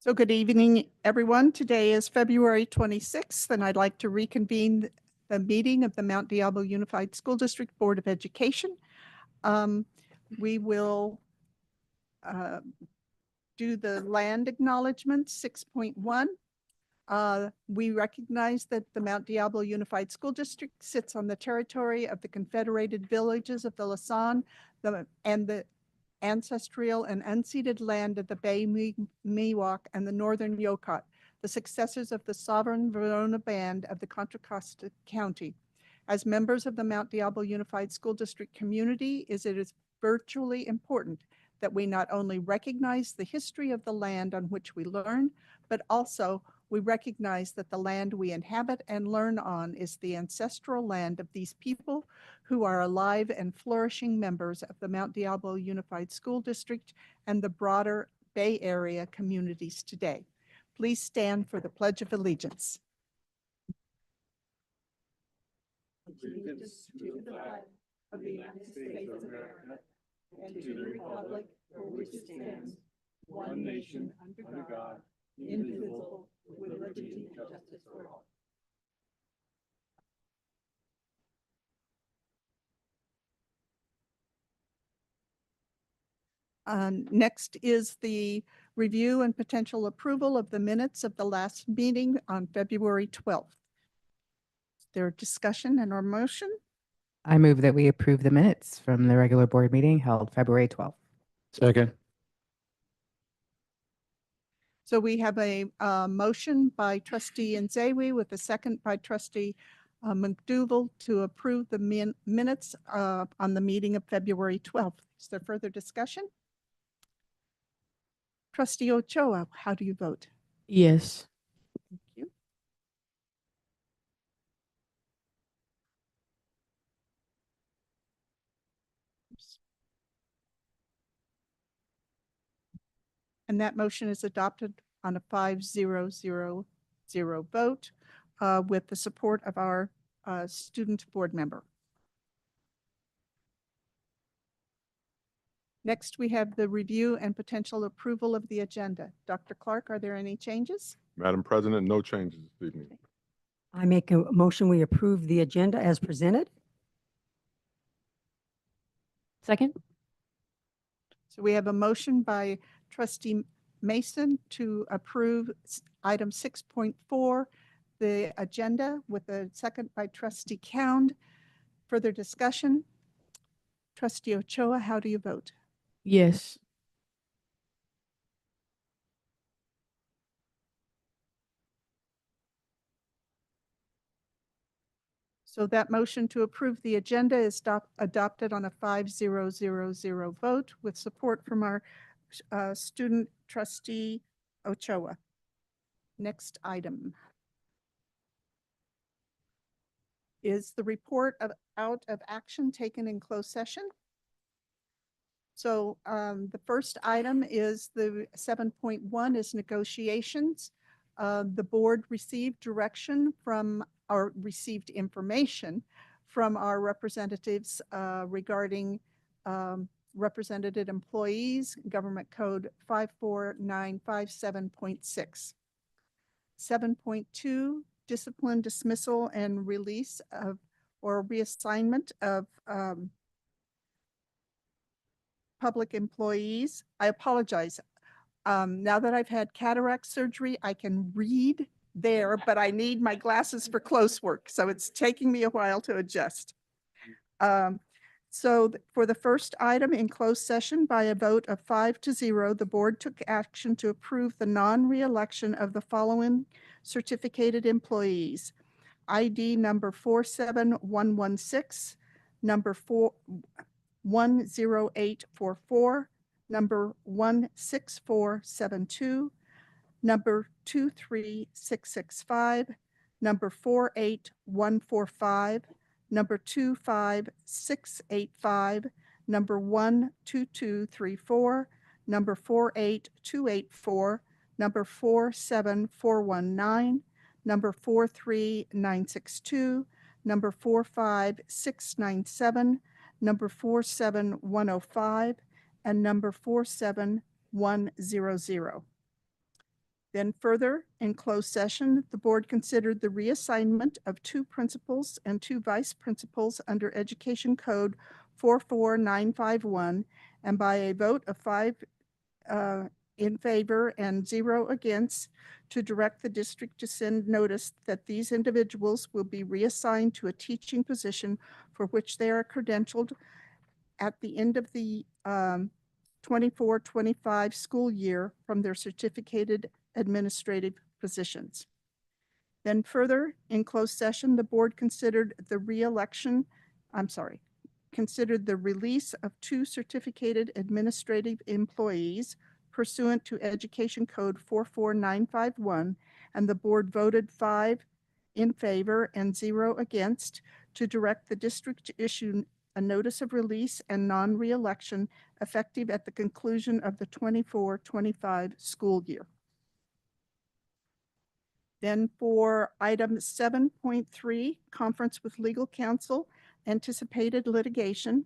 So good evening, everyone. Today is February 26th, and I'd like to reconvene the meeting of the Mount Diablo Unified School District Board of Education. We will do the land acknowledgement 6.1. We recognize that the Mount Diablo Unified School District sits on the territory of the Confederated Villages of the Lasan and the ancestral and unceded land of the Bay Miwok and the Northern Yokot, the successors of the sovereign Verona Band of the Contra Costa County. As members of the Mount Diablo Unified School District community, it is virtually important that we not only recognize the history of the land on which we learn, but also we recognize that the land we inhabit and learn on is the ancestral land of these people who are alive and flourishing members of the Mount Diablo Unified School District and the broader Bay Area communities today. Please stand for the Pledge of Allegiance. Allegiance to the flag of the United States of America and to the republic for which it stands, one nation under God, indivisible, with liberty and justice for all. Next is the review and potential approval of the minutes of the last meeting on February 12th. Is there a discussion and or motion? I move that we approve the minutes from the regular board meeting held February 12th. Second. So we have a motion by trustee Nzewi with a second by trustee McDougal to approve the minutes on the meeting of February 12th. Is there further discussion? Trustee Ochoa, how do you vote? Yes. Thank you. And that motion is adopted on a 5-0-0-0 vote with the support of our student board member. Next, we have the review and potential approval of the agenda. Dr. Clark, are there any changes? Madam President, no changes this evening. I make a motion we approve the agenda as presented. Second? So we have a motion by trustee Mason to approve item 6.4, the agenda, with a second by trustee Cound. Further discussion? Trustee Ochoa, how do you vote? Yes. So that motion to approve the agenda is adopted on a 5-0-0-0 vote with support from our student trustee Ochoa. Next item is the report out of action taken in closed session. So the first item is the 7.1 is negotiations. The board received direction from or received information from our representatives regarding represented employees, Government Code 54957.6. 7.2, discipline, dismissal, and release of or reassignment of public employees. I apologize. Now that I've had cataract surgery, I can read there, but I need my glasses for close work. So it's taking me a while to adjust. So for the first item in closed session, by a vote of 5-0, the board took action to approve the non-reelection of the following certificated employees. ID number 47116, number 10844, number 16472, number 23665, number 48145, number 25685, number 12234, number 48284, number 47419, number 43962, number 45697, number 47105, and number 47100. Then further, in closed session, the board considered the reassignment of 2 principals and 2 vice principals under Education Code 44951, and by a vote of 5 in favor and 0 against, to direct the district to send notice that these individuals will be reassigned to a teaching position for which they are credentialed at the end of the 24-25 school year from their certificated administrative positions. Then further, in closed session, the board considered the release of 2 certificated administrative employees pursuant to Education Code 44951, and the board voted 5 in favor and 0 against to direct the district to issue a notice of release and non-reelection effective at the conclusion of the 24-25 school year. Then for item 7.3, conference with legal counsel, anticipated litigation,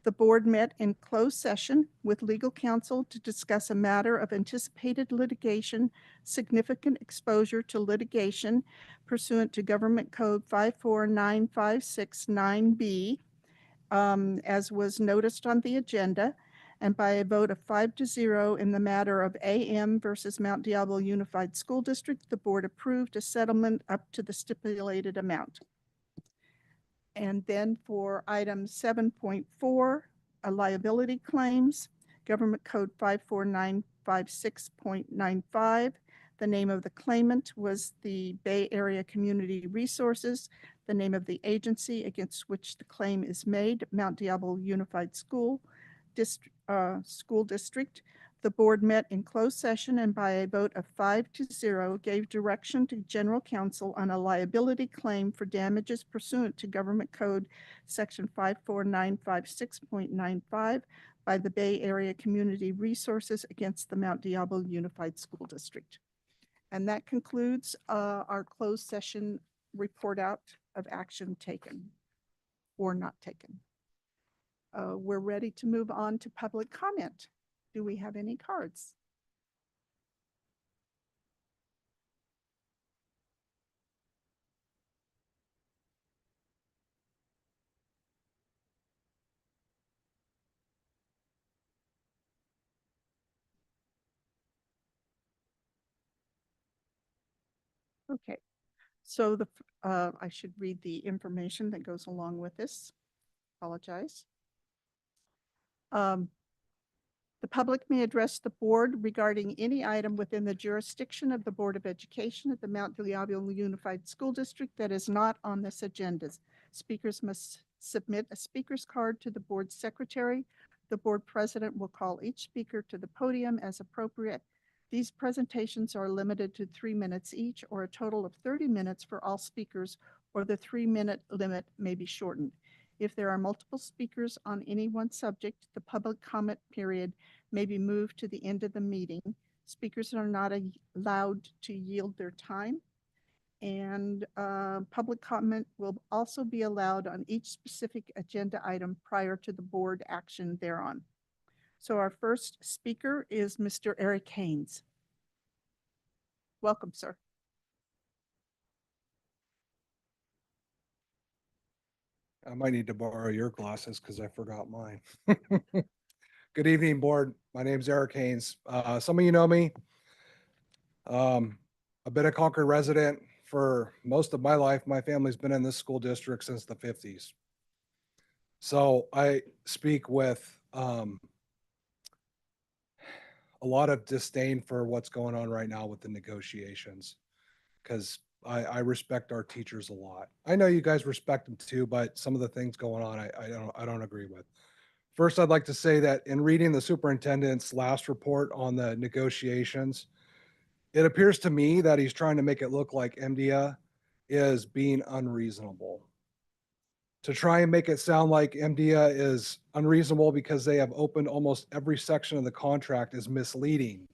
the board met in closed session with legal counsel to discuss a matter of anticipated litigation, significant exposure to litigation pursuant to Government Code 549569B, as was noticed on the agenda, and by a vote of 5-0 in the matter of AM versus Mount Diablo Unified School District, the board approved a settlement up to the stipulated amount. And then for item 7.4, liability claims, Government Code 54956.95. The name of the claimant was the Bay Area Community Resources. The name of the agency against which the claim is made, Mount Diablo Unified School District. The board met in closed session and by a vote of 5-0 gave direction to general counsel on a liability claim for damages pursuant to Government Code Section 54956.95 by the Bay Area Community Resources against the Mount Diablo Unified School District. And that concludes our closed session report out of action taken or not taken. We're ready to move on to public comment. Do we have any cards? Okay, so I should read the information that goes along with this. Apologize. The public may address the board regarding any item within the jurisdiction of the Board of Education at the Mount Diablo Unified School District that is not on this agenda. Speakers must submit a speaker's card to the board secretary. The board president will call each speaker to the podium as appropriate. These presentations are limited to 3 minutes each, or a total of 30 minutes for all speakers, or the 3-minute limit may be shortened. If there are multiple speakers on any one subject, the public comment period may be moved to the end of the meeting. Speakers are not allowed to yield their time, and public comment will also be allowed on each specific agenda item prior to the board action thereon. So our first speaker is Mr. Eric Haynes. Welcome, sir. I might need to borrow your glasses because I forgot mine. Good evening, board. My name is Eric Haynes. Some of you know me. I've been a Concord resident for most of my life. My family's been in this school district since the 50s. So I speak with a lot of disdain for what's going on right now with the negotiations, because I respect our teachers a lot. I know you guys respect them too, but some of the things going on, I don't agree with. First, I'd like to say that in reading the superintendent's last report on the negotiations, it appears to me that he's trying to make it look like MDIA is being unreasonable. To try and make it sound like MDIA is unreasonable because they have opened almost every section of the contract is misleading,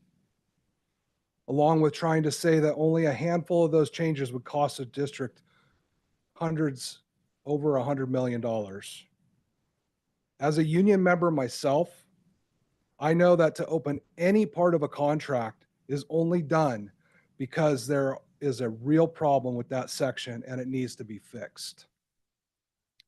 along with trying to say that only a handful of those changes would cost the district over $100 million. As a union member myself, I know that to open any part of a contract is only done because there is a real problem with that section and it needs to be fixed.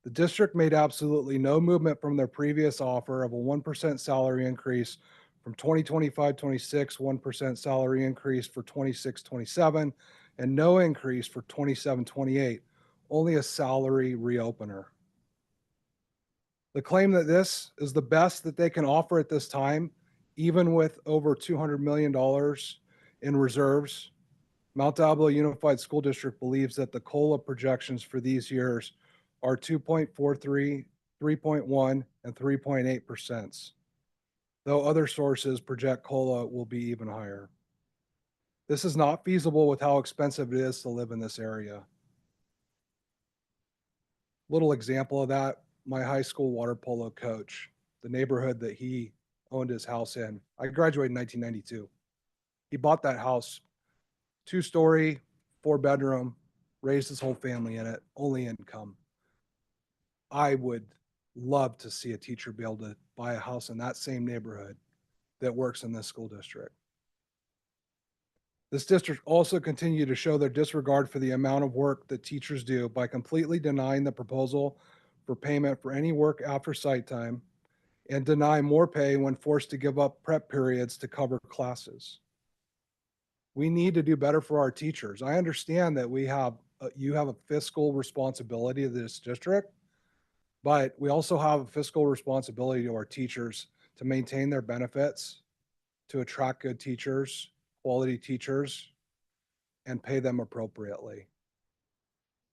The district made absolutely no movement from their previous offer of a 1% salary increase from 2025-26, 1% salary increase for 26-27, and no increase for 27-28, only a salary reopener. The claim that this is the best that they can offer at this time, even with over $200 million in reserves, Mount Diablo Unified School District believes that the COLA projections for these years are 2.43, 3.1, and 3.8%, though other sources project COLA will be even higher. This is not feasible with how expensive it is to live in this area. Little example of that, my high school water polo coach, the neighborhood that he owned his house in. I graduated in 1992. He bought that house, 2-story, 4-bedroom, raised his whole family in it, only income. I would love to see a teacher be able to buy a house in that same neighborhood that works in this school district. This district also continued to show their disregard for the amount of work that teachers do by completely denying the proposal for payment for any work after site time and deny more pay when forced to give up prep periods to cover classes. We need to do better for our teachers. I understand that you have a fiscal responsibility to this district, but we also have a fiscal responsibility to our teachers to maintain their benefits, to attract good teachers, quality teachers, and pay them appropriately.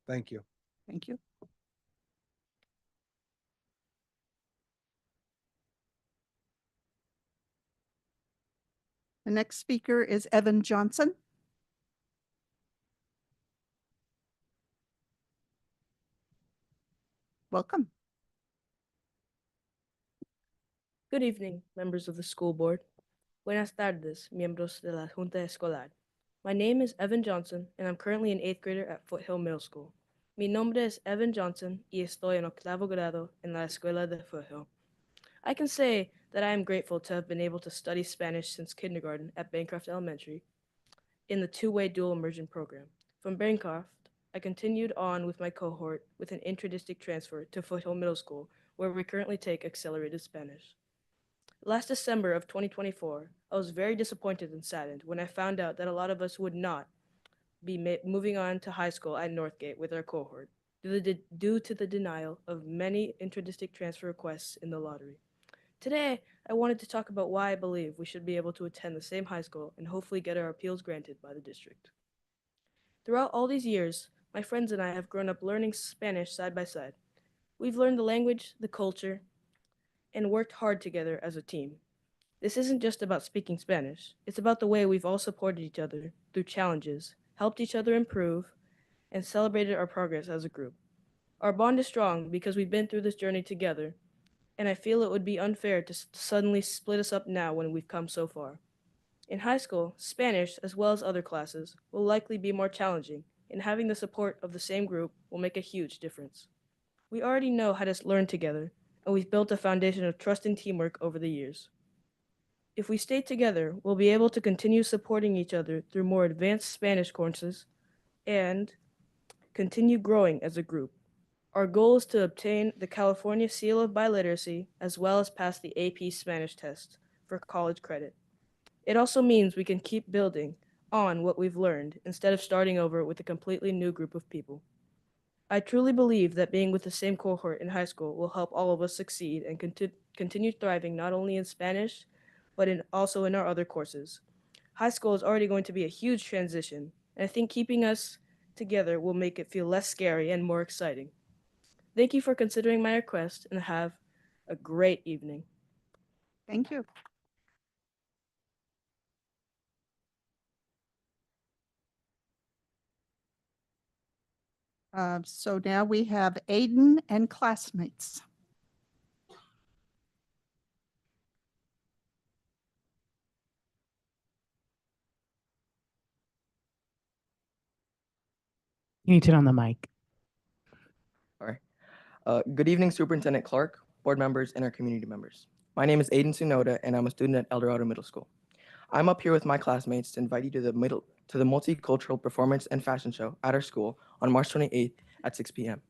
Thank you. Thank you. The next speaker is Evan Johnson. Welcome. Good evening, members of the school board. Buenas tardes, miembros de la Junta Escolar. My name is Evan Johnson, and I'm currently an 8th grader at Foothill Middle School. Mi nombre es Evan Johnson, y estoy en octavo grado en la escuela de Foothill. I can say that I am grateful to have been able to study Spanish since kindergarten at Bancroft Elementary in the two-way dual immersion program. From Bancroft, I continued on with my cohort with an intradistrict transfer to Foothill Middle School, where we currently take accelerated Spanish. Last December of 2024, I was very disappointed and saddened when I found out that a lot of us would not be moving on to high school at Northgate with our cohort due to the denial of many intradistrict transfer requests in the lottery. Today, I wanted to talk about why I believe we should be able to attend the same high school and hopefully get our appeals granted by the district. Throughout all these years, my friends and I have grown up learning Spanish side by side. We've learned the language, the culture, and worked hard together as a team. This isn't just about speaking Spanish. It's about the way we've all supported each other through challenges, helped each other improve, and celebrated our progress as a group. Our bond is strong because we've been through this journey together, and I feel it would be unfair to suddenly split us up now when we've come so far. In high school, Spanish, as well as other classes, will likely be more challenging, and having the support of the same group will make a huge difference. We already know how to learn together, and we've built a foundation of trust and teamwork over the years. If we stay together, we'll be able to continue supporting each other through more advanced Spanish courses and continue growing as a group. Our goal is to obtain the California Seal of Biliteracy as well as pass the AP Spanish test for college credit. It also means we can keep building on what we've learned instead of starting over with a completely new group of people. I truly believe that being with the same cohort in high school will help all of us succeed and continue thriving not only in Spanish, but also in our other courses. High school is already going to be a huge transition, and I think keeping us together will make it feel less scary and more exciting. Thank you for considering my request, and have a great evening. Thank you. So now we have Aiden and classmates. You need to turn on the mic. Sorry. Good evening, Superintendent Clark, board members, and our community members. My name is Aiden Sunoda, and I'm a student at El Dorado Middle School. I'm up here with my classmates to invite you to the to the Multicultural Performance and Fashion Show at our school on March 28th at 6 p.m.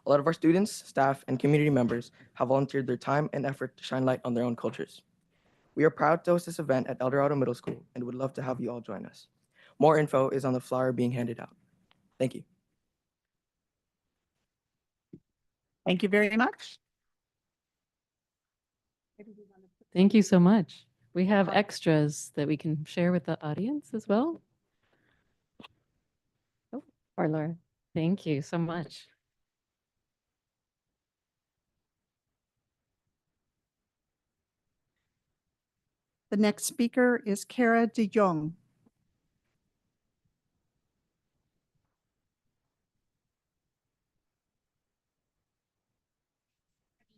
A lot of our students, staff, and community members have volunteered their time and effort to shine light on their own cultures. We are proud to host this event at El Dorado Middle School and would love to have you all join us. More info is on the flyer being handed out. Thank you. Thank you very much. Thank you so much. We have extras that we can share with the audience as well. Oh, or Laura, thank you so much. The next speaker is Kara de Jong.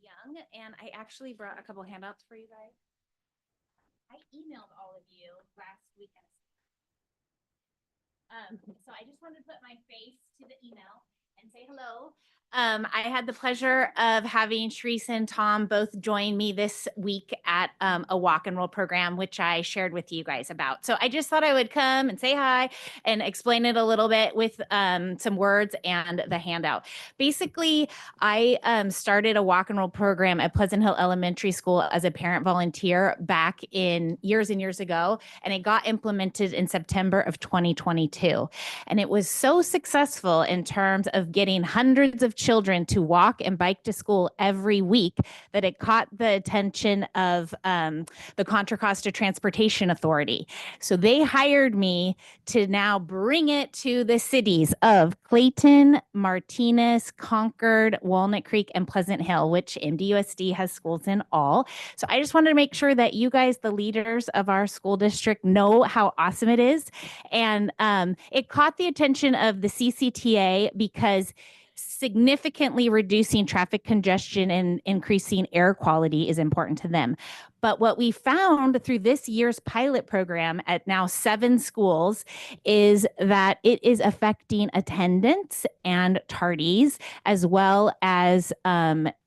Young, and I actually brought a couple handouts for you guys. I emailed all of you last weekend. So I just wanted to put my face to the email and say hello. I had the pleasure of having Sharice and Tom both join me this week at a walk and roll program, which I shared with you guys about. So I just thought I would come and say hi and explain it a little bit with some words and the handout. Basically, I started a walk and roll program at Pleasant Hill Elementary School as a parent volunteer back in years and years ago, and it got implemented in September of 2022. And it was so successful in terms of getting hundreds of children to walk and bike to school every week that it caught the attention of the Contra Costa Transportation Authority. So they hired me to now bring it to the cities of Clayton, Martinez, Concord, Walnut Creek, and Pleasant Hill, which MDUSD has schools in all. So I just wanted to make sure that you guys, the leaders of our school district, know how awesome it is. And it caught the attention of the CCTA because significantly reducing traffic congestion and increasing air quality is important to them. But what we found through this year's pilot program at now 7 schools is that it is affecting attendance and tardies, as well as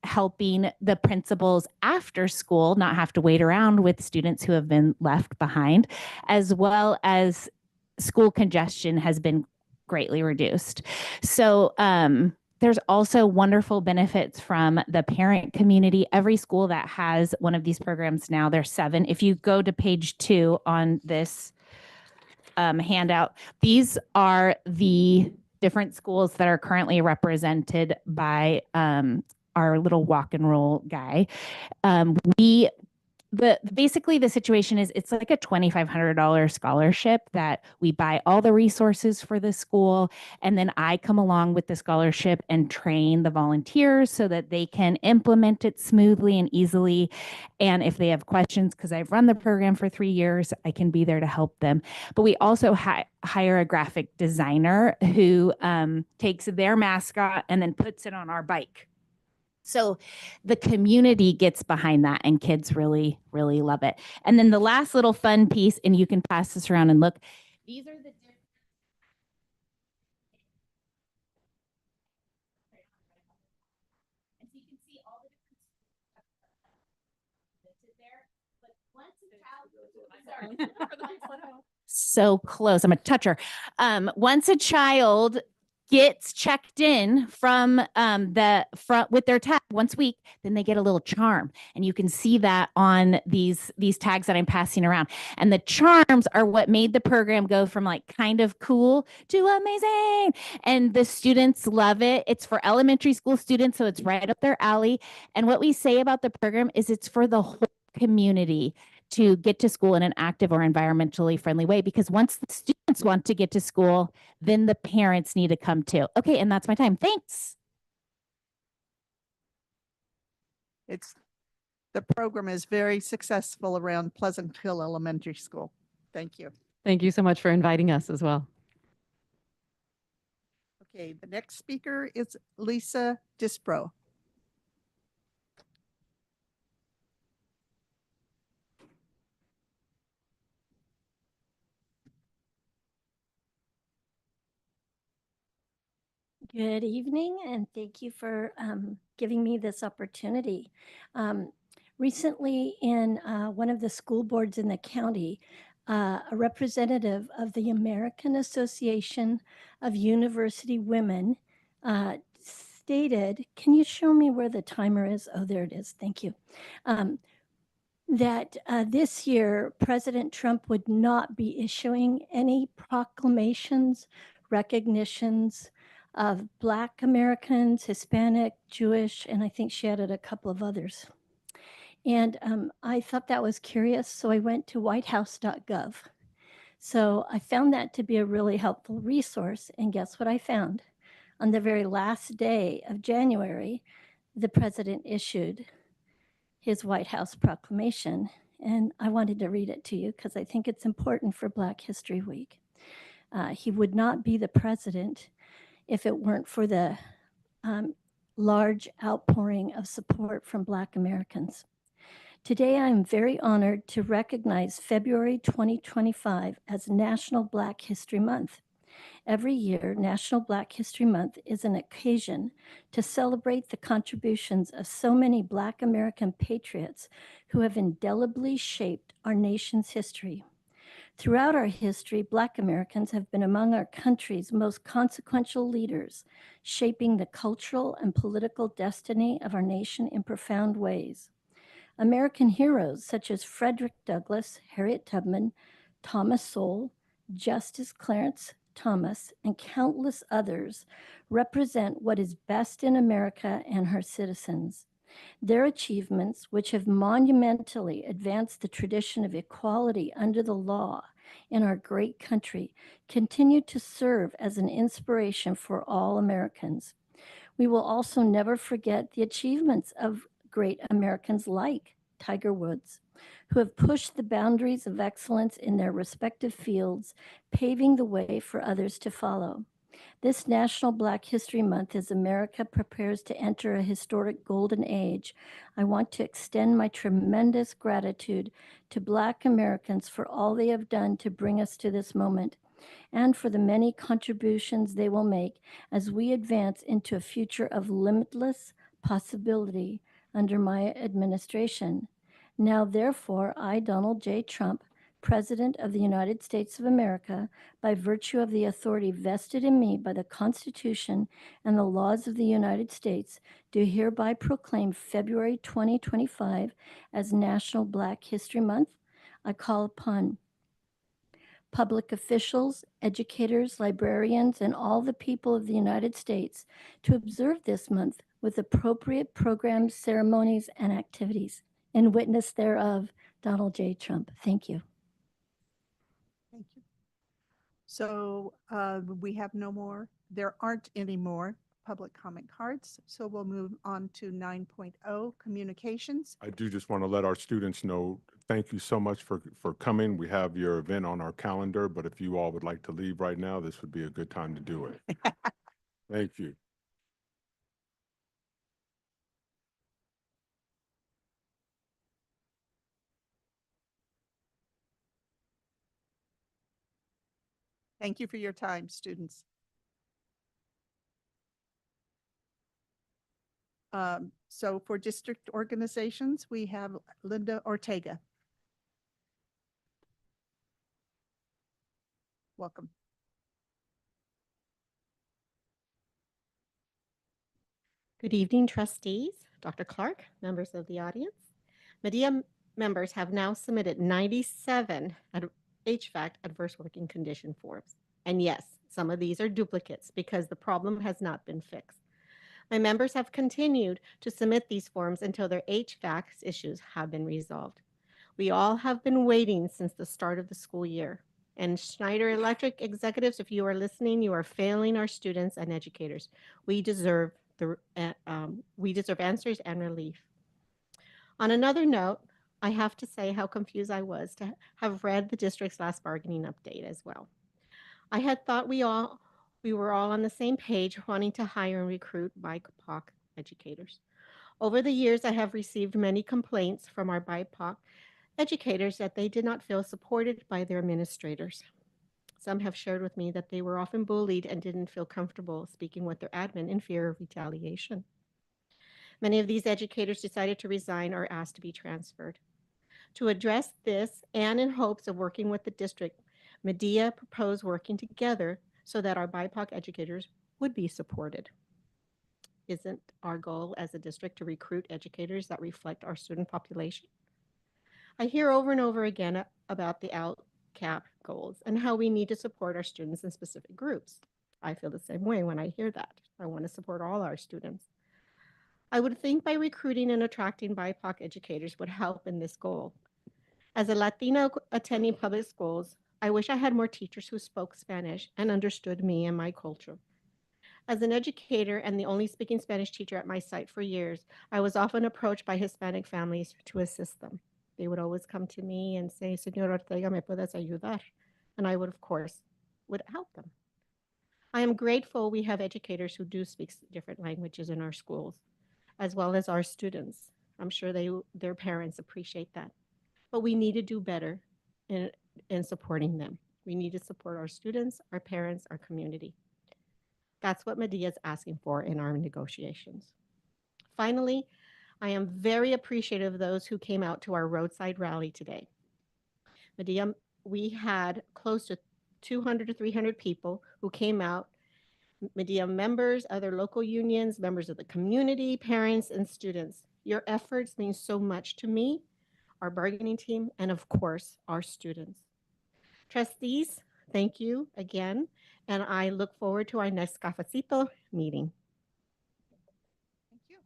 helping the principals after school not have to wait around with students who have been left behind, as well as school congestion has been greatly reduced. So there's also wonderful benefits from the parent community. Every school that has one of these programs now, there's 7. If you go to page 2 on this handout, these are the different schools that are currently represented by our little walk and roll guy. Basically the situation is it's like a $2,500 scholarship that we buy all the resources for the school, and then I come along with the scholarship and train the volunteers so that they can implement it smoothly and easily. And if they have questions, because I've run the program for 3 years, I can be there to help them. But we also hire a graphic designer who takes their mascot and then puts it on our bike. So the community gets behind that and kids really, really love it. And then the last little fun piece, and you can pass this around and look, these are the different. And so you can see all the different there, but once a child, so close, I'm a toucher. Once a child gets checked in from the front with their tag once a week, then they get a little charm. And you can see that on these tags that I'm passing around. And the charms are what made the program go from like kind of cool to amazing. And the students love it. It's for elementary school students, so it's right up their alley. And what we say about the program is it's for the whole community to get to school in an active or environmentally friendly way, because once the students want to get to school, then the parents need to come too. Okay, and that's my time. Thanks. The program is very successful around Pleasant Hill Elementary School. Thank you. Thank you so much for inviting us as well. Okay, the next speaker is Lisa Dispro. Good evening, and thank you for giving me this opportunity. Recently, in one of the school boards in the county, a representative of the American Association of University Women stated, can you show me where the timer is? Oh, there it is. Thank you. That this year, President Trump would not be issuing any proclamations, recognitions of Black Americans, Hispanic, Jewish, and I think she added a couple of others. And I thought that was curious, so I went to whitehouse.gov. So I found that to be a really helpful resource. And guess what I found? On the very last day of January, the president issued his White House proclamation. And I wanted to read it to you because I think it's important for Black History Week. He would not be the president if it weren't for the large outpouring of support from Black Americans. Today, I am very honored to recognize February 2025 as National Black History Month. Every year, National Black History Month is an occasion to celebrate the contributions of so many Black American patriots who have indelibly shaped our nation's history. Throughout our history, Black Americans have been among our country's most consequential leaders, shaping the cultural and political destiny of our nation in profound ways. American heroes such as Frederick Douglass, Harriet Tubman, Thomas Sowell, Justice Clarence Thomas, and countless others represent what is best in America and her citizens. Their achievements, which have monumentally advanced the tradition of equality under the law in our great country, continue to serve as an inspiration for all Americans. We will also never forget the achievements of great Americans like Tiger Woods, who have pushed the boundaries of excellence in their respective fields, paving the way for others to follow. This National Black History Month, as America prepares to enter a historic golden age, I want to extend my tremendous gratitude to Black Americans for all they have done to bring us to this moment, and for the many contributions they will make as we advance into a future of limitless possibility under my administration. Now, therefore, I, Donald J. Trump, President of the United States of America, by virtue of the authority vested in me by the Constitution and the laws of the United States, do hereby proclaim February 2025 as National Black History Month. I call upon public officials, educators, librarians, and all the people of the United States to observe this month with appropriate programs, ceremonies, and activities. In witness thereof, Donald J. Trump. Thank you. Thank you. So we have no more, there aren't any more public comment cards. So we'll move on to 9.0 communications. I do just want to let our students know, thank you so much for coming. We have your event on our calendar, but if you all would like to leave right now, this would be a good time to do it. Thank you. Thank you for your time, students. So for district organizations, we have Linda Ortega. Welcome. Good evening, trustees, Dr. Clark, members of the audience. Medea members have now submitted 97 HVAC adverse working condition forms. And yes, some of these are duplicates because the problem has not been fixed. My members have continued to submit these forms until their HVAC issues have been resolved. We all have been waiting since the start of the school year. And Schneider Electric executives, if you are listening, you are failing our students and educators. We deserve answers and relief. On another note, I have to say how confused I was to have read the district's last bargaining update as well. I had thought we were all on the same page wanting to hire and recruit BIPOC educators. Over the years, I have received many complaints from our BIPOC educators that they did not feel supported by their administrators. Some have shared with me that they were often bullied and didn't feel comfortable speaking with their admin in fear of retaliation. Many of these educators decided to resign or asked to be transferred. To address this, and in hopes of working with the district, Medea proposed working together so that our BIPOC educators would be supported. Isn't our goal as a district to recruit educators that reflect our student population? I hear over and over again about the outcap goals and how we need to support our students in specific groups. I feel the same way when I hear that. I want to support all our students. I would think by recruiting and attracting BIPOC educators would help in this goal. As a Latina attending public schools, I wish I had more teachers who spoke Spanish and understood me and my culture. As an educator and the only speaking Spanish teacher at my site for years, I was often approached by Hispanic families to assist them. They would always come to me and say, Señor Ortega, ¿me puedes ayudar? And I would, of course, would help them. I am grateful we have educators who do speak different languages in our schools, as well as our students. I'm sure their parents appreciate that. But we need to do better in supporting them. We need to support our students, our parents, our community. That's what Medea is asking for in our negotiations. Finally, I am very appreciative of those who came out to our roadside rally today. Medea, we had close to 200 to 300 people who came out, Medea members, other local unions, members of the community, parents, and students. Your efforts mean so much to me, our bargaining team, and of course, our students. Trustees, thank you again, and I look forward to our next cafecito meeting. Thank you.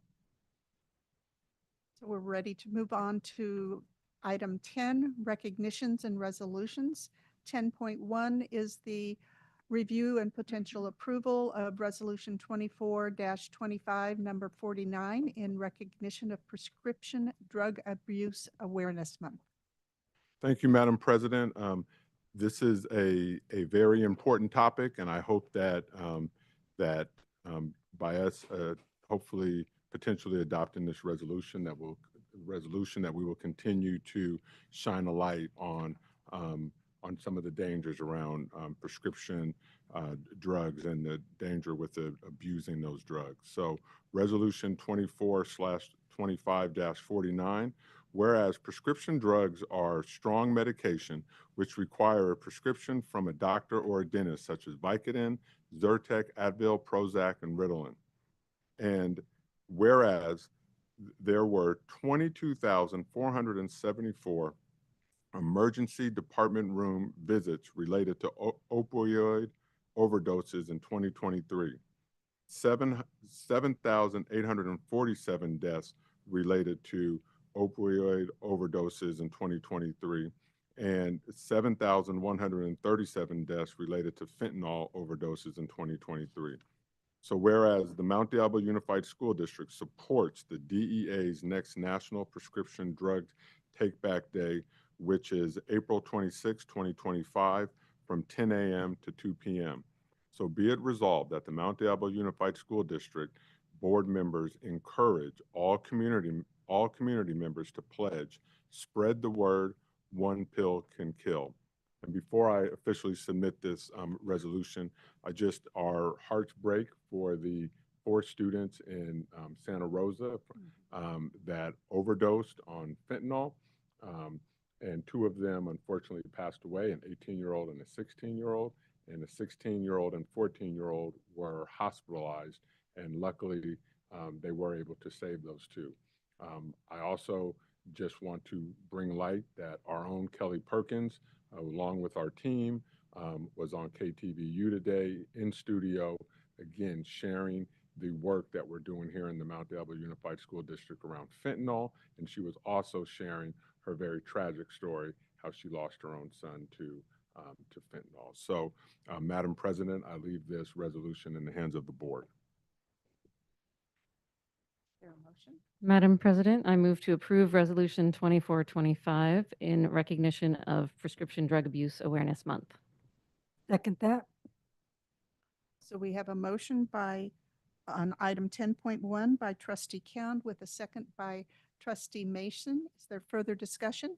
So we're ready to move on to item 10, recognitions and resolutions. 10.1 is the review and potential approval of Resolution 24-25, number 49, in recognition of Prescription Drug Abuse Awareness Month. Thank you, Madam President. This is a very important topic, and I hope that by us hopefully potentially adopting this resolution that we will continue to shine a light on some of the dangers around prescription drugs and the danger with abusing those drugs. So Resolution 24/25-49, whereas prescription drugs are strong medication which require a prescription from a doctor or a dentist, such as Vicodin, Zyrtec, Advil, Prozac, and Ritalin. And whereas there were 22,474 emergency department room visits related to opioid overdoses in 2023, 7,847 deaths related to opioid overdoses in 2023, and 7,137 deaths related to fentanyl overdoses in 2023. So whereas the Mount Diablo Unified School District supports the DEA's next National Prescription Drug Take Back Day, which is April 26, 2025, from 10 a.m. to 2 p.m. So be it resolved that the Mount Diablo Unified School District board members encourage all community members to pledge, spread the word, one pill can kill. And before I officially submit this resolution, our hearts break for the 4 students in Santa Rosa that overdosed on fentanyl. And 2 of them unfortunately passed away, an 18-year-old and a 16-year-old. And the 16-year-old and 14-year-old were hospitalized, and luckily they were able to save those 2. I also just want to bring light that our own Kelly Perkins, along with our team, was on KTVU today in studio, again, sharing the work that we're doing here in the Mount Diablo Unified School District around fentanyl. And she was also sharing her very tragic story, how she lost her own son to fentanyl. So, Madam President, I leave this resolution in the hands of the board. Is there a motion? Madam President, I move to approve Resolution 2425 in recognition of Prescription Drug Abuse Awareness Month. Second that. So we have a motion on item 10.1 by Trustee Count with a second by Trustee Mason. Is there further discussion?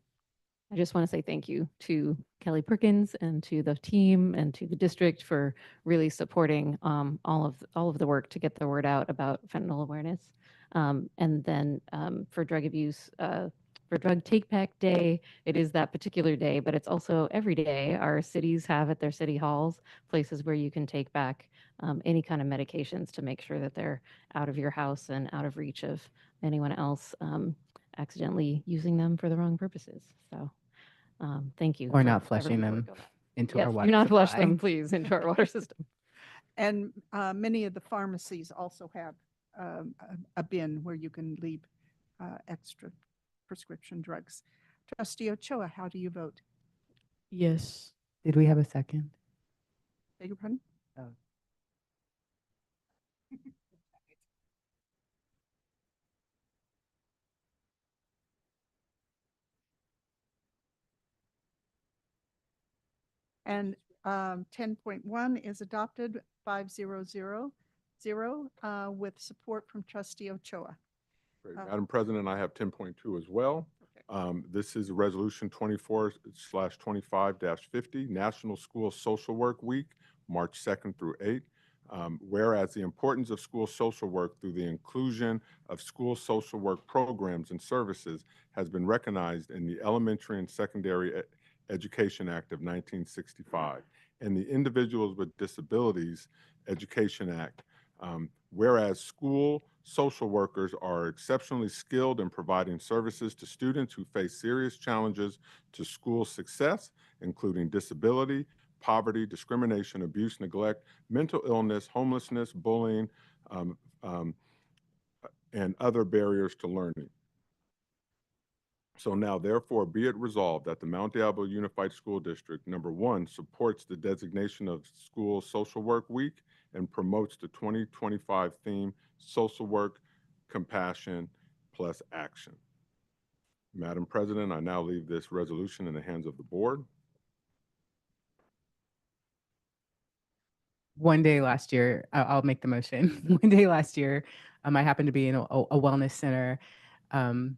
I just want to say thank you to Kelly Perkins and to the team and to the district for really supporting all of the work to get the word out about fentanyl awareness. And then for drug abuse for Drug Take Back Day, it is that particular day, but it's also every day. Our cities have at their city halls places where you can take back any kind of medications to make sure that they're out of your house and out of reach of anyone else accidentally using them for the wrong purposes. So thank you. Or for not flushing everything them going on. into Yes, our do water not flush supply. them, please, into our water system. And many of the pharmacies also have a bin where you can leave extra prescription drugs. Trustee Ochoa, how do you vote? Yes. Did we have a second? Beg your pardon? Oh. And 10.1 is adopted 5-0-0-0 with support from Trustee Ochoa. Great. Madam President, I have 10.2 as well. Okay. This is Resolution 24/25-50, National School Social Work Week, March 2nd through 8th. Whereas the importance of school social work through the inclusion of school social work programs and services has been recognized in the Elementary and Secondary Education Act of 1965 and the Individuals with Disabilities Education Act. Whereas school social workers are exceptionally skilled in providing services to students who face serious challenges to school success, including disability, poverty, discrimination, abuse, neglect, mental illness, homelessness, bullying, and other barriers to learning. So now, therefore, be it resolved that the Mount Diablo Unified School District, number 1, supports the designation of School Social Work Week and promotes the 2025 theme, Social Work, Compassion, plus Action. Madam President, I now leave this resolution in the hands of the board. One day last year, I'll make the motion. One day last year, I happened to be in a wellness center,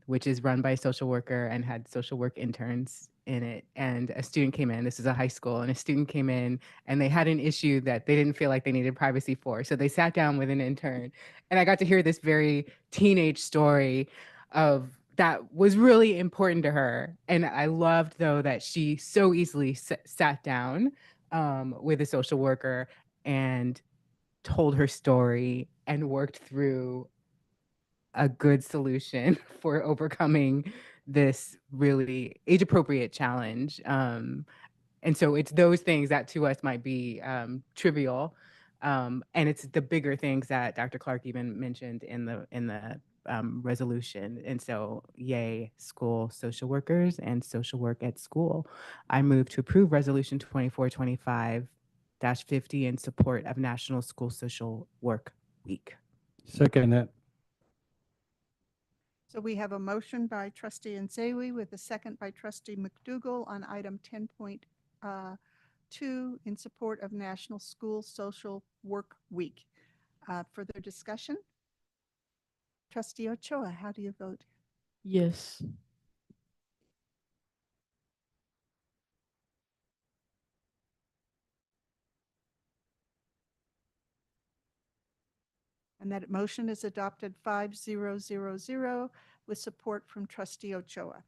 which is run by a social worker and had social work interns in it. And a student came in, this is a high school, and a student came in and they had an issue that they didn't feel like they needed privacy for. So they sat down with an intern and I got to hear this very teenage story of that was really important to her. And I loved though that she so easily sat down with a social worker and told her story and worked through a good solution for overcoming this really age appropriate challenge. And so it's those things that to us might be trivial. And it's the bigger things that Dr. Clark even mentioned in the resolution. And so yay, school social workers and social work at school. I move to approve resolution 2425-50 in support of National School Social Work Week. Second that. So we have a motion by Trustee Nzewi with a second by Trustee McDougall on item 10.2 in support of National School Social Work Week. Further discussion? Trustee Ochoa, how do you vote? Yes. And that motion is adopted 5-0-0-0 with support from Trustee Ochoa.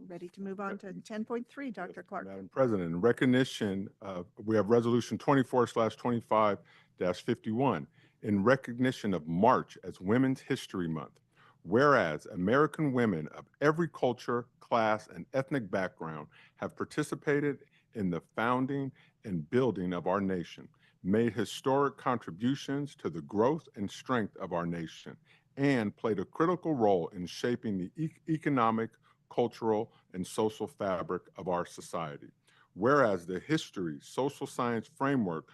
Ready to move on to 10.3, Dr. Clark. Madam President, in recognition of, we have Resolution 24/25-51, in recognition of March as Women's History Month. Whereas American women of every culture, class, and ethnic background have participated in the founding and building of our nation, made historic contributions to the growth and strength of our nation, and played a critical role in shaping the economic, cultural, and social fabric of our society. Whereas the history, social science framework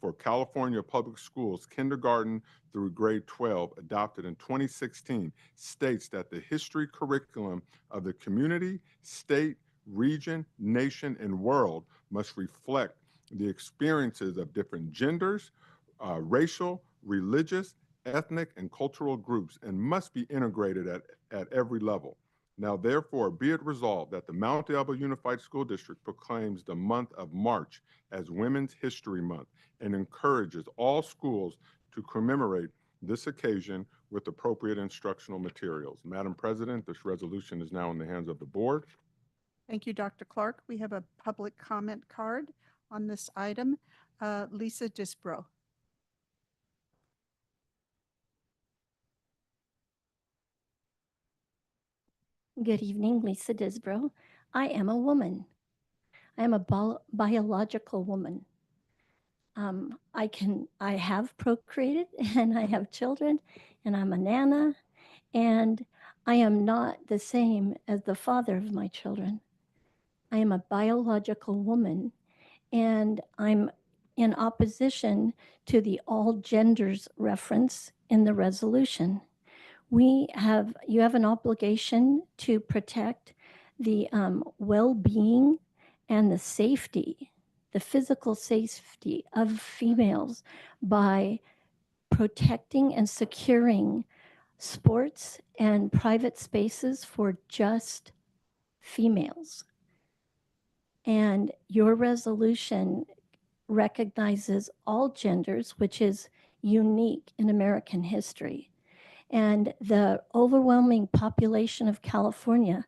for California public schools, kindergarten through grade 12, adopted in 2016, states that the history curriculum of the community, state, region, nation, and world must reflect the experiences of different genders, racial, religious, ethnic, and cultural groups, and must be integrated at every level. Now, therefore, be it resolved that the Mount Diablo Unified School District proclaims the month of March as Women's History Month and encourages all schools to commemorate this occasion with appropriate instructional materials. Madam President, this resolution is now in the hands of the board. Thank you, Dr. Clark. We have a public comment card on this item. Lisa Disbro. Good evening, Lisa Disbro. I am a woman. I am a biological woman. I have procreated and I have children and I'm a nana and I am not the same as the father of my children. I am a biological woman and I'm in opposition to the all genders reference in the resolution. You have an obligation to protect the well-being and the safety, the physical safety of females by protecting and securing sports and private spaces for just females. And your resolution recognizes all genders, which is unique in American history. And the overwhelming population of California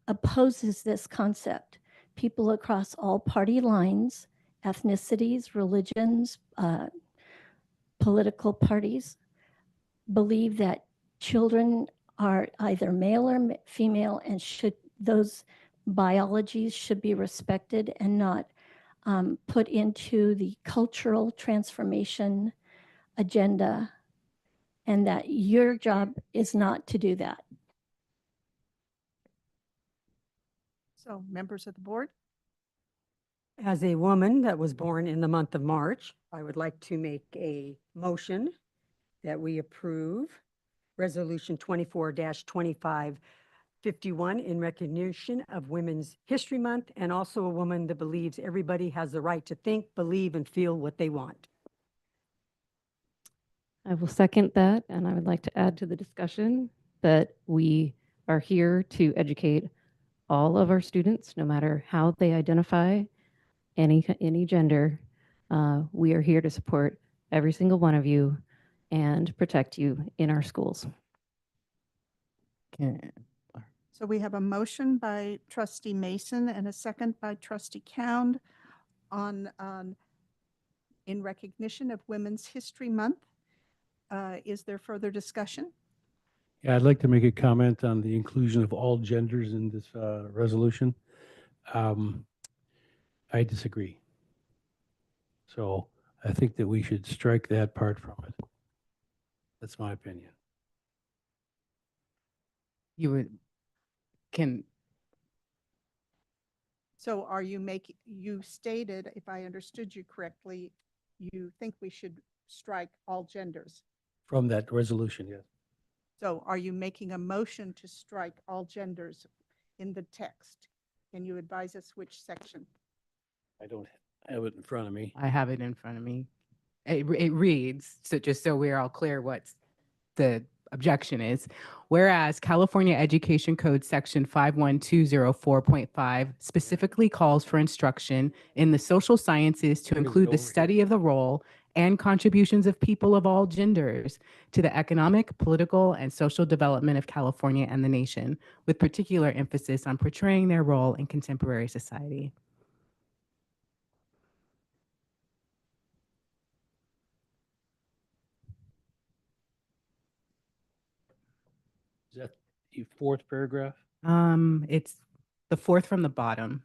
opposes this concept. People across all party lines, ethnicities, religions, political parties believe that children are either male or female and those biologies should be respected and not put into the cultural transformation agenda, and that your job is not to do that. So members of the board, As a woman that was born in the month of March, I would like to make a motion that we approve Resolution 24-2551 in recognition of Women's History Month, and also a woman that believes everybody has the right to think, believe, and feel what they want. I will second that, and I would like to add to the discussion that we are here to educate all of our students, no matter how they identify, any gender. We are here to support every single one of you and protect you in our schools. so we have a motion by trustee Mason and a second by trustee Cound on in recognition of Women's History Month. Is there further discussion? Yeah, I'd like to make a comment on the inclusion of all genders in this resolution. I disagree. So I think that we should strike that part from it. That's my opinion. So are you you stated, if I understood you correctly, you think we should strike all genders. From that resolution, yes. So are you making a motion to strike all genders in the text? Can you advise us which section? I don't have it in front of me. I have it in front of me. It reads, so just so we're all clear what the objection is, whereas California Education Code Section 51204.5 specifically calls for instruction in the social sciences to include the study of the role and contributions of people of all genders to the economic, political, and social development of California and the nation, with particular emphasis on portraying their role in contemporary society. Is that the fourth paragraph? It's the fourth from the bottom.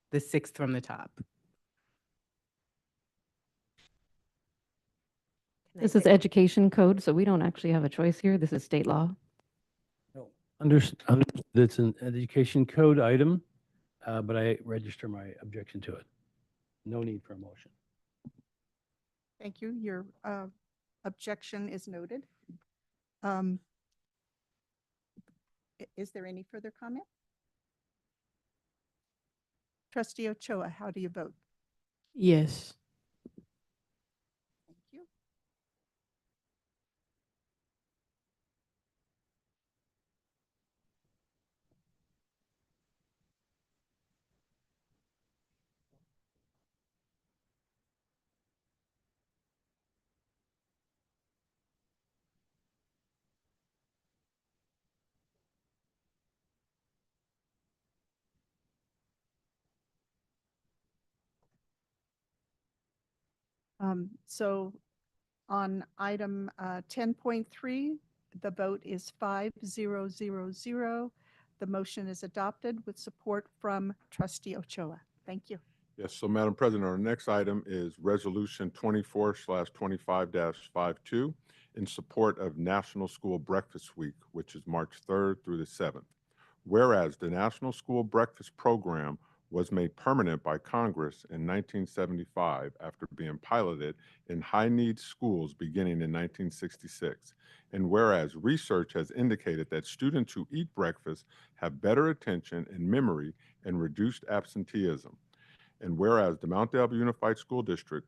The sixth from the top. This is education code, so we don't actually have a choice here. This is state law. No. That's an education code item, but I register my objection to it. No need for a motion. Thank you. Your objection is noted. Is there any further comment? Trustee Ochoa, how do you vote? Yes. Thank you. So on item 10.3, the vote is 5-0-0-0. The motion is adopted with support from trustee Ochoa. Thank you. Yes, so Madam President, our next item is Resolution 24/25-52 in support of National School Breakfast Week, which is March 3rd through the 7th. Whereas the National School Breakfast Program was made permanent by Congress in 1975 after being piloted in high-need schools beginning in 1966. And whereas research has indicated that students who eat breakfast have better attention and memory and reduced absenteeism. And whereas the Mount Diablo Unified School District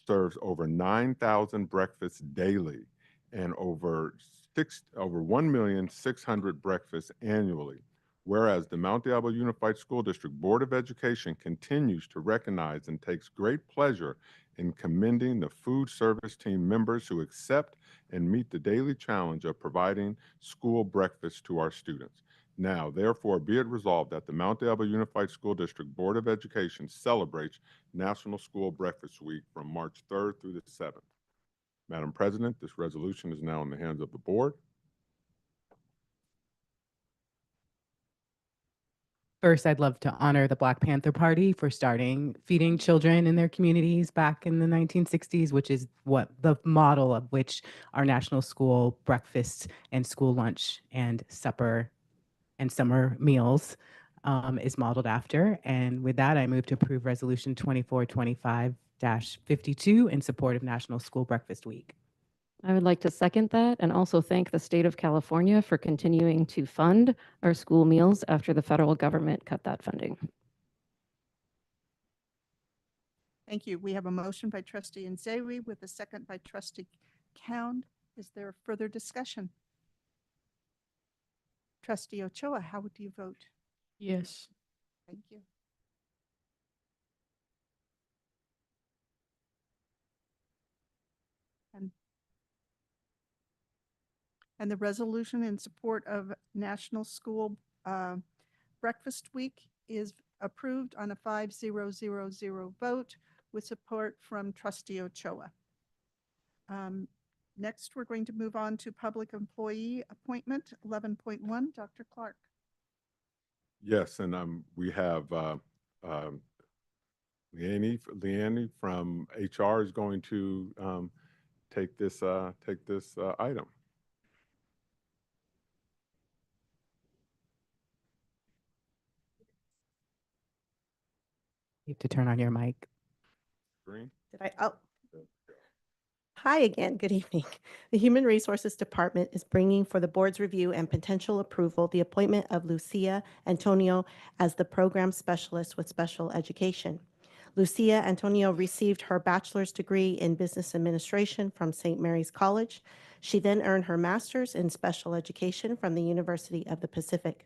serves over 9,000 breakfasts daily and over 1,600,000 breakfasts annually. Whereas the Mount Diablo Unified School District Board of Education continues to recognize and takes great pleasure in commending the food service team members who accept and meet the daily challenge of providing school breakfast to our students. Now, therefore, be it resolved that the Mount Diablo Unified School District Board of Education celebrates National School Breakfast Week from March 3rd through the 7th. Madam President, this resolution is now in the hands of the board. First, I'd love to honor the Black Panther Party for starting feeding children in their communities back in the 1960s, which is what the model of which our national school breakfast and school lunch and supper and summer meals is modeled after. And with that, I move to approve Resolution 2425-52 in support of National School Breakfast Week. I would like to second that and also thank the state of California for continuing to fund our school meals after the federal government cut that funding. Thank you. We have a motion by trustee Nzewi with a second by trustee Count. Is there further discussion? Trustee Ochoa, how would you vote? Yes. Thank you. And the resolution in support of National School Breakfast Week is approved on a 5-0-0-0 vote with support from trustee Ochoa. Next, we're going to move on to public employee appointment, 11.1. Dr. Clark. Yes, and we have Leanne from HR is going to take this item. You have to turn on your mic. Green. Hi again. Good evening. The Human Resources Department is bringing for the board's review and potential approval the appointment of Lucia Antonio as the program specialist with special education. Lucia Antonio received her bachelor's degree in business administration from St. Mary's College. She then earned her master's in special education from the University of the Pacific.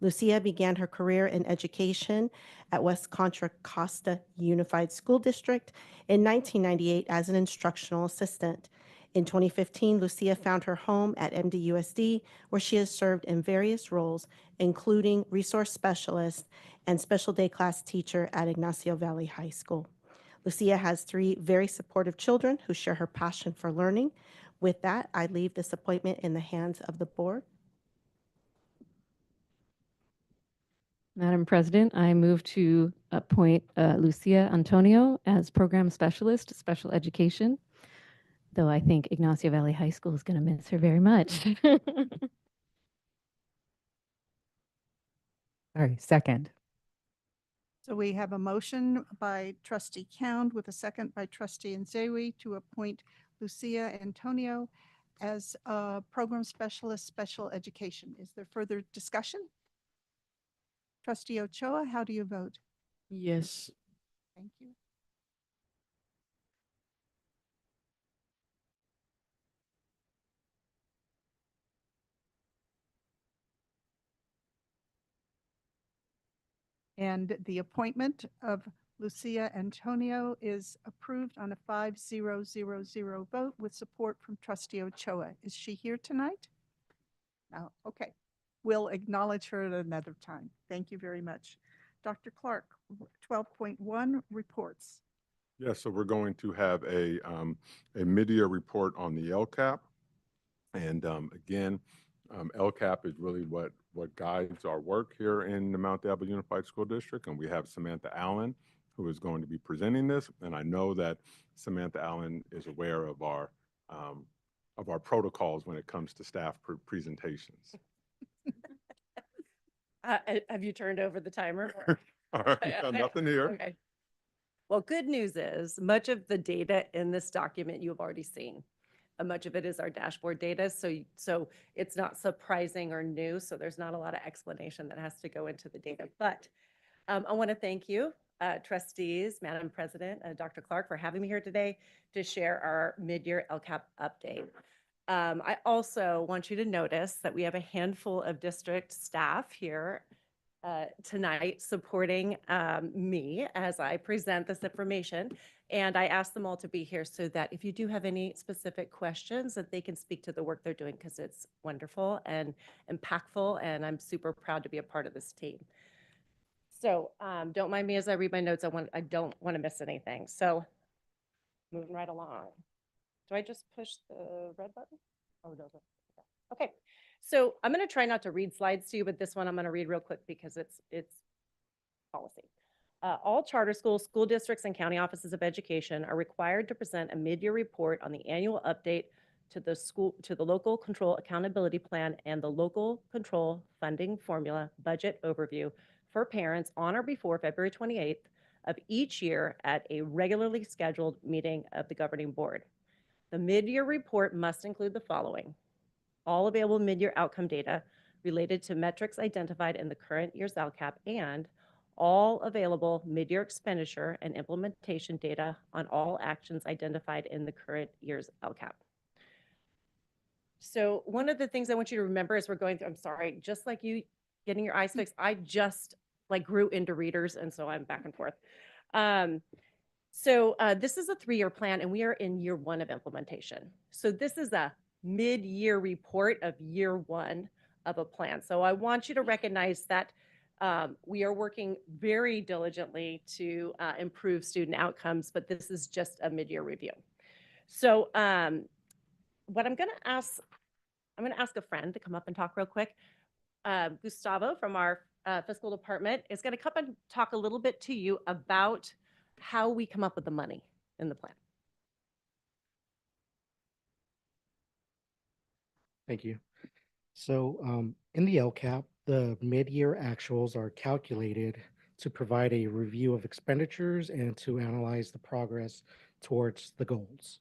Lucia began her career in education at West Contra Costa Unified School District in 1998 as an instructional assistant. In 2015, Lucia found her home at MDUSD, where she has served in various roles, including resource specialist and special day class teacher at Ignacio Valley High School. Lucia has 3 very supportive children who share her passion for learning. With that, I leave this appointment in the hands of the board. Madam President, I move to appoint Lucia Antonio as program specialist, special education, though I think Ignacio Valley High School is going to miss her very much. Sorry, second. So we have a motion by trustee Count with a second by trustee Nzewi to appoint Lucia Antonio as a program specialist, special education. Is there further discussion? Trustee Ochoa, how do you vote? Yes. Thank you. And the appointment of Lucia Antonio is approved on a 5-0-0-0 vote with support from trustee Ochoa. Is she here tonight? No, okay. We'll acknowledge her at another time. Thank you very much. Dr. Clark, 12.1 reports. Yes, so we're going to have a mid-year report on the LCAP. And again, LCAP is really what guides our work here in the Mount Diablo Unified School District. And we have Samantha Allen, who is going to be presenting this. And I know that Samantha Allen is aware of our protocols when it comes to staff presentations. Have you turned over the timer? All right, nothing here. Okay. Well, good news is much of the data in this document you've already seen. Much of it is our dashboard data, so it's not surprising or new, so there's not a lot of explanation that has to go into the data. But I want to thank you, trustees, Madam President, Dr. Clark, for having me here today to share our mid-year LCAP update. I also want you to notice that we have a handful of district staff here tonight supporting me as I present this information. And I asked them all to be here so that if you do have any specific questions, that they can speak to the work they're doing, because it's wonderful and impactful, and I'm super proud to be a part of this team. So don't mind me as I read my notes. I don't want to miss anything. So moving right along. Do I just push the red button? Oh, no. Okay. So I'm going to try not to read slides to you, but this one I'm going to read real quick because it's policy. All charter schools, school districts, and county offices of education are required to present a mid-year report on the annual update to the local control accountability plan and the local control funding formula budget overview for parents on or before February 28th of each year at a regularly scheduled meeting of the governing board. The mid-year report must include the following: all available mid-year outcome data related to metrics identified in the current year's LCAP, and all available mid-year expenditure and implementation data on all actions identified in the current year's LCAP. So one of the things I want you to remember as we're going through, I'm sorry, just like you getting your eyes fixed, I just like grew into readers, and so I'm back and forth. This is a 3-year plan, and we are in year 1 of implementation. So this is a mid-year report of year 1 of a plan. So I want you to recognize that we are working very diligently to improve student outcomes, but this is just a mid-year review. So what I'm going to ask a friend to come up and talk real quick. Gustavo from our fiscal department is going to come and talk a little bit to you about how we come up with the money in the plan. Thank you. So in the LCAP, the mid-year actuals are calculated to provide a review of expenditures and to analyze the progress towards the goals.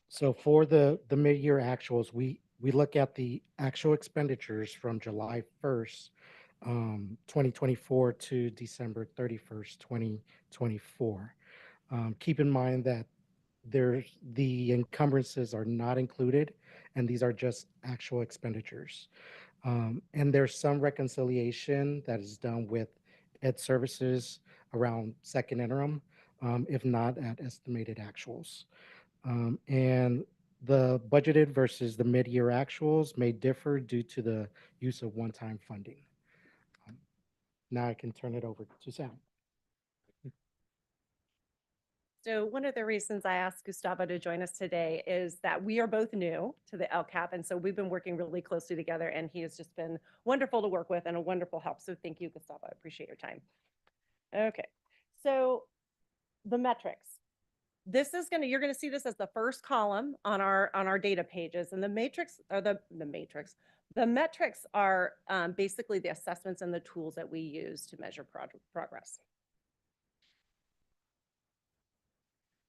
So for the mid-year actuals, we look at the actual expenditures from July 1st, 2024 to December 31st, 2024. Keep in mind that the encumbrances are not included, and these are just actual expenditures. And there's some reconciliation that is done with Ed Services around second interim, if not at estimated actuals. And the budgeted versus the mid-year actuals may differ due to the use of one-time funding. Now I can turn it over to Sam. So one of the reasons I asked Gustavo to join us today is that we are both new to the LCAP, and so we've been working really closely together, and he has just been wonderful to work with and a wonderful help. So thank you, Gustavo. I appreciate your time. Okay, so the metrics. You're gonna see this as the first column on our data pages, and the metrics are basically the assessments and the tools that we use to measure progress.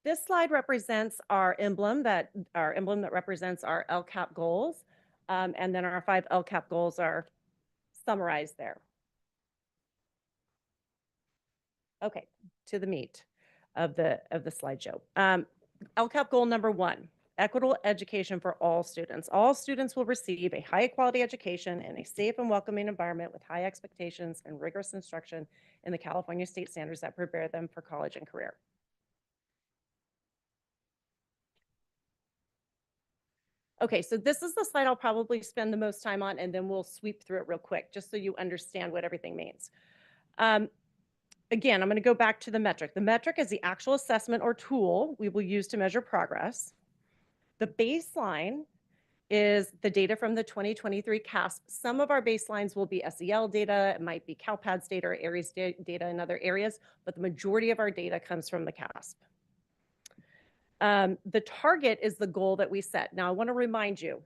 This slide represents our emblem that represents our LCAP goals, and then our 5 LCAP goals are summarized there. Okay, to the meat of the slideshow. LCAP goal number 1, equitable education for all students. All students will receive a high quality education in a safe and welcoming environment with high expectations and rigorous instruction in the California state standards that prepare them for college and career. Okay, so this is the slide I'll probably spend the most time on, and then we'll sweep through it real quick, just so you understand what everything means. again, I'm going to go back to the metric. The metric is the actual assessment or tool we will use to measure progress. The baseline is the data from the 2023 CASP. Some of our baselines will be SEL data, it might be CalPADS data or ARIES data in other areas, but the majority of our data comes from the CASP. The target is the goal that we set. Now, I want to remind you,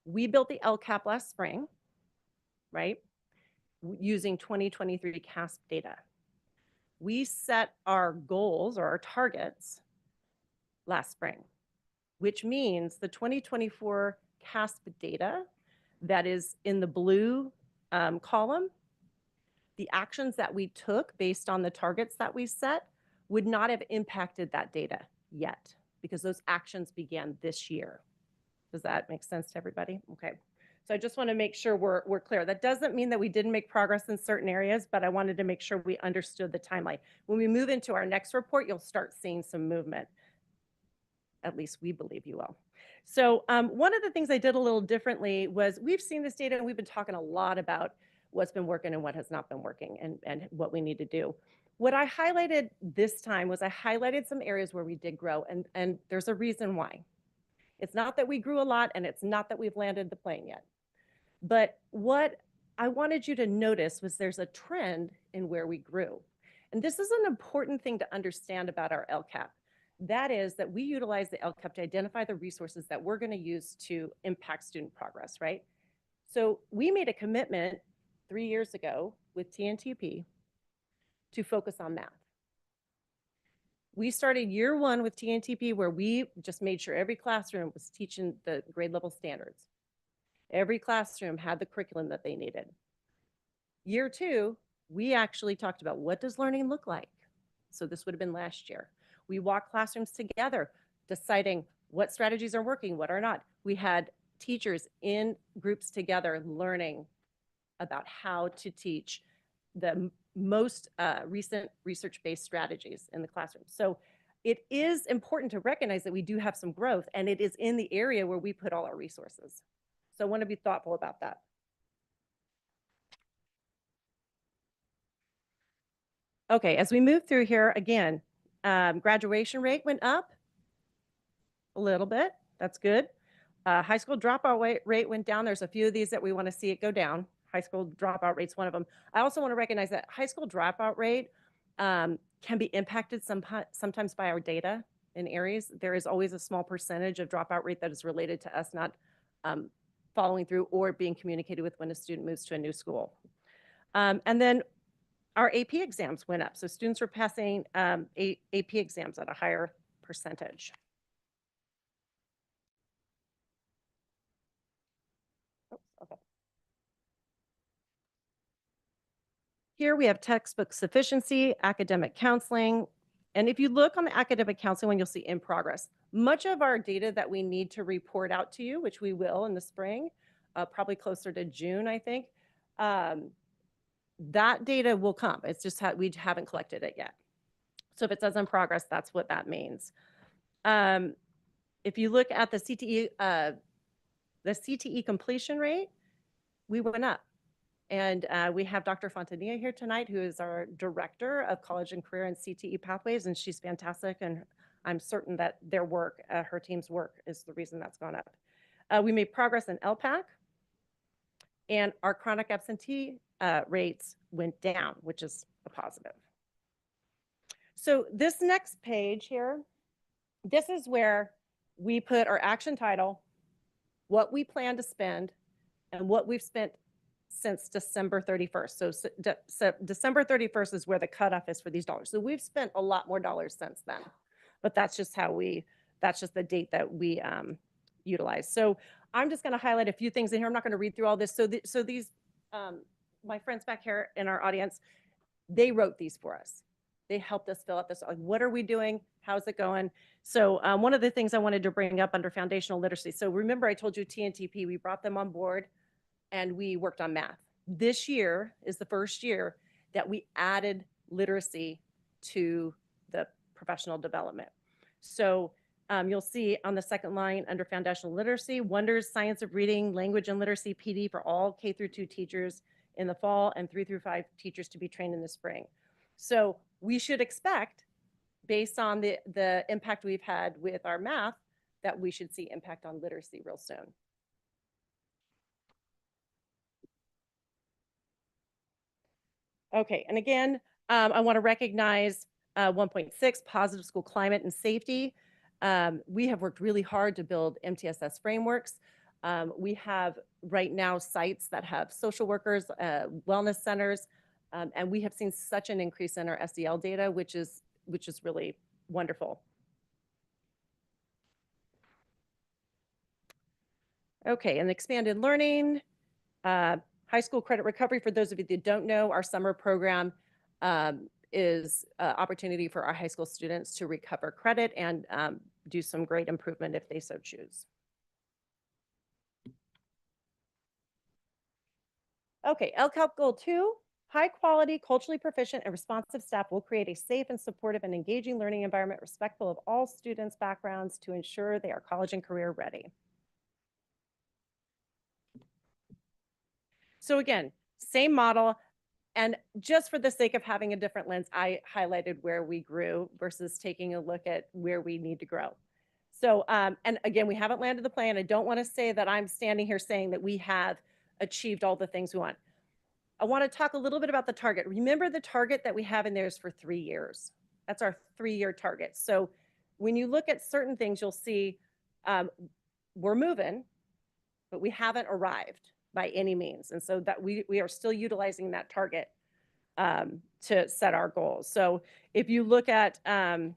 we built the LCAP last spring, right, using 2023 CASP data. We set our goals or our targets last spring, which means the 2024 CASP data that is in the blue column, the actions that we took based on the targets that we set would not have impacted that data yet because those actions began this year. Does that make sense to everybody? Okay. So I just want to make sure we're clear. That doesn't mean that we didn't make progress in certain areas, but I wanted to make sure we understood the timeline. When we move into our next report, you'll start seeing some movement. At least we believe you will. So one of the things I did a little differently was we've seen this data and we've been talking a lot about what's been working and what has not been working and what we need to do. What I highlighted this time was I highlighted some areas where we did grow, and there's a reason why. It's not that we grew a lot, and it's not that we've landed the plane yet. But what I wanted you to notice was there's a trend in where we grew. And this is an important thing to understand about our LCAP. That is that we utilize the LCAP to identify the resources that we're going to use to impact student progress, right? So we made a commitment 3 years ago with TNTP to focus on math. We started year one with TNTP where we just made sure every classroom was teaching the grade level standards. Every classroom had the curriculum that they needed. Year two, we actually talked about what does learning look like? So this would have been last year. We walked classrooms together, deciding what strategies are working, what are not. We had teachers in groups together learning about how to teach the most recent research-based strategies in the classroom. So it is important to recognize that we do have some growth, and it is in the area where we put all our resources. So I want to be thoughtful about that. Okay, as we move through here, again, graduation rate went up a little bit. That's good. High school dropout rate went down. There's a few of these that we want to see it go down. High school dropout rate's one of them. I also want to recognize that high school dropout rate can be impacted sometimes by our data in areas. There is always a small percentage of dropout rate that is related to us not following through or being communicated with when a student moves to a new school. And then our AP exams went up. So students were passing AP exams at a higher percentage. Oops, okay. Here we have textbook sufficiency, academic counseling. And if you look on the academic counseling one, you'll see in progress. Much of our data that we need to report out to you, which we will in the spring, probably closer to June, I think, that data will come. It's just we haven't collected it yet. So if it says in progress, that's what that means. If you look at the CTE completion rate, we went up. And we have Dr. Fontanilla here tonight, who is our director of college and career and CTE pathways, and she's fantastic. And I'm certain that their work, her team's work, is the reason that's gone up. We made progress in LPAC, and our chronic absentee rates went down, which is a positive. So this next page here, this is where we put our action title, what we plan to spend, and what we've spent since December 31st. So December 31st is where the cutoff is for these dollars. So we've spent a lot more dollars since then, but that's just that's just the date that we utilize. So I'm just going to highlight a few things in here. I'm not going to read through all this. So these, my friends back here in our audience, they wrote these for us. They helped us fill out this, like, what are we doing? How's it going? So one of the things I wanted to bring up under foundational literacy. So remember I told you TNTP, we brought them on board and we worked on math. This year is the first year that we added literacy to the professional development. So you'll see on the second line under foundational literacy, Wonders Science of Reading, Language and Literacy PD for all K through 2 teachers in the fall and 3 through 5 teachers to be trained in the spring. So we should expect, based on the impact we've had with our math, that we should see impact on literacy real soon. Okay, and again, I want to recognize 1.6, positive school climate and safety. We have worked really hard to build MTSS frameworks. We have right now sites that have social workers, wellness centers, and we have seen such an increase in our SEL data, which is really wonderful. Okay, and expanded learning, high school credit recovery. For those of you that don't know, our summer program is an opportunity for our high school students to recover credit and do some great improvement if they so choose. Okay, LCAP goal 2, high quality, culturally proficient, and responsive staff will create a safe and supportive and engaging learning environment respectful of all students' backgrounds to ensure they are college and career ready. So again, same model. And just for the sake of having a different lens, I highlighted where we grew versus taking a look at where we need to grow. So, and again, we haven't landed the plan. I don't want to say that I'm standing here saying that we have achieved all the things we want. I want to talk a little bit about the target. Remember, the target that we have in there is for 3 years. That's our 3-year target. So when you look at certain things, you'll see we're moving, but we haven't arrived by any means. And so that we are still utilizing that target to set our goals. So if you look at the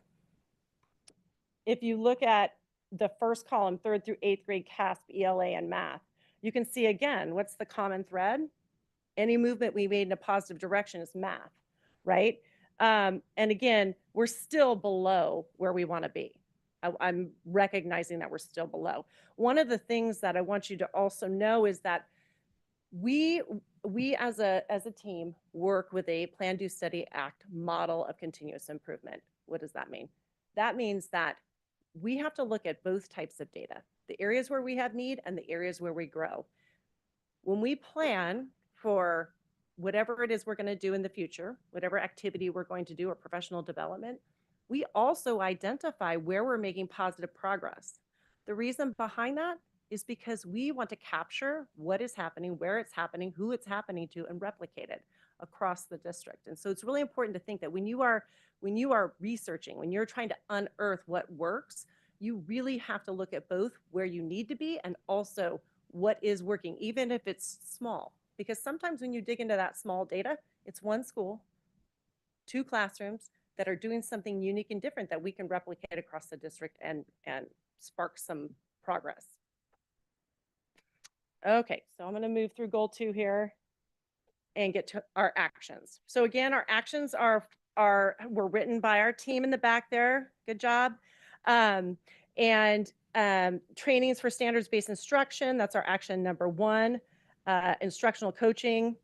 first column, 3rd through 8th grade CASP, ELA, and math, you can see again, what's the common thread? Any movement we made in a positive direction is math, right? And again, we're still below where we want to be. I'm recognizing that we're still below. One of the things that I want you to also know is that we as a team work with a plan, do, study, act model of continuous improvement. What does that mean? That means that we have to look at both types of data, the areas where we have need and the areas where we grow. When we plan for whatever it is we're going to do in the future, whatever activity we're going to do or professional development, we also identify where we're making positive progress. The reason behind that is because we want to capture what is happening, where it's happening, who it's happening to, and replicate it across the district. And so it's really important to think that when you are researching, when you're trying to unearth what works, you really have to look at both where you need to be and also what is working, even if it's small. Because sometimes when you dig into that small data, it's one school, 2 classrooms that are doing something unique and different that we can replicate across the district and spark some progress. Okay, so I'm going to move through goal 2 here and get to our actions. So again, our actions were written by our team in the back there. Good job. Trainings for standards-based instruction. That's our action number 1. Instructional coaching,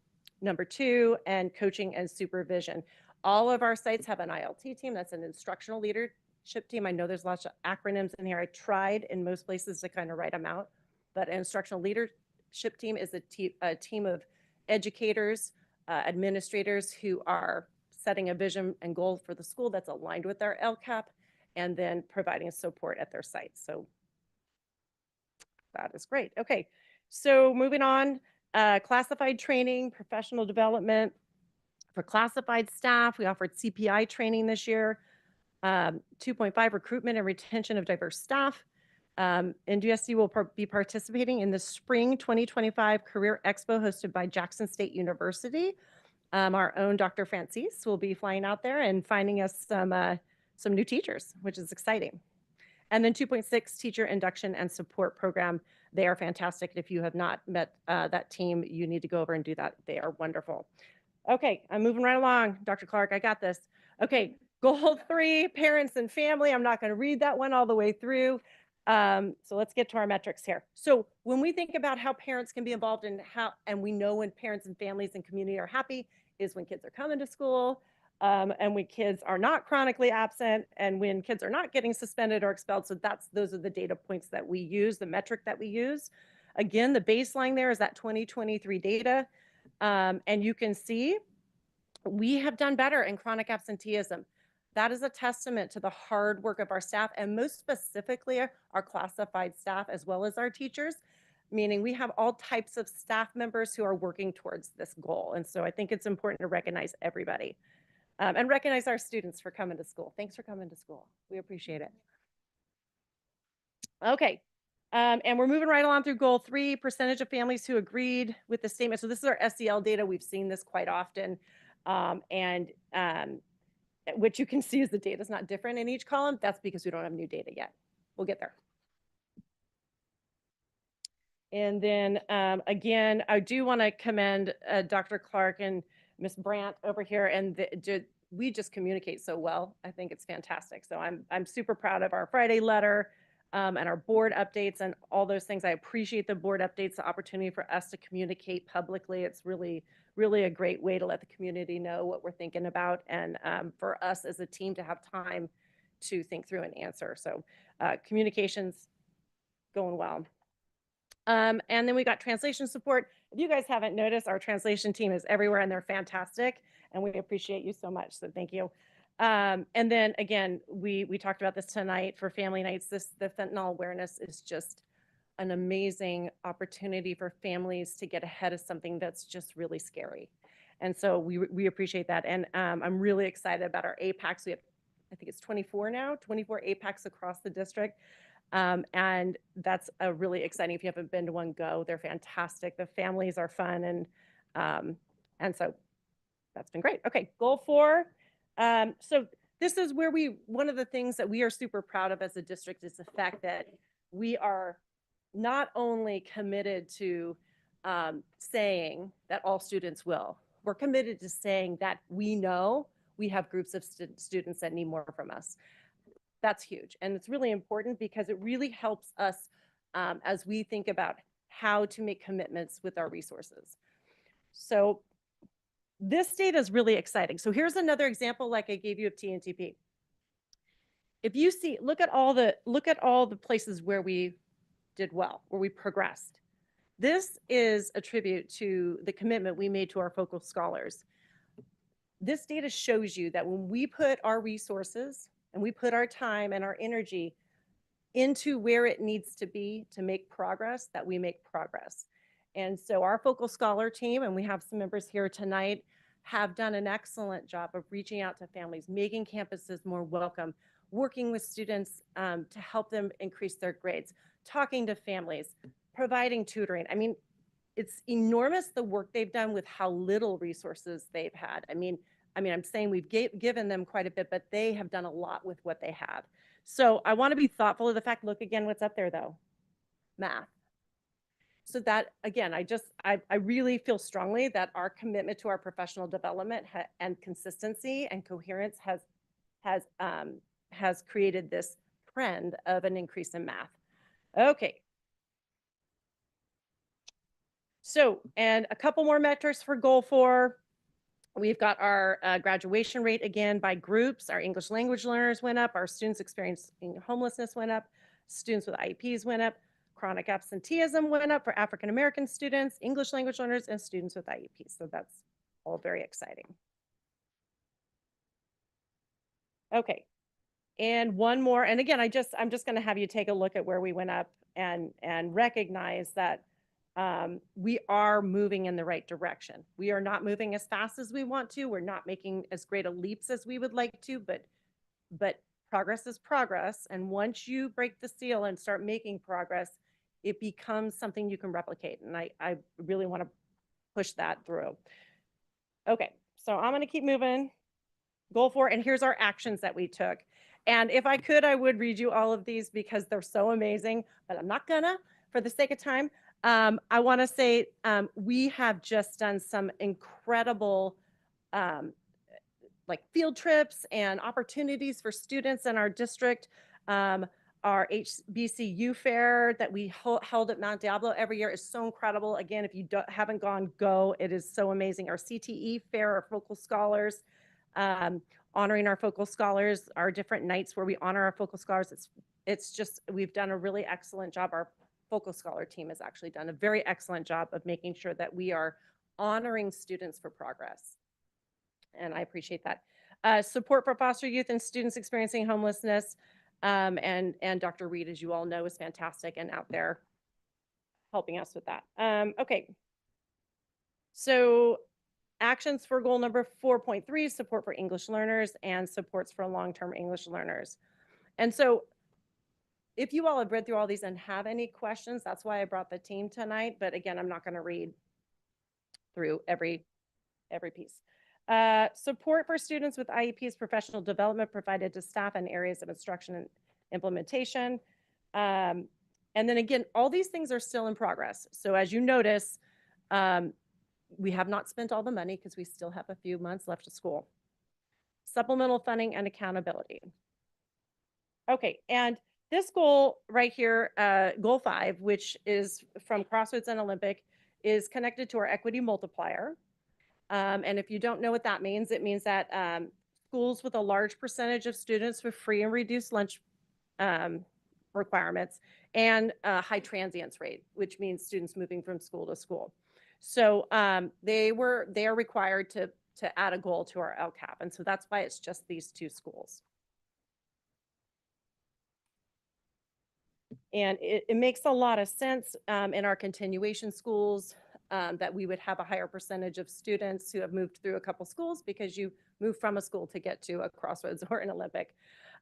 number 2, and coaching and supervision. All of our sites have an ILT team. That's an instructional leadership team. I know there's lots of acronyms in here. I tried in most places to kind of write them out, but an instructional leadership team is a team of educators, administrators who are setting a vision and goal for the school that's aligned with our LCAP and then providing support at their sites. So that is great. Okay, so moving on, classified training, professional development. For classified staff, we offered CPI training this year, 2.5 recruitment and retention of diverse staff. NDSC will be participating in the Spring 2025 Career Expo hosted by Jackson State University. Our own Dr. Francis will be flying out there and finding us some new teachers, which is exciting. And then 2.6 teacher induction and support program. They are fantastic. If you have not met that team, you need to go over and do that. They are wonderful. Okay, I'm moving right along. Dr. Clark, I got this. Okay, goal 3, parents and family. I'm not going to read that one all the way through. So let's get to our metrics here. So when we think about how parents can be involved in and we know when parents and families and community are happy is when kids are coming to school, and when kids are not chronically absent, and when kids are not getting suspended or expelled. So those are the data points that we use, the metric that we use. Again, the baseline there is that 2023 data. And you can see we have done better in chronic absenteeism. That is a testament to the hard work of our staff, and most specifically our classified staff as well as our teachers, meaning we have all types of staff members who are working towards this goal. And so I think it's important to recognize everybody and recognize our students for coming to school. Thanks for coming to school. We appreciate it. Okay. And we're moving right along through goal 3, percentage of families who agreed with the statement. So this is our SEL data. We've seen this quite often. What you can see is the data is not different in each column. That's because we don't have new data yet. We'll get there. And then again, I do want to commend Dr. Clark and Ms. Brandt over here, and we just communicate so well. I think it's fantastic. So I'm super proud of our Friday letter and our board updates and all those things. I appreciate the board updates, the opportunity for us to communicate publicly. It's really, really a great way to let the community know what we're thinking about, and for us as a team to have time to think through and answer. So communications going well. And then we got translation support. If you guys haven't noticed, our translation team is everywhere and they're fantastic, and we appreciate you so much. So thank you. And then again, we talked about this tonight for family nights. The fentanyl awareness is just an amazing opportunity for families to get ahead of something that's just really scary. And so we appreciate that. And I'm really excited about our APACs. We have, I think it's 24 now, 24 APACs across the district. And that's a really exciting. If you haven't been to one, go. They're fantastic. The families are fun, and so that's been great. Okay, goal 4. So this is where one of the things that we are super proud of as a district is the fact that we are not only committed to saying that all students will. We're committed to saying that we know we have groups of students that need more from us. That's huge. And it's really important because it really helps us as we think about how to make commitments with our resources. So this data is really exciting. So here's another example like I gave you of TNTP. If you see, look at all the places where we did well, where we progressed. This is a tribute to the commitment we made to our focal scholars. This data shows you that when we put our resources and we put our time and our energy into where it needs to be to make progress, that we make progress. And so our focal scholar team, and we have some members here tonight, have done an excellent job of reaching out to families, making campuses more welcome, working with students to help them increase their grades, talking to families, providing tutoring. I mean, it's enormous the work they've done with how little resources they've had. I mean, I'm saying we've given them quite a bit, but they have done a lot with what they have. So I want to be thoughtful of the fact, look again, what's up there though, math. So that, again, I really feel strongly that our commitment to our professional development and consistency and coherence has created this trend of an increase in math. Okay. So, and a couple more metrics for goal 4. We've got our graduation rate again by groups. Our English language learners went up. Our students experiencing homelessness went up. Students with IEPs went up. Chronic absenteeism went up for African American students, English language learners, and students with IEPs. So that's all very exciting. Okay, and one more. And again, I'm just going to have you take a look at where we went up and recognize that we are moving in the right direction. We are not moving as fast as we want to. We're not making as great a leaps as we would like to, but progress is progress. And once you break the seal and start making progress, it becomes something you can replicate. And I really want to push that through. Okay, so I'm going to keep moving. Goal 4, and here's our actions that we took. And if I could, I would read you all of these because they're so amazing, but I'm not gonna for the sake of time. I want to say we have just done some incredible like field trips and opportunities for students in our district. Our HBCU fair that we held at Mount Diablo every year is so incredible. Again, if you haven't gone, go. It is so amazing. Our CTE fair, our focal scholars, honoring our focal scholars, our different nights where we honor our focal scholars. It's just, we've done a really excellent job. Our focal scholar team has actually done a very excellent job of making sure that we are honoring students for progress. And I appreciate that. Support for foster youth and students experiencing homelessness. And Dr. Reed, as you all know, is fantastic and out there helping us with that. Okay. So actions for goal number 4.3, support for English learners and supports for long-term English learners. And so if you all have read through all these and have any questions, that's why I brought the team tonight. But again, I'm not going to read through every piece. Support for students with IEPs, professional development provided to staff in areas of instruction and implementation. And then again, all these things are still in progress. So as you notice, we have not spent all the money because we still have a few months left of school. Supplemental funding and accountability. Okay, and this goal right here, goal 5, which is from Crossroads and Olympic, is connected to our equity multiplier. And if you don't know what that means, it means that schools with a large percentage of students with free and reduced lunch requirements and a high transience rate, which means students moving from school to school. So they are required to add a goal to our LCAP. And so that's why it's just these 2 schools. And it makes a lot of sense in our continuation schools that we would have a higher percentage of students who have moved through a couple schools because you move from a school to get to a Crossroads or an Olympic.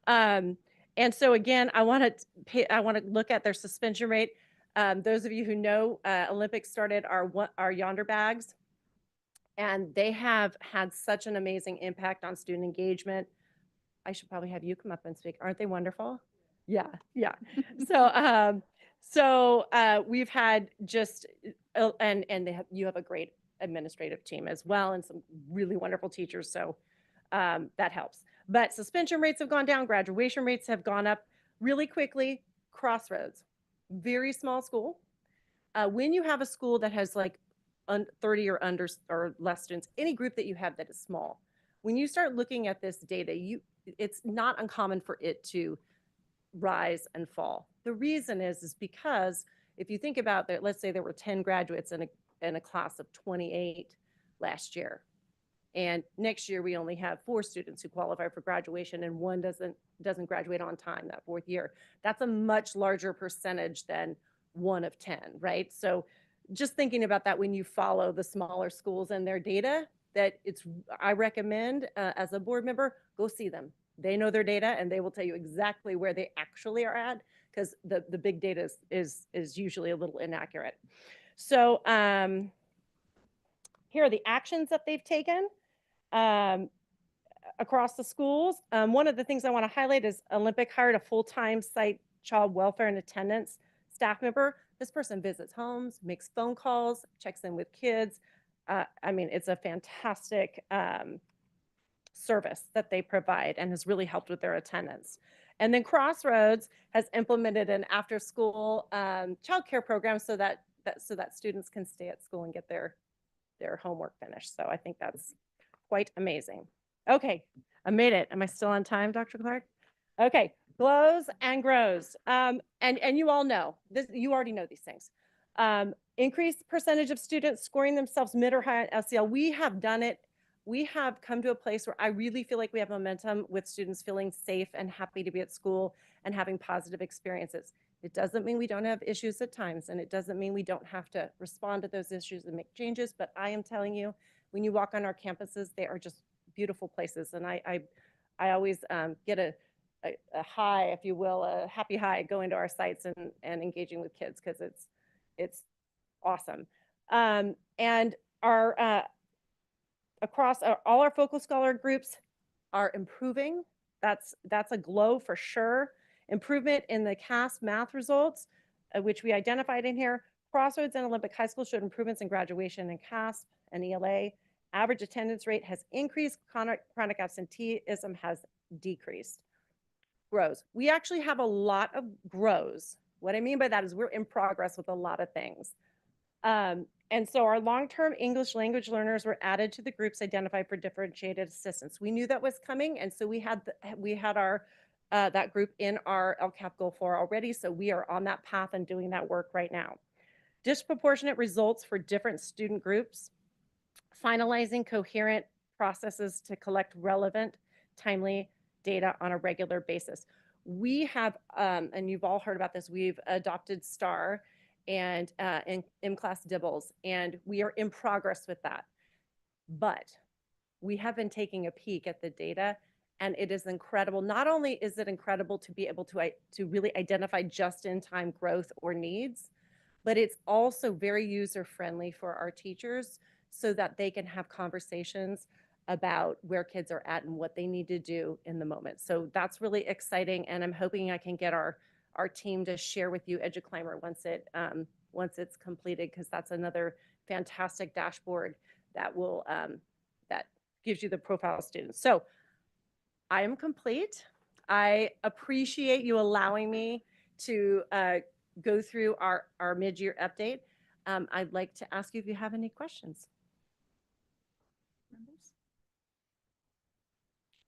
And so again, I want to look at their suspension rate. Those of you who know, Olympic started our Yonder bags, and they have had such an amazing impact on student engagement. I should probably have you come up and speak. Aren't they wonderful? Yeah. So we've had just, and you have a great administrative team as well, and some really wonderful teachers. So that helps. But suspension rates have gone down, graduation rates have gone up really quickly. Crossroads, very small school. When you have a school that has like 30 or under or less students, any group that you have that is small, when you start looking at this data, it's not uncommon for it to rise and fall. The reason is because if you think about that, let's say there were 10 graduates in a class of 28 last year, and next year we only have 4 students who qualify for graduation, and 1 doesn't graduate on time that 4th year. That's a much larger percentage than 1 of 10, right? So just thinking about that when you follow the smaller schools and their data, I recommend as a board member, go see them. They know their data and they will tell you exactly where they actually are at, because the big data is usually a little inaccurate. So here are the actions that they've taken across the schools. One of the things I want to highlight is Olympic hired a full-time site child welfare and attendance staff member. This person visits homes, makes phone calls, checks in with kids. I mean, it's a fantastic service that they provide and has really helped with their attendance. And then Crossroads has implemented an after-school childcare program so that students can stay at school and get their homework finished. So I think that's quite amazing. Okay, I made it. Am I still on time, Dr. Clark? Okay, glows and grows. And you all know this. You already know these things. Increased percentage of students scoring themselves mid or high on SEL. We have done it. We have come to a place where I really feel like we have momentum with students feeling safe and happy to be at school and having positive experiences. It doesn't mean we don't have issues at times, and it doesn't mean we don't have to respond to those issues and make changes, but I am telling you, when you walk on our campuses, they are just beautiful places. And I always get a high, if you will, a happy high going to our sites and engaging with kids, because it's awesome. And our across all our focal scholar groups are improving. That's a glow for sure. Improvement in the CASP math results, which we identified in here. Crossroads and Olympic High School showed improvements in graduation in CASP and ELA. Average attendance rate has increased. Chronic absenteeism has decreased. Grows. We actually have a lot of grows. What I mean by that is we're in progress with a lot of things. And so our long-term English language learners were added to the groups identified for differentiated assistance. We knew that was coming, and so we had our that group in our LCAP Goal 4 already, so we are on that path and doing that work right now. Disproportionate results for different student groups. finalizing coherent processes to collect relevant, timely data on a regular basis. We have, and you've all heard about this, we've adopted STAR and in-class Dibbles, and we are in progress with that. But we have been taking a peek at the data, and it is incredible. Not only is it incredible to be able to really identify just-in-time growth or needs, but it's also very user-friendly for our teachers so that they can have conversations about where kids are at and what they need to do in the moment. So that's really exciting, and I'm hoping I can get our team to share with you EduClimber once it's completed, because that's another fantastic dashboard that will that gives you the profile of students. So I am complete. I appreciate you allowing me to go through our mid-year update. I'd like to ask you if you have any questions.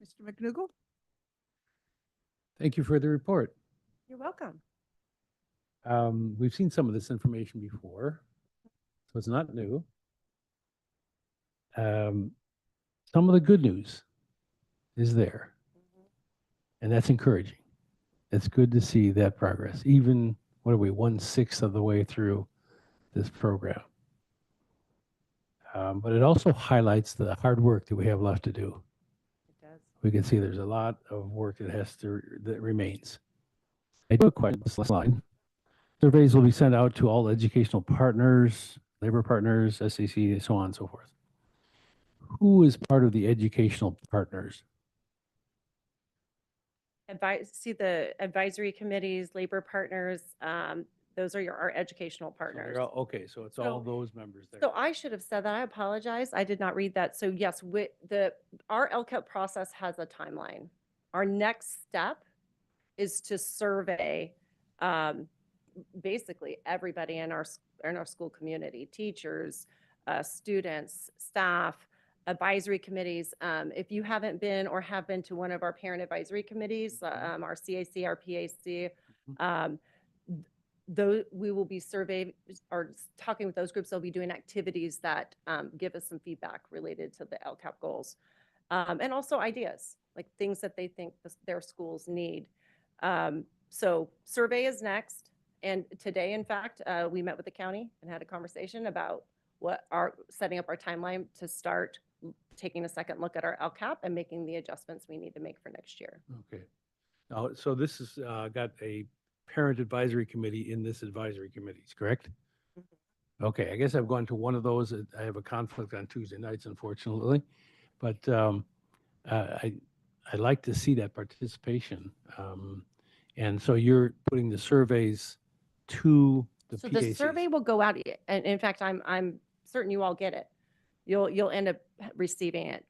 Mr. McDougall? Thank you for the report. You're welcome. We've seen some of this information before, so it's not new. Some of the good news is there, and that's encouraging. It's good to see that progress, even, what are we, 1/6 of the way through this program. But it also highlights the hard work that we have left to do. It does. We can see there's a lot of work that remains. I do have a question, this slide. Surveys will be sent out to all educational partners, labor partners, SAC, and so on and so forth. Who is part of the educational partners? See the advisory committees, labor partners, those are our educational partners. Okay, so it's all those members there. So I should have said that. I apologize. I did not read that. So yes, our LCAP process has a timeline. Our next step is to survey basically everybody in our school community, teachers, students, staff, advisory committees. If you haven't been or have been to one of our parent advisory committees, our CAC, our PAC, though we will be surveying or talking with those groups, they'll be doing activities that give us some feedback related to the LCAP goals. And also ideas, like things that they think their schools need. So survey is next. And today, in fact, we met with the county and had a conversation about setting up our timeline to start taking a second look at our LCAP and making the adjustments we need to make for next year. Okay. Now, so this has got a parent advisory committee in this advisory committees, correct? Okay, I guess I've gone to one of those. I have a conflict on Tuesday nights, unfortunately, but I like to see that participation. And so you're putting the surveys to the So PACs. the survey will go out, and in fact, I'm certain you all get it. You'll end up receiving it.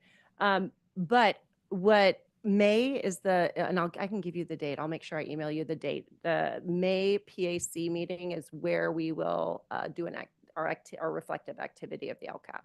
But what May is and I can give you the date. I'll make sure I email you the date. The May PAC meeting is where we will do our reflective activity of the LCAP.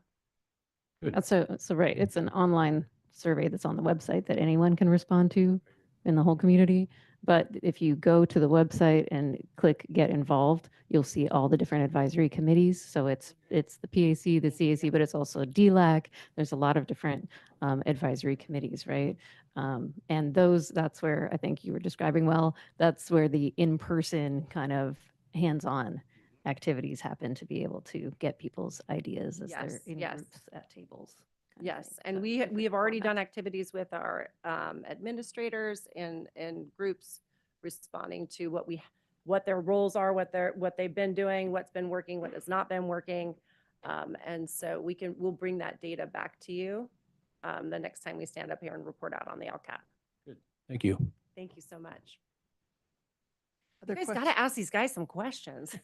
Good. That's so right. It's an online survey that's on the website that anyone can respond to in the whole community. But if you go to the website and click Get Involved, you'll see all the different advisory committees. So it's the PAC, the CAC, but it's also DLAC. There's a lot of different advisory committees, right? And that's where I think you were describing well. That's where the in-person kind of hands-on activities happen to be able to get people's ideas as they're in groups at tables. Yes, and we have already done activities with our administrators and groups responding to what their roles are, what they've been doing, what's been working, what has not been working, and so we'll bring that data back to you the next time we stand up here and report out on the LCAP. Good. Thank you. Thank you so much. Other You guys questions? got to ask these guys some questions.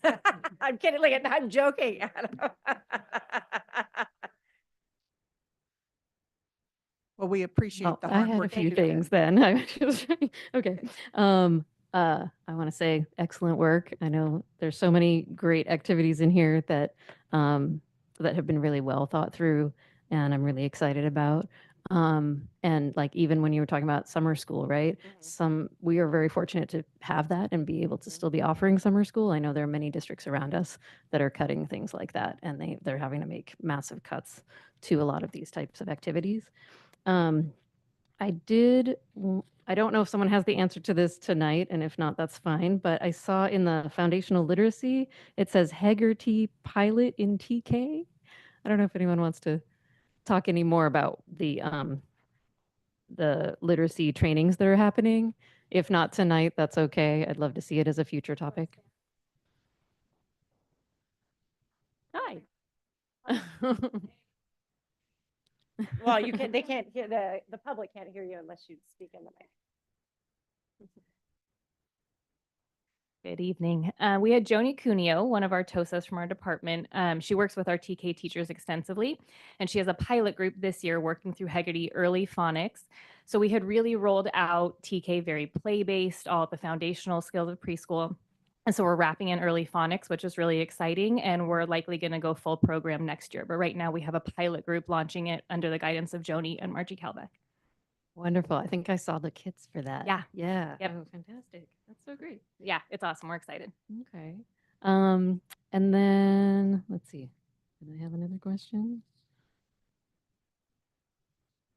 I'm kidding. Like, I'm joking. Well, we appreciate Well, the I hard had a work. few you do. things then. Okay. I want to say excellent work. I know there's so many great activities in here that have been really well thought through, and I'm really excited about. And like even when you were talking about summer school, right? We are very fortunate to have that and be able to still be offering summer school. I know there are many districts around us that are cutting things like that, and they're having to make massive cuts to a lot of these types of activities. I don't know if someone has the answer to this tonight, and if not, that's fine. But I saw in the foundational literacy, it says Hegarty pilot in TK. I don't know if anyone wants to talk any more about the literacy trainings that are happening. If not tonight, that's okay. I'd love to see it as a future topic. Hi. Well, they can't hear, the public can't hear you unless you speak in the mic. Good evening. We had Joni Cuneo, one of our TOSAs from our department. She works with our TK teachers extensively, and she has a pilot group this year working through Hegarty early phonics. So we had really rolled out TK very play-based, all at the foundational skills of preschool. And so we're wrapping in early phonics, which is really exciting, and we're likely going to go full program next year. But right now we have a pilot group launching it under the guidance of Joni and Margie Kalbeck. Wonderful. I think I saw the kits for that. Yeah. Yeah. Yep. Oh, fantastic. That's so great. Yeah, it's awesome. We're excited. Okay. And then let's see. Did I have another question?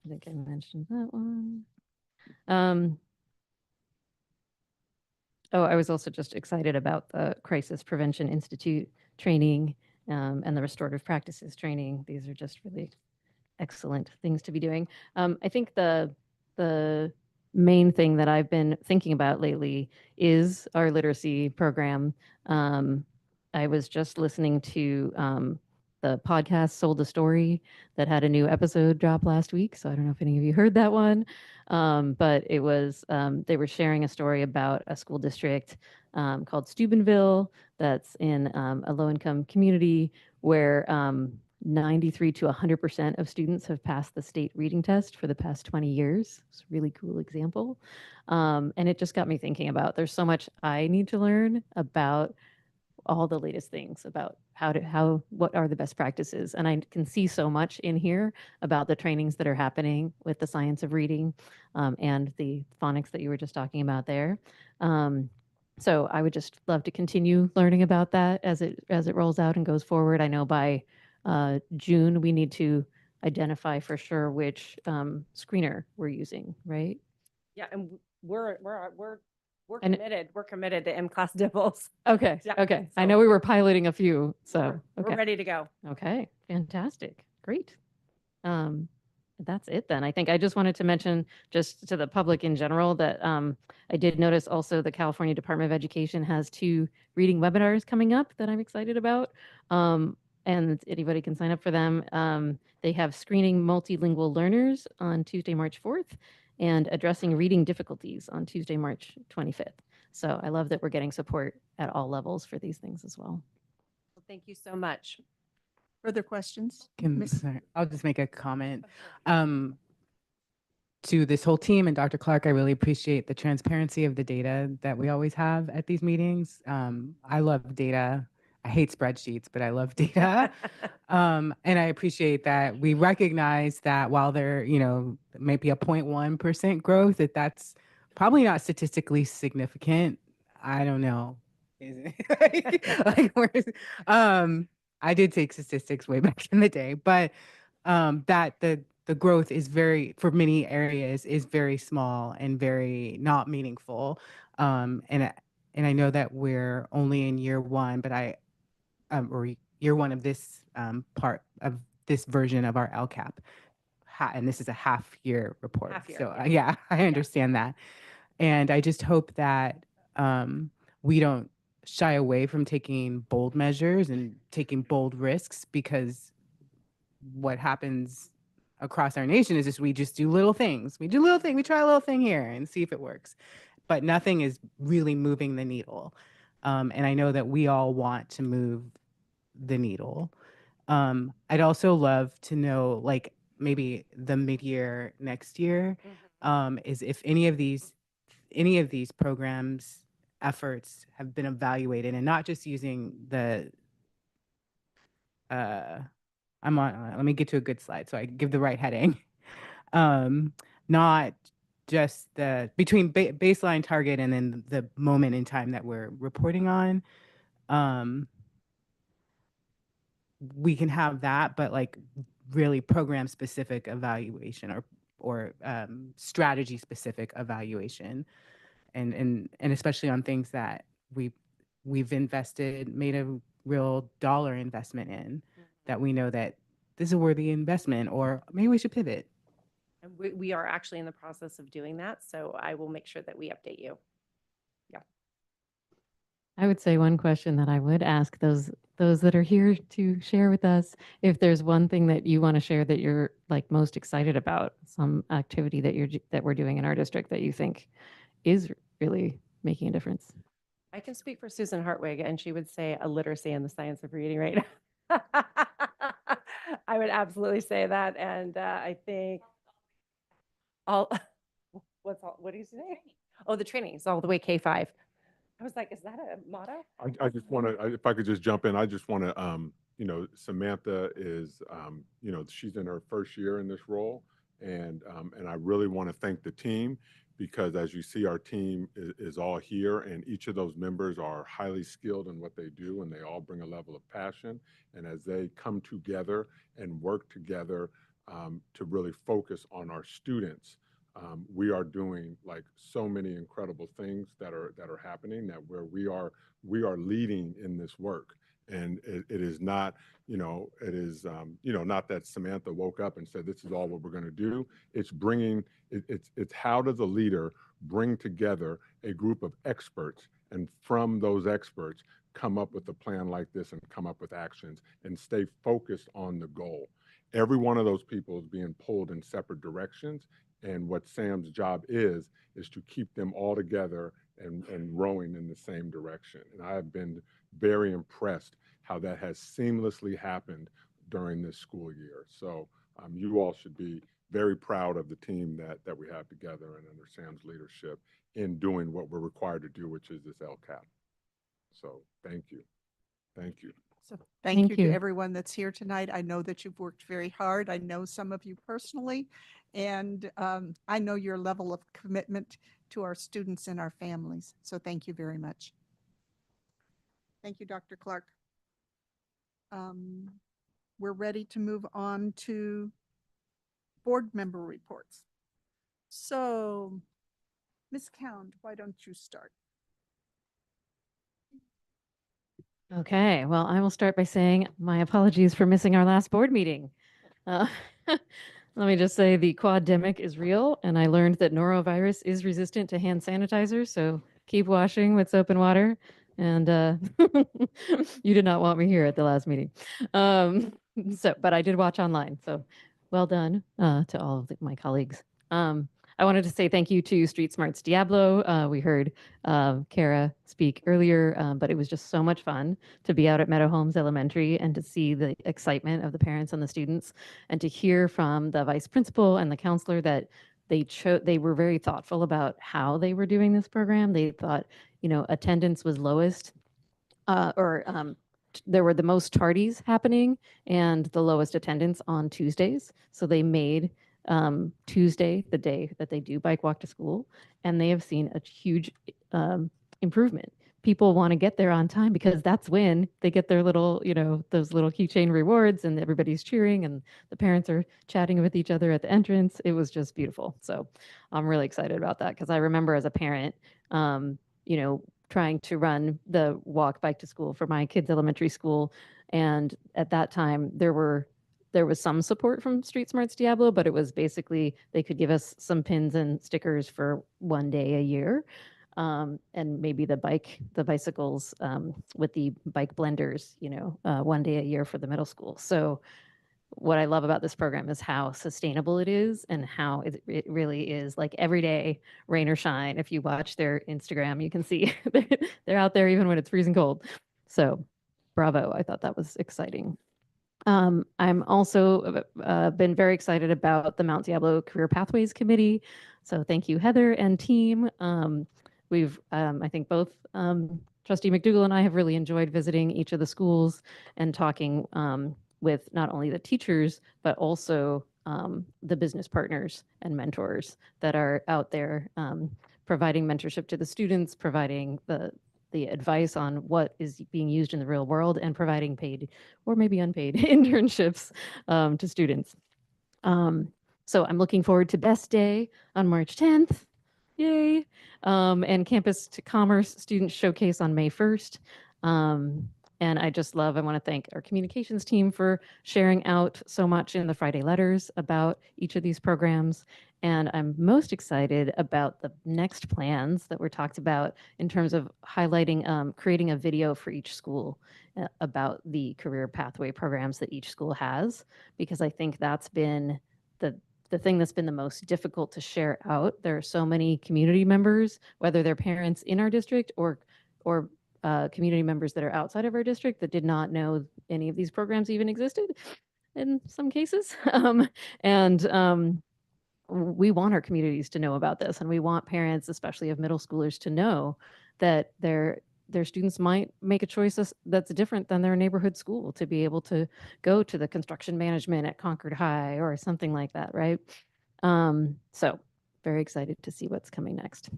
I think I mentioned that one. Oh, I was also just excited about the Crisis Prevention Institute training and the restorative practices training. These are just really excellent things to be doing. I think the main thing that I've been thinking about lately is our literacy program. I was just listening to the podcast Sold a Story that had a new episode drop last week. So I don't know if any of you heard that one, but it was they were sharing a story about a school district called Steubenville that's in a low-income community where 93 to 100% of students have passed the state reading test for the past 20 years. It's a really cool example. And it just got me thinking about there's so much I need to learn about all the latest things about what are the best practices. And I can see so much in here about the trainings that are happening with the science of reading and the phonics that you were just talking about there. So I would just love to continue learning about that as it rolls out and goes forward. I know by June, we need to identify for sure which screener we're using, right? Yeah, and we're And- committed. We're committed to M-Class Dibbles. Okay, Yeah, okay. I so know we were piloting a few, so we're okay. ready to go. Okay, fantastic, great. That's it then. I think I just wanted to mention just to the public in general that I did notice also the California Department of Education has 2 reading webinars coming up that I'm excited about. And anybody can sign up for them. They have Screening Multilingual Learners on Tuesday, March 4th, and Addressing Reading Difficulties on Tuesday, March 25th. So I love that we're getting support at all levels for these things as well. Well, thank you so much. Further questions? Sorry, I'll just make a comment. To this whole team and Dr. Clark, I really appreciate the transparency of the data that we always have at these meetings. I love data. I hate spreadsheets, but I love data. And I appreciate that we recognize that while there, might be a 0.1% growth, that's probably not statistically significant. I don't know. Is it? I did take statistics way back in the day, but that the growth is for many areas is very small and very not meaningful. And I know that we're only in year 1, but or year 1 of this part of this version of our LCAP. And this is a half-year report. Half year, So yeah. yeah, I understand that. And I just hope that we don't shy away from taking bold measures and taking bold risks, because what happens across our nation is we just do little things. We try a little thing here and see if it works. But nothing is really moving the needle. And I know that we all want to move the needle. I'd also love to know, like, maybe the mid-year next year, is if any of these programs efforts have been evaluated, and not just using the let me get to a good slide so I give the right heading. not just the between baseline target and then the moment in time that we're reporting on. We can have that, but like really program specific evaluation or strategy specific evaluation, and especially on things that we've made a real dollar investment in, that we know that this is a worthy investment, or maybe we should pivot. And we are actually in the process of doing that, so I will make sure that we update you. I would say one question that I would ask those that are here to share with us, if there's one thing that you want to share that you're like most excited about, some activity that we're doing in our district that you think is really making a difference. I can speak for Susan Hartwig, and she would say a literacy in the science of reading right now. I would absolutely say that, and I think all what do you say? Oh, the trainings all the way K-5. I was like, is that a motto? I just want to, if I could just jump in, I just want to, Samantha is, she's in her first year in this role. And I really want to thank the team, because as you see, our team is all here, and each of those members are highly skilled in what they do, and they all bring a level of passion. And as they come together and work together to really focus on our students, we are doing like so many incredible things that are happening, that where we are leading in this work. And it is not, not that Samantha woke up and said, this is all what we're going to do. It's bringing, it's how does a leader bring together a group of experts, and from those experts come up with a plan like this, and come up with actions, and stay focused on the goal. Every one of those people is being pulled in separate directions. And what Sam's job is to keep them all together and rowing in the same direction. And I have been very impressed how that has seamlessly happened during this school year. So you all should be very proud of the team that we have together, and under Sam's leadership in doing what we're required to do, which is this LCAP. So thank you. Thank you. So thank you to everyone that's here tonight. I know that you've worked very hard. I know some of you personally, and I know your level of commitment to our students and our families. So thank you very much. Thank you, Dr. Clark. We're ready to move on to board member reports. So, Ms. Count, why don't you start? Okay, well, I will start by saying my apologies for missing our last board meeting. Let me just say the quademic is real, and I learned that norovirus is resistant to hand sanitizer, so keep washing with soap and water. And you did not want me here at the last meeting. But I did watch online, so well done to all of my colleagues. I wanted to say thank you to Street Smarts Diablo. We heard Kara speak earlier, but it was just so much fun to be out at Meadow Homes Elementary and to see the excitement of the parents and the students, and to hear from the vice principal and the counselor that they were very thoughtful about how they were doing this program. They thought, attendance was lowest, there were the most tardies happening and the lowest attendance on Tuesdays. So they made Tuesday the day that they do bike walk to school, and they have seen a huge improvement. People want to get there on time because that's when they get their little, those little keychain rewards, and everybody's cheering, and the parents are chatting with each other at the entrance. It was just beautiful. So I'm really excited about that, because I remember as a parent, trying to run the walk bike to school for my kids' elementary school. And at that time, there was some support from Street Smarts Diablo, but it was basically they could give us some pins and stickers for one day a year. And maybe the bicycles with the bike blenders, one day a year for the middle school. So what I love about this program is how sustainable it is, and how it really is like every day, rain or shine. If you watch their Instagram, you can see they're out there even when it's freezing cold. So bravo. I thought that was exciting. I'm also been very excited about the Mount Diablo Career Pathways Committee. So thank you, Heather and team. I think both Trustee McDougall and I have really enjoyed visiting each of the schools and talking with not only the teachers, but also the business partners and mentors that are out there providing mentorship to the students, providing the advice on what is being used in the real world, and providing paid or maybe unpaid internships to students. So I'm looking forward to Best Day on March 10th. Yay. And Campus to Commerce Student Showcase on May 1st. And I want to thank our communications team for sharing out so much in the Friday letters about each of these programs. And I'm most excited about the next plans that were talked about in terms of highlighting, creating a video for each school about the career pathway programs that each school has, because I think that's been the thing that's been the most difficult to share out. There are so many community members, whether they're parents in our district or community members that are outside of our district, that did not know any of these programs even existed in some cases. We want our communities to know about this, and we want parents, especially of middle schoolers, to know that their students might make a choice that's different than their neighborhood school, to be able to go to the construction management at Concord High or something like that, right? So very excited to see what's coming next.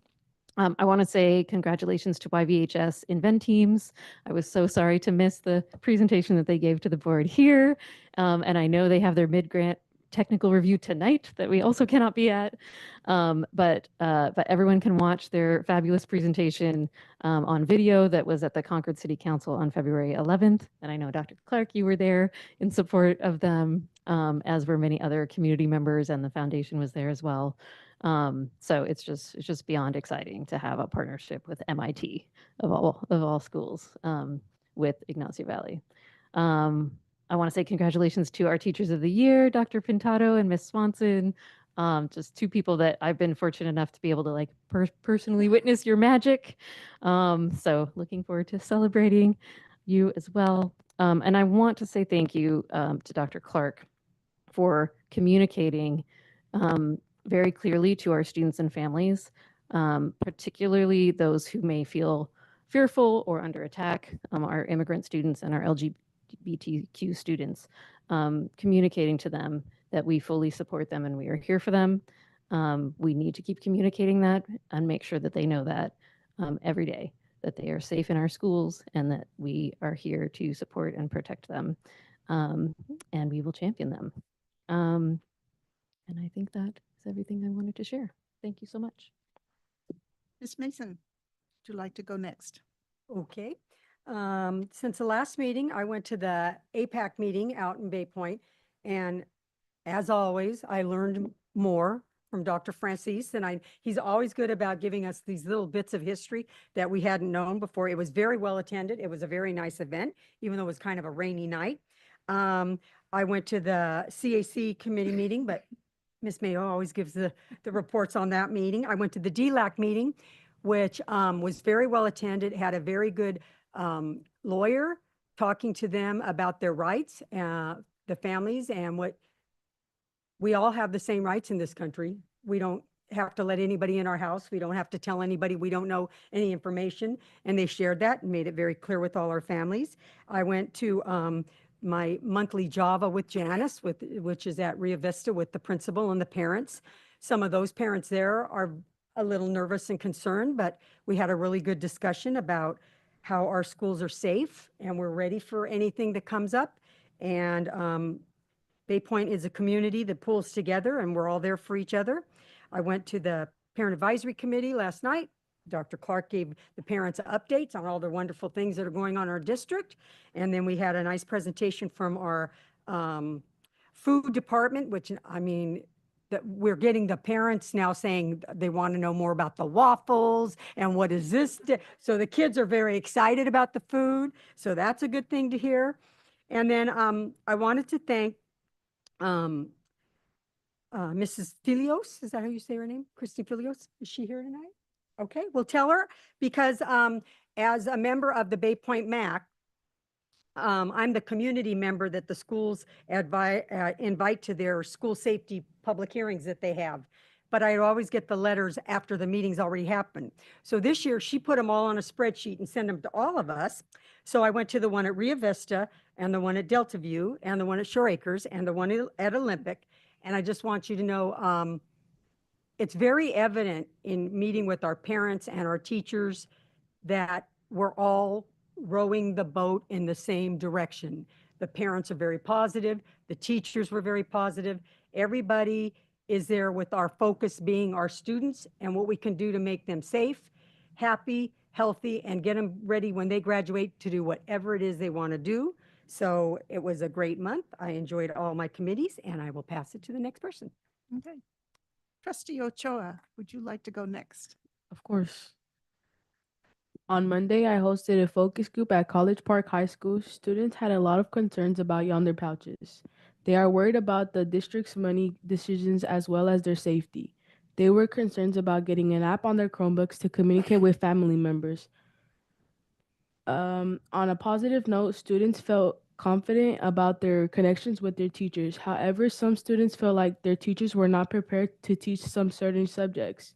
I want to say congratulations to YVHS Invent Teams. I was so sorry to miss the presentation that they gave to the board here. And I know they have their mid-grant technical review tonight that we also cannot be at. But everyone can watch their fabulous presentation on video that was at the Concord City Council on February 11th. And I know Dr. Clark, you were there in support of them, as were many other community members, and the foundation was there as well. So it's just beyond exciting to have a partnership with MIT of all schools, with Ignacio Valley. I want to say congratulations to our Teachers of the Year, Dr. Pintado and Miss Swanson. Just two people that I've been fortunate enough to be able to personally witness your magic. So looking forward to celebrating you as well. And I want to say thank you to Dr. Clark for communicating very clearly to our students and families, particularly those who may feel fearful or under attack, our immigrant students and our LGBTQ students, communicating to them that we fully support them and we are here for them. We need to keep communicating that and make sure that they know that every day, that they are safe in our schools and that we are here to support and protect them, and we will champion them. And I think that is everything I wanted to share. Thank you so much. Ms. Mason, would you like to go next? Okay. Since the last meeting, I went to the APAC meeting out in Bay Point, and as always, I learned more from Dr. Francis, and he's always good about giving us these little bits of history that we hadn't known before. It was very well attended. It was a very nice event, even though it was kind of a rainy night. I went to the CAC committee meeting, but Ms. Mayo always gives the reports on that meeting. I went to the DLAC meeting, which was very well attended, had a very good lawyer talking to them about their rights, the families, and what we all have the same rights in this country. We don't have to let anybody in our house. We don't have to tell anybody we don't know any information. And they shared that and made it very clear with all our families. I went to my monthly Java with Janice, which is at Rio Vista, with the principal and the parents. Some of those parents there are a little nervous and concerned, but we had a really good discussion about how our schools are safe and we're ready for anything that comes up. And Bay Point is a community that pulls together and we're all there for each other. I went to the Parent Advisory Committee last night. Dr. Clark gave the parents updates on all the wonderful things that are going on in our district. And then we had a nice presentation from our food department, which, I mean, that we're getting the parents now saying they want to know more about the waffles and what is this. So the kids are very excited about the food. So that's a good thing to hear. And then I wanted to thank Mrs. Filios. Is that how you say her name? Christy Filios. Is she here tonight? Okay, we'll tell her, because as a member of the Bay Point MAC, I'm the community member that the schools invite to their school safety public hearings that they have. But I always get the letters after the meetings already happened. So this year she put them all on a spreadsheet and sent them to all of us. So I went to the one at Rio Vista and the one at Delta View and the one at Shore Acres and the one at Olympic. And I just want you to know, it's very evident in meeting with our parents and our teachers that we're all rowing the boat in the same direction. The parents are very positive. The teachers were very positive. Everybody is there with our focus being our students and what we can do to make them safe, happy, healthy, and get them ready when they graduate to do whatever it is they want to do. So it was a great month. I enjoyed all my committees, and I will pass it to the next person. Okay. Trustee Ochoa, would you like to go next? Of course. On Monday, I hosted a focus group at College Park High School. Students had a lot of concerns about yonder pouches. They are worried about the district's money decisions as well as their safety. They were concerned about getting an app on their Chromebooks to communicate with family members. On a positive note, students felt confident about their connections with their teachers. However, some students felt like their teachers were not prepared to teach some certain subjects.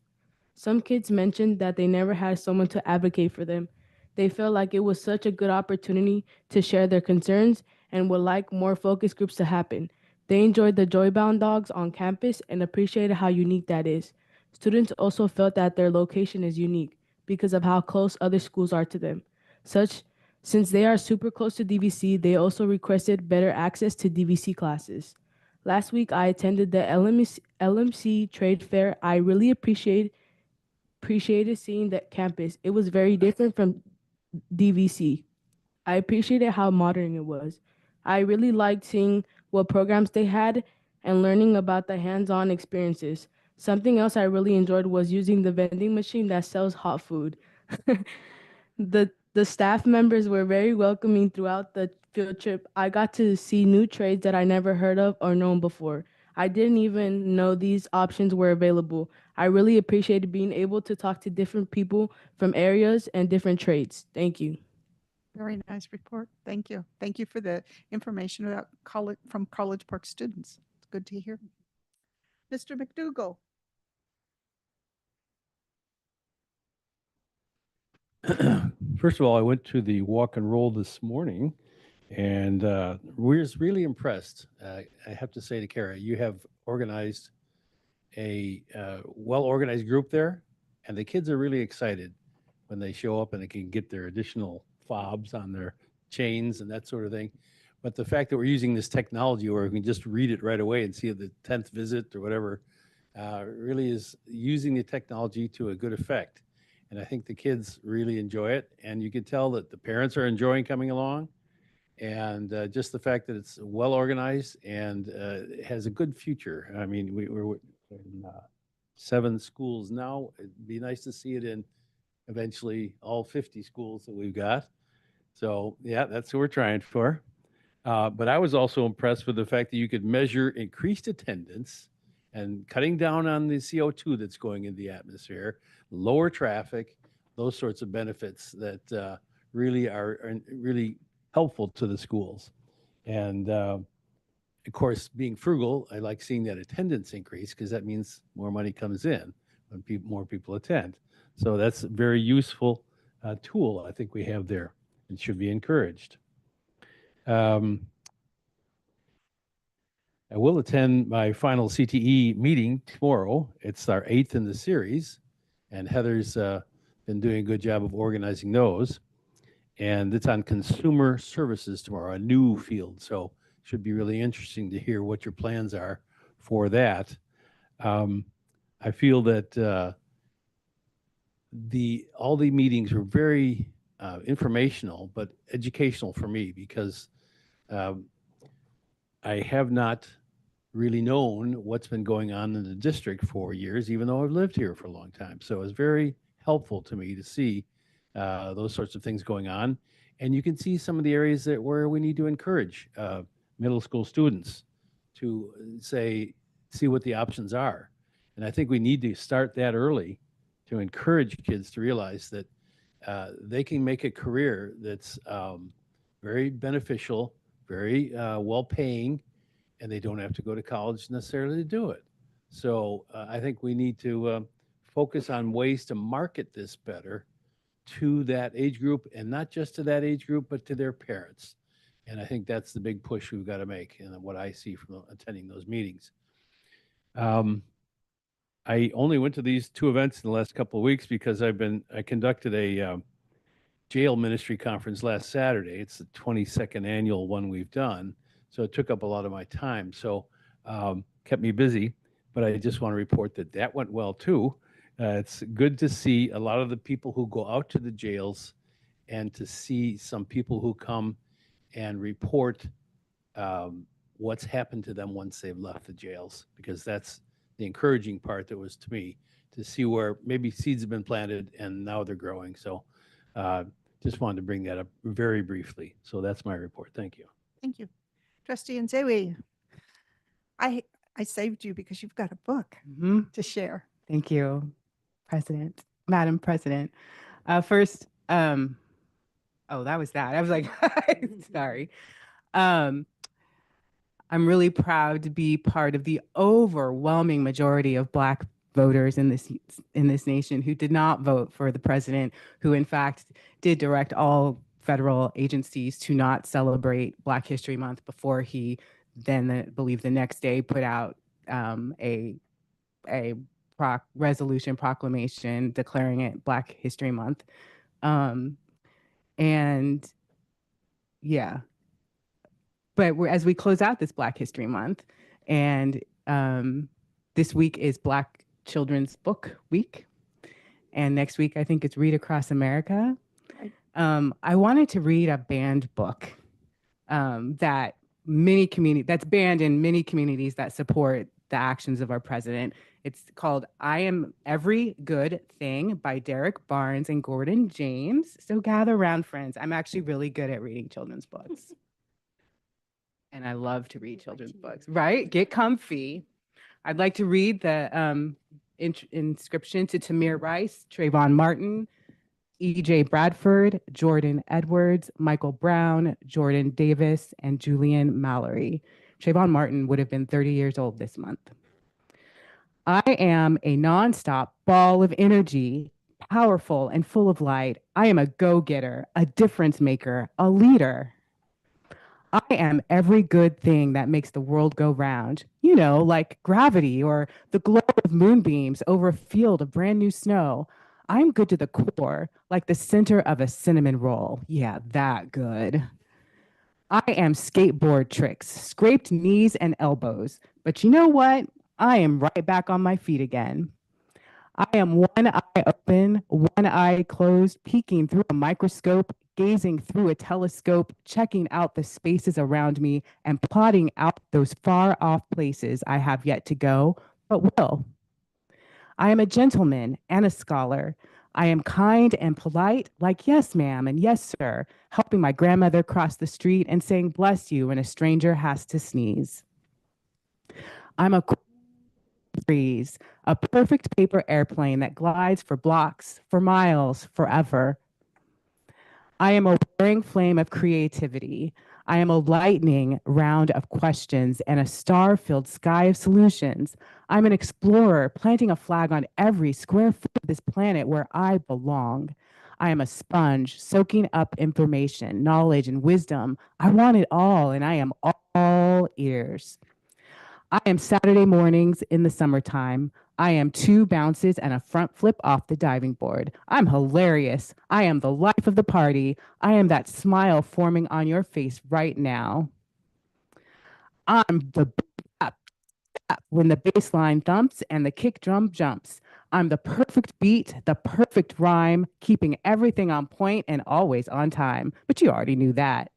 Some kids mentioned that they never had someone to advocate for them. They felt like it was such a good opportunity to share their concerns and would like more focus groups to happen. They enjoyed the Joybound dogs on campus and appreciated how unique that is. Students also felt that their location is unique because of how close other schools are to them. Since they are super close to DVC, they also requested better access to DVC classes. Last week, I attended the LMC Trade Fair. I really appreciated seeing that campus. It was very different from DVC. I appreciated how modern it was. I really liked seeing what programs they had and learning about the hands-on experiences. Something else I really enjoyed was using the vending machine that sells hot food. The staff members were very welcoming throughout the field trip. I got to see new trades that I never heard of or known before. I didn't even know these options were available. I really appreciated being able to talk to different people from areas and different trades. Thank you. Very nice report. Thank you. Thank you for the information about from College Park students. It's good to hear. Mr. McDougall. First of all, I went to the walk and roll this morning, and we was really impressed. I have to say to Kara, you have organized a well-organized group there, and the kids are really excited when they show up and they can get their additional fobs on their chains and that sort of thing. But the fact that we're using this technology where we can just read it right away and see the 10th visit or whatever really is using the technology to a good effect. And I think the kids really enjoy it. And you can tell that the parents are enjoying coming along. And just the fact that it's well organized and has a good future. I mean, we're in 7 schools now. It'd be nice to see it in eventually all 50 schools that we've got. So yeah, that's what we're trying for. But I was also impressed with the fact that you could measure increased attendance and cutting down on the CO2 that's going in the atmosphere, lower traffic, those sorts of benefits that really are really helpful to the schools. And of course, being frugal, I like seeing that attendance increase because that means more money comes in when more people attend. So that's a very useful tool I think we have there and should be encouraged. I will attend my final CTE meeting tomorrow. It's our 8th in the series, and Heather's been doing a good job of organizing those. And it's on consumer services tomorrow, a new field. So should be really interesting to hear what your plans are for that. I feel that all the meetings were very informational, but educational for me because I have not really known what's been going on in the district for years, even though I've lived here for a long time. So it was very helpful to me to see those sorts of things going on. And you can see some of the areas where we need to encourage middle school students to see what the options are. And I think we need to start that early to encourage kids to realize that they can make a career that's very beneficial, very well-paying, and they don't have to go to college necessarily to do it. So I think we need to focus on ways to market this better to that age group, and not just to that age group, but to their parents. And I think that's the big push we've got to make, and what I see from attending those meetings. I only went to these two events in the last couple of weeks because I conducted a jail ministry conference last Saturday. It's the 22nd annual one we've done. So it took up a lot of my time. So kept me busy, but I just want to report that that went well too. It's good to see a lot of the people who go out to the jails and to see some people who come and report what's happened to them once they've left the jails, because that's the encouraging part that was to me, to see where maybe seeds have been planted and now they're growing. So just wanted to bring that up very briefly. So that's my report. Thank you. Thank you. Trustee Nzewi, I saved you because you've got a book to share. Thank you, Madam President. First, oh, that was that. I was like, sorry. I'm really proud to be part of the overwhelming majority of Black voters in this nation who did not vote for the president, who in fact did direct all federal agencies to not celebrate Black History Month before he then, I believe the next day, put out a resolution proclamation declaring it Black History Month. And yeah, but as we close out this Black History Month, and this week is Black Children's Book Week, and next week I think it's Read Across America. I wanted to read a banned book that's banned in many communities that support the actions of our president. It's called I Am Every Good Thing by Derek Barnes and Gordon James. So gather around, friends. I'm actually really good at reading children's books. And I love to read children's books, right? Get comfy. I'd like to read the inscription to Tamir Rice, Trayvon Martin, E.J. Bradford, Jordan Edwards, Michael Brown, Jordan Davis, and Julian Mallory. Trayvon Martin would have been 30 years old this month. I am a nonstop ball of energy, powerful and full of light. I am a go-getter, a difference maker, a leader. I am every good thing that makes the world go round, you know, like gravity or the glow of moonbeams over a field of brand new snow. I'm good to the core, like the center of a cinnamon roll. Yeah, that good. I am skateboard tricks, scraped knees and elbows. But you know what? I am right back on my feet again. I am one eye open, one eye closed, peeking through a microscope, gazing through a telescope, checking out the spaces around me and plotting out those far off places I have yet to go, but will. I am a gentleman and a scholar. I am kind and polite, like yes, ma'am, and yes, sir, helping my grandmother cross the street and saying bless you when a stranger has to sneeze. I'm a breeze, a perfect paper airplane that glides for blocks, for miles, forever. I am a roaring flame of creativity. I am a lightning round of questions and a star-filled sky of solutions. I'm an explorer, planting a flag on every square foot of this planet where I belong. I am a sponge, soaking up information, knowledge, and wisdom. I want it all, and I am all ears. I am Saturday mornings in the summertime. I am 2 bounces and a front flip off the diving board. I'm hilarious. I am the life of the party. I am that smile forming on your face right now. I'm the when the bass line thumps and the kick drum jumps. I'm the perfect beat, the perfect rhyme, keeping everything on point and always on time. But you already knew that.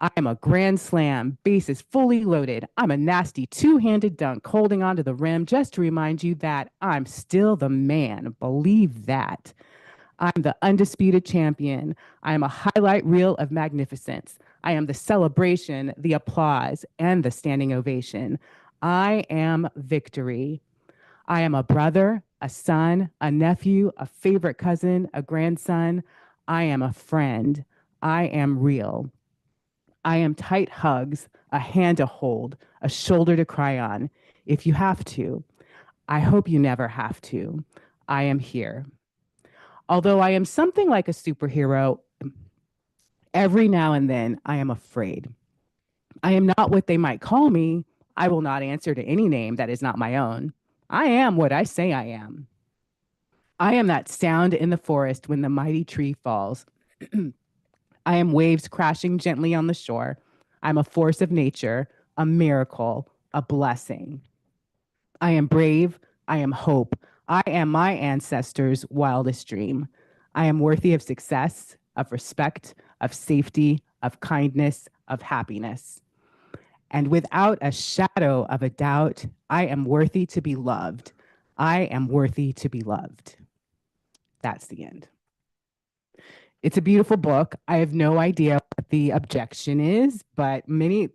I am a grand slam, bases fully loaded. I'm a nasty 2-handed dunk holding onto the rim just to remind you that I'm still the man. Believe that. I'm the undisputed champion. I am a highlight reel of magnificence. I am the celebration, the applause, and the standing ovation. I am victory. I am a brother, a son, a nephew, a favorite cousin, a grandson. I am a friend. I am real. I am tight hugs, a hand to hold, a shoulder to cry on. If you have to, I hope you never have to. I am here. Although I am something like a superhero, every now and then I am afraid. I am not what they might call me. I will not answer to any name that is not my own. I am what I say I am. I am that sound in the forest when the mighty tree falls. I am waves crashing gently on the shore. I'm a force of nature, a miracle, a blessing. I am brave. I am hope. I am my ancestors' wildest dream. I am worthy of success, of respect, of safety, of kindness, of happiness. And without a shadow of a doubt, I am worthy to be loved. I am worthy to be loved. That's the end. It's a beautiful book. I have no idea what the objection is, but you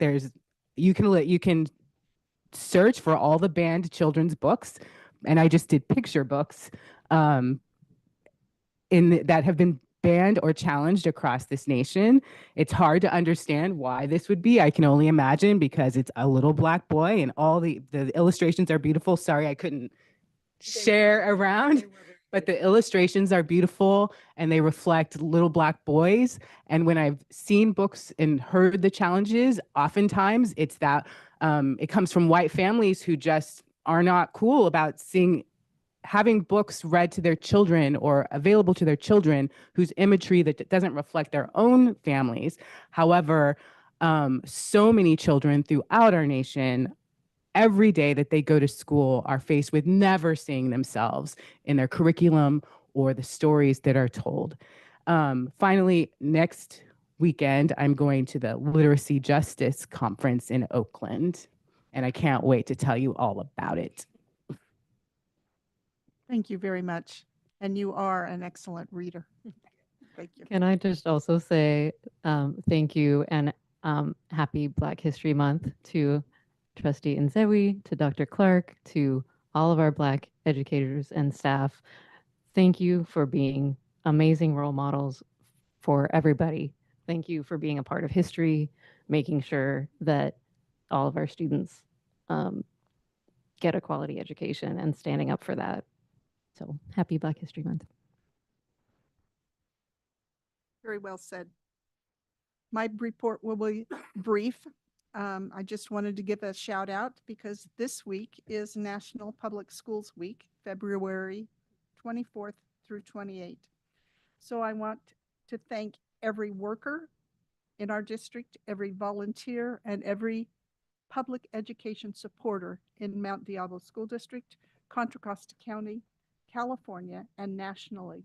can search for all the banned children's books, and I just did picture books that have been banned or challenged across this nation. It's hard to understand why this would be. I can only imagine because it's a little black boy and all the illustrations are beautiful. Sorry, I couldn't share around, but the illustrations are beautiful and they reflect little black boys. And when I've seen books and heard the challenges, oftentimes it's that it comes from white families who just are not cool about having books read to their children or available to their children whose imagery that doesn't reflect their own families. However, so many children throughout our nation, every day that they go to school, are faced with never seeing themselves in their curriculum or the stories that are told. Finally, next weekend, I'm going to the Literacy Justice Conference in Oakland, and I can't wait to tell you all about it. Thank you very much. And you are an excellent reader. Thank you. Can I just also say thank you and happy Black History Month to Trustee Nzewi, to Dr. Clark, to all of our Black educators and staff. Thank you for being amazing role models for everybody. Thank you for being a part of history, making sure that all of our students get a quality education and standing up for that. So happy Black History Month. Very well said. My report will be brief. I just wanted to give a shout out because this week is National Public Schools Week, February 24th through 28th. So I want to thank every worker in our district, every volunteer, and every public education supporter in Mount Diablo School District, Contra Costa County, California, and nationally.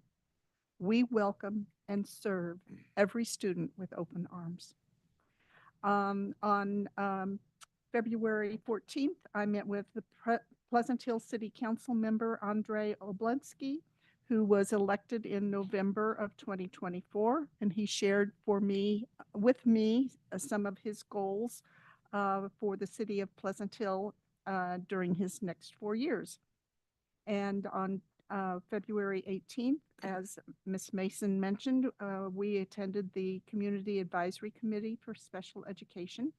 We welcome and serve every student with open arms. On February 14th, I met with the Pleasant Hill City Council member, Andre Oblensky, who was elected in November of 2024, and he shared with me some of his goals for the city of Pleasant Hill during his next 4 years. And on February 18th, as Ms. Mason mentioned, we attended the Community Advisory Committee for Special Education,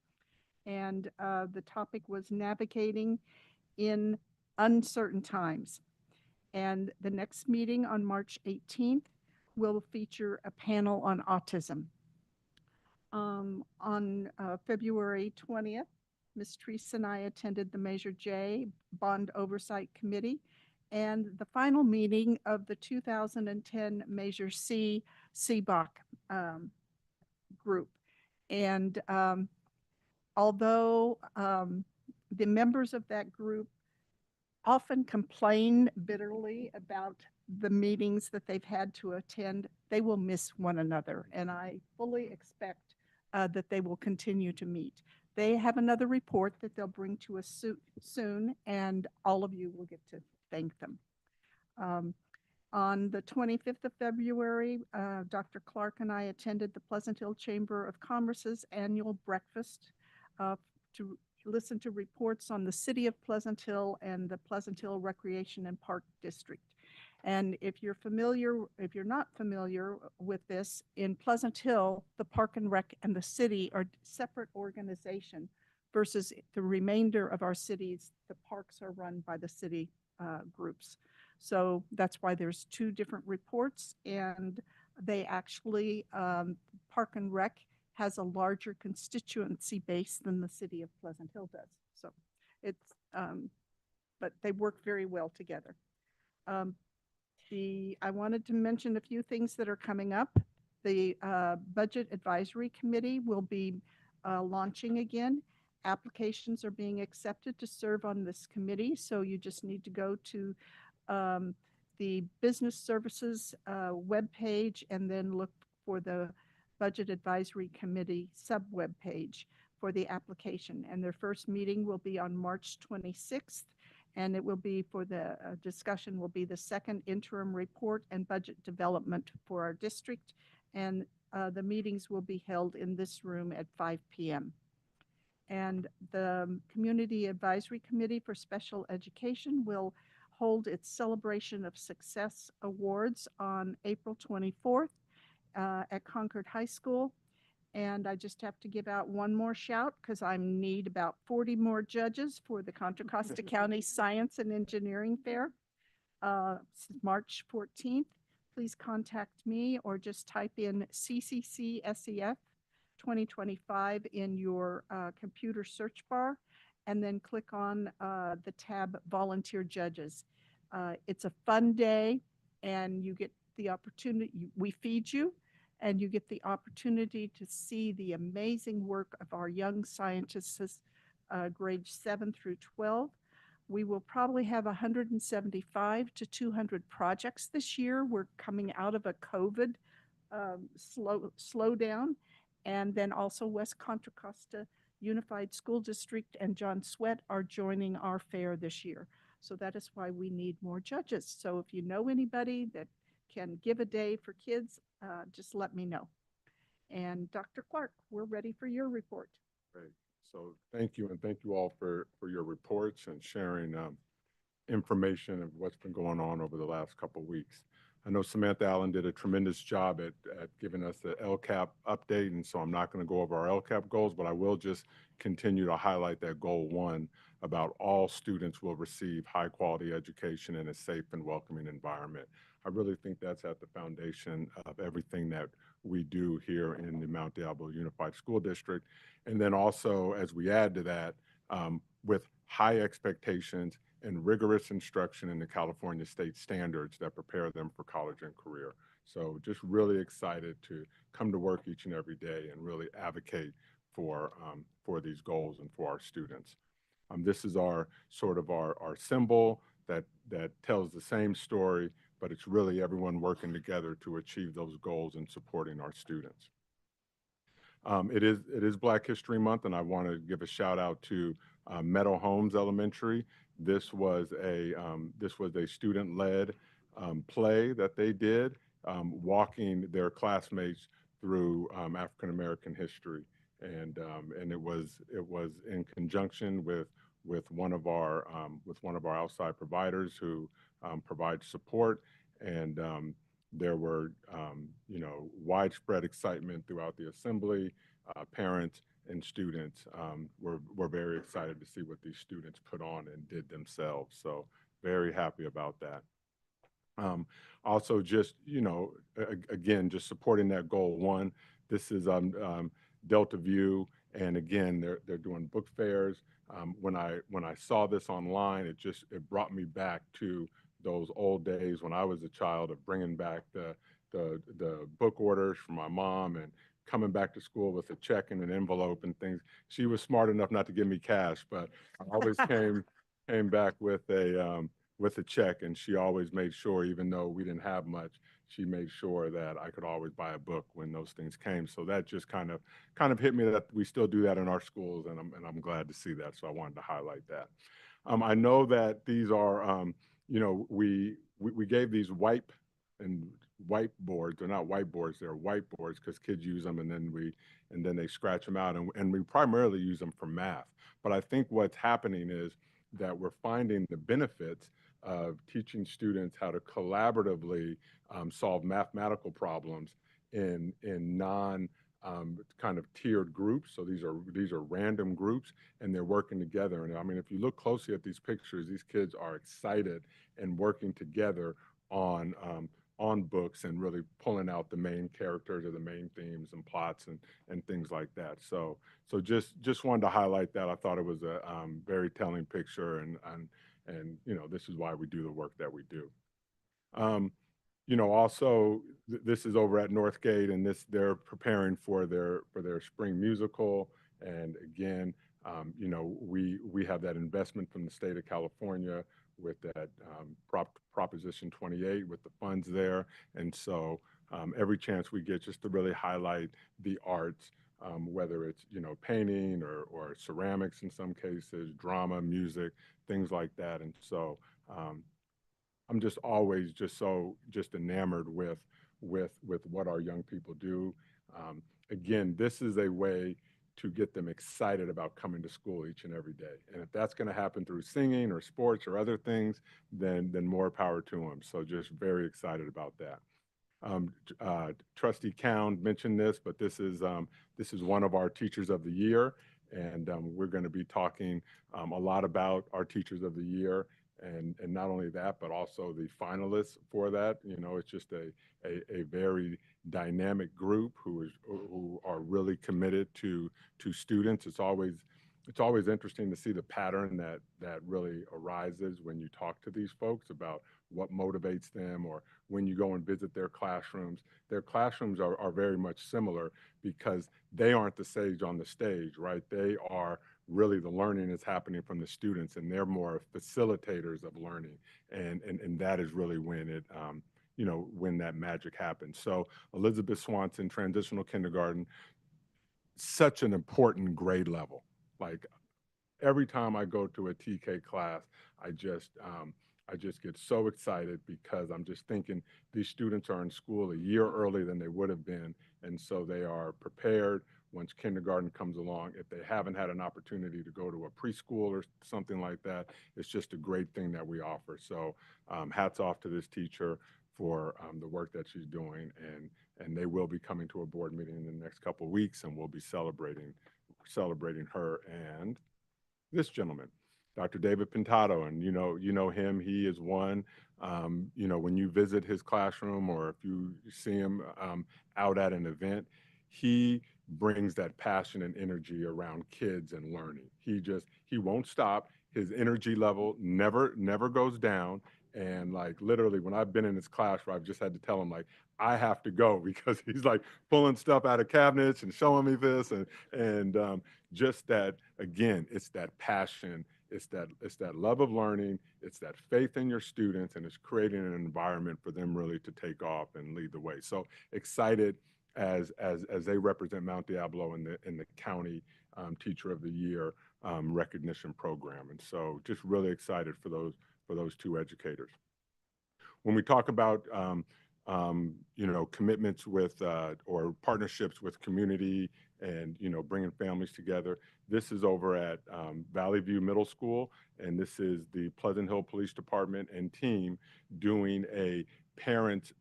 and the topic was navigating in uncertain times. And the next meeting on March 18th will feature a panel on autism. On February 20th, Ms. Treese and I attended the Measure J Bond Oversight Committee and the final meeting of the 2010 Measure C CBOC group. And although the members of that group often complain bitterly about the meetings that they've had to attend, they will miss one another. And I fully expect that they will continue to meet. They have another report that they'll bring to us soon, and all of you will get to thank them. On the 25th of February, Dr. Clark and I attended the Pleasant Hill Chamber of Commerce's annual breakfast to listen to reports on the city of Pleasant Hill and the Pleasant Hill Recreation and Park District. And if you're not familiar with this, in Pleasant Hill, the Park and Rec and the city are separate organization versus the remainder of our cities, the parks are run by the city groups. So that's why there's 2 different reports, and they actually, Park and Rec has a larger constituency base than the city of Pleasant Hill does. So It's, but they work very well together. Um, I wanted to mention a few things that are coming up. The Budget Advisory Committee will be launching again. Applications are being accepted to serve on this committee, so you just need to go to the Business Services webpage and then look for the Budget Advisory Committee sub-web page for the application. And their first meeting will be on March 26th, and it will be for the discussion will be the second interim report and budget development for our district. And the meetings will be held in this room at 5 p.m. And the Community Advisory Committee for Special Education will hold its Celebration of Success Awards on April 24th at Concord High School. And I just have to give out one more shout because I need about 40 more judges for the Contra Costa County Science and Engineering Fair, March 14th. Please contact me or just type in CCCSEF 2025 in your computer search bar and then click on the tab Volunteer Judges. It's a fun day and you get the opportunity, we feed you, and you get the opportunity to see the amazing work of our young scientists, grades 7 through 12. We will probably have 175 to 200 projects this year. We're coming out of a COVID slowdown. And then also West Contra Costa Unified School District and John Sweat are joining our fair this year. So that is why we need more judges. So if you know anybody that can give a day for kids, just let me know. And Dr. Clark, we're ready for your report. Great. So thank you, and thank you all for your reports and sharing information of what's been going on over the last couple of weeks. I know Samantha Allen did a tremendous job at giving us the LCAP update, and so I'm not going to go over our LCAP goals, but I will just continue to highlight that goal 1 about all students will receive high-quality education in a safe and welcoming environment. I really think that's at the foundation of everything that we do here in the Mount Diablo Unified School District. And then also, as we add to that, with high expectations and rigorous instruction in the California state standards that prepare them for college and career. So just really excited to come to work each and every day and really advocate for these goals and for our students. This is our sort of our symbol that tells the same story, but it's really everyone working together to achieve those goals and supporting our students. It is Black History Month, and I want to give a shout out to Meadow Homes Elementary. This was a student-led play that they did, walking their classmates through African American history, and it was in conjunction with one of our outside providers who provide support, and there were widespread excitement throughout the assembly. Parents and students were very excited to see what these students put on and did themselves. So very happy about that. Also, just again, just supporting that goal 1. This is Delta View, and again, they're doing book fairs. When I saw this online, it brought me back to those old days when I was a child, of bringing back the book orders from my mom and coming back to school with a check and an envelope and things. She was smart enough not to give me cash, but I always came back with a check, and she always made sure, even though we didn't have much, she made sure that I could always buy a book when those things came. So that just kind of hit me that we still do that in our schools, and I'm glad to see that. So I wanted to highlight that. I know that these are we gave these whiteboards. They're not whiteboards, they're whiteboards because kids use them, and then they scratch them out, and we primarily use them for math. But I think what's happening is that we're finding the benefits of teaching students how to collaboratively solve mathematical problems in non kind of tiered groups. So these are random groups, and they're working together. And I mean, if you look closely at these pictures, these kids are excited and working together on on books and really pulling out the main characters or the main themes and plots and things like that. So just wanted to highlight that. I thought it was a very telling picture, and you know, this is why we do the work that we do. You know, also this is over at Northgate, and they're preparing for their spring musical. And again, you know, we have that investment from the state of California with that Proposition 28 with the funds there. And so every chance we get just to really highlight the arts, whether it's, you know, painting or ceramics in some cases, drama, music, things like that. And so I'm just always just enamored with what our young people do. Again, this is a way to get them excited about coming to school each and every day. And if that's going to happen through singing or sports or other things, then more power to them. So just very excited about that. Trustee Cowan mentioned this, but this is one of our Teachers of the Year, and we're going to be talking a lot about our Teachers of the Year, and not only that, but also the finalists for that. You know, it's just a very dynamic group who are really committed to students. It's always interesting to see the pattern that really arises when you talk to these folks about what motivates them, or when you go and visit their classrooms. Their classrooms are very much similar because they aren't the sage on the stage, right? They are really, the learning is happening from the students, and they're more facilitators of learning. And that is really when it, you know, when that magic happens. So Elizabeth Swanson, transitional kindergarten, such an important grade level. Like, every time I go to a TK class, I just get so excited because I'm just thinking these students are in school a year early than they would have been, and so they are prepared once kindergarten comes along. If they haven't had an opportunity to go to a preschool or something like that, it's just a great thing that we offer. So hats off to this teacher for the work that she's doing, and they will be coming to a board meeting in the next couple of weeks, and we'll be celebrating her and this gentleman, Dr. David Pintado. And you know him. He is one. You know, when you visit his classroom or if you see him out at an event, he brings that passion and energy around kids and learning. He won't stop. His energy level never goes down. And like, literally, when I've been in his classroom, I've just had to tell him, like, I have to go, because he's like pulling stuff out of cabinets and showing me this, and just that, again, it's that passion, it's that love of learning, it's that faith in your students, and it's creating an environment for them really to take off and lead the way. So excited as they represent Mount Diablo in the county Teacher of the Year recognition program. And so just really excited for those two educators. When we talk about you know, commitments with or partnerships with community and, you know, bringing families together, this is over at Valley View Middle School, and this is the Pleasant Hill Police Department and team doing a parent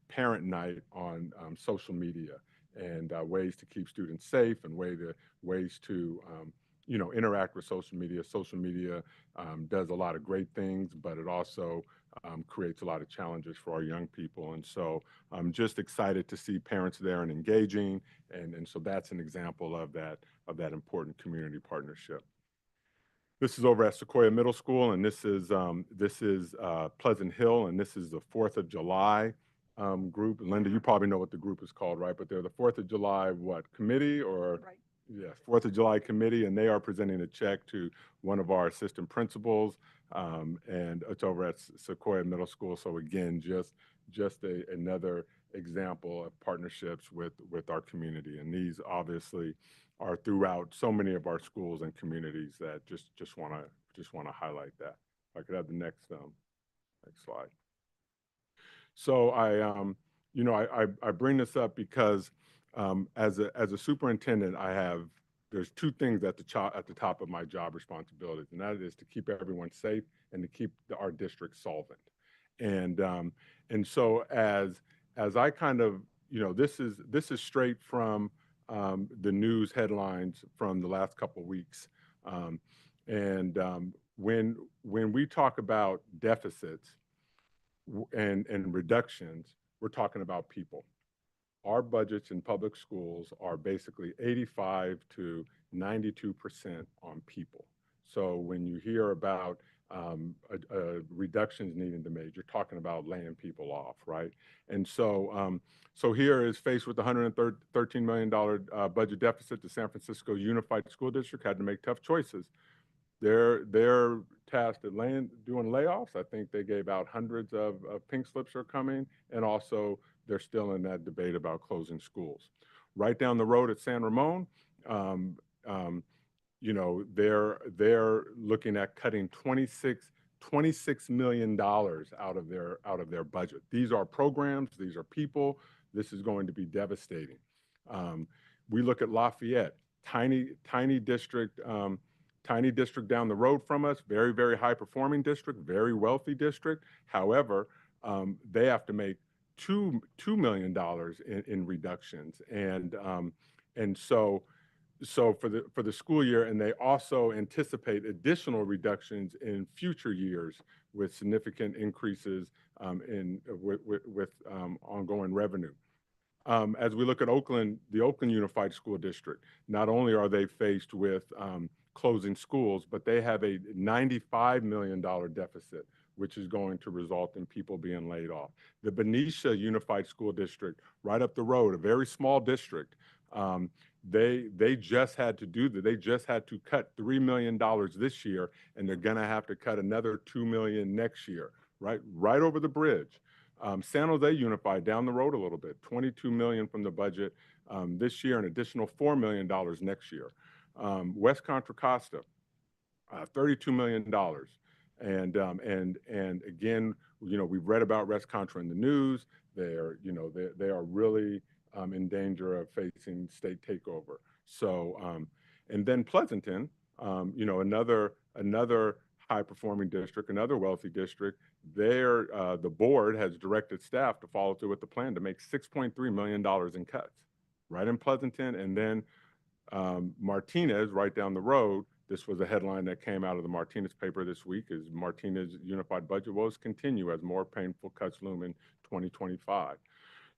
night on social media, and ways to keep students safe, and ways to you know, interact with social media. Social media does a lot of great things, but it also creates a lot of challenges for our young people. And so I'm just excited to see parents there and engaging. And so that's an example of that important community partnership. This is over at Sequoia Middle School, and this is Pleasant Hill, and this is the 4th of July group. Linda, you probably know what the group is called, right? But they're the 4th of July, committee, or? Right. Yes, 4th of July committee, and they are presenting a check to one of our assistant principals, and it's over at Sequoia Middle School. So again, just another example of partnerships with our community, and these obviously are throughout so many of our schools and communities that just want to highlight that. If I could have the next slide. So I bring this up because as a superintendent, there's two things at the top of my job responsibilities, and that is to keep everyone safe and to keep our district solvent. And so as I kind of, you know, this is straight from the news headlines from the last couple of weeks. When we talk about deficits and reductions, we're talking about people. Our budgets in public schools are basically 85 to 92% on people. So when you hear about reductions needing to be made, you're talking about laying people off, right? And so, so here is faced with the $113 million budget deficit. The San Francisco Unified School District had to make tough choices. They're tasked at doing layoffs. I think they gave out hundreds of pink slips are coming, and also they're still in that debate about closing schools. Right down the road at San Ramon, you know, they're looking at cutting $26 million out of their budget. These are programs, these are people. This is going to be devastating. We look at Lafayette, tiny district. Tiny district down the road from us, very, very high performing district, very wealthy district. However, they have to make $2 million in reductions. And so for the school year, and they also anticipate additional reductions in future years with significant increases with ongoing revenue. As we look at Oakland, the Oakland Unified School District, not only are they faced with closing schools, but they have a $95 million deficit, which is going to result in people being laid off. The Benicia Unified School District, right up the road, a very small district, they just had to do that. They just had to cut $3 million this year, and they're going to have to cut another $2 million next year, right over the bridge. San Jose Unified down the road a little bit, $22 million from the budget this year, an additional $4 million next year. West Contra Costa, $32 million. And again, you know, we've read about West Contra in the news. They are really in danger of facing state takeover. So, and then Pleasanton, you know, another high performing district, another wealthy district. The board has directed staff to follow through with the plan to make $6.3 million in cuts, right in Pleasanton. And then Martinez, right down the road, this was a headline that came out of the Martinez paper this week, is Martinez unified budget woes continue as more painful cuts loom in 2025.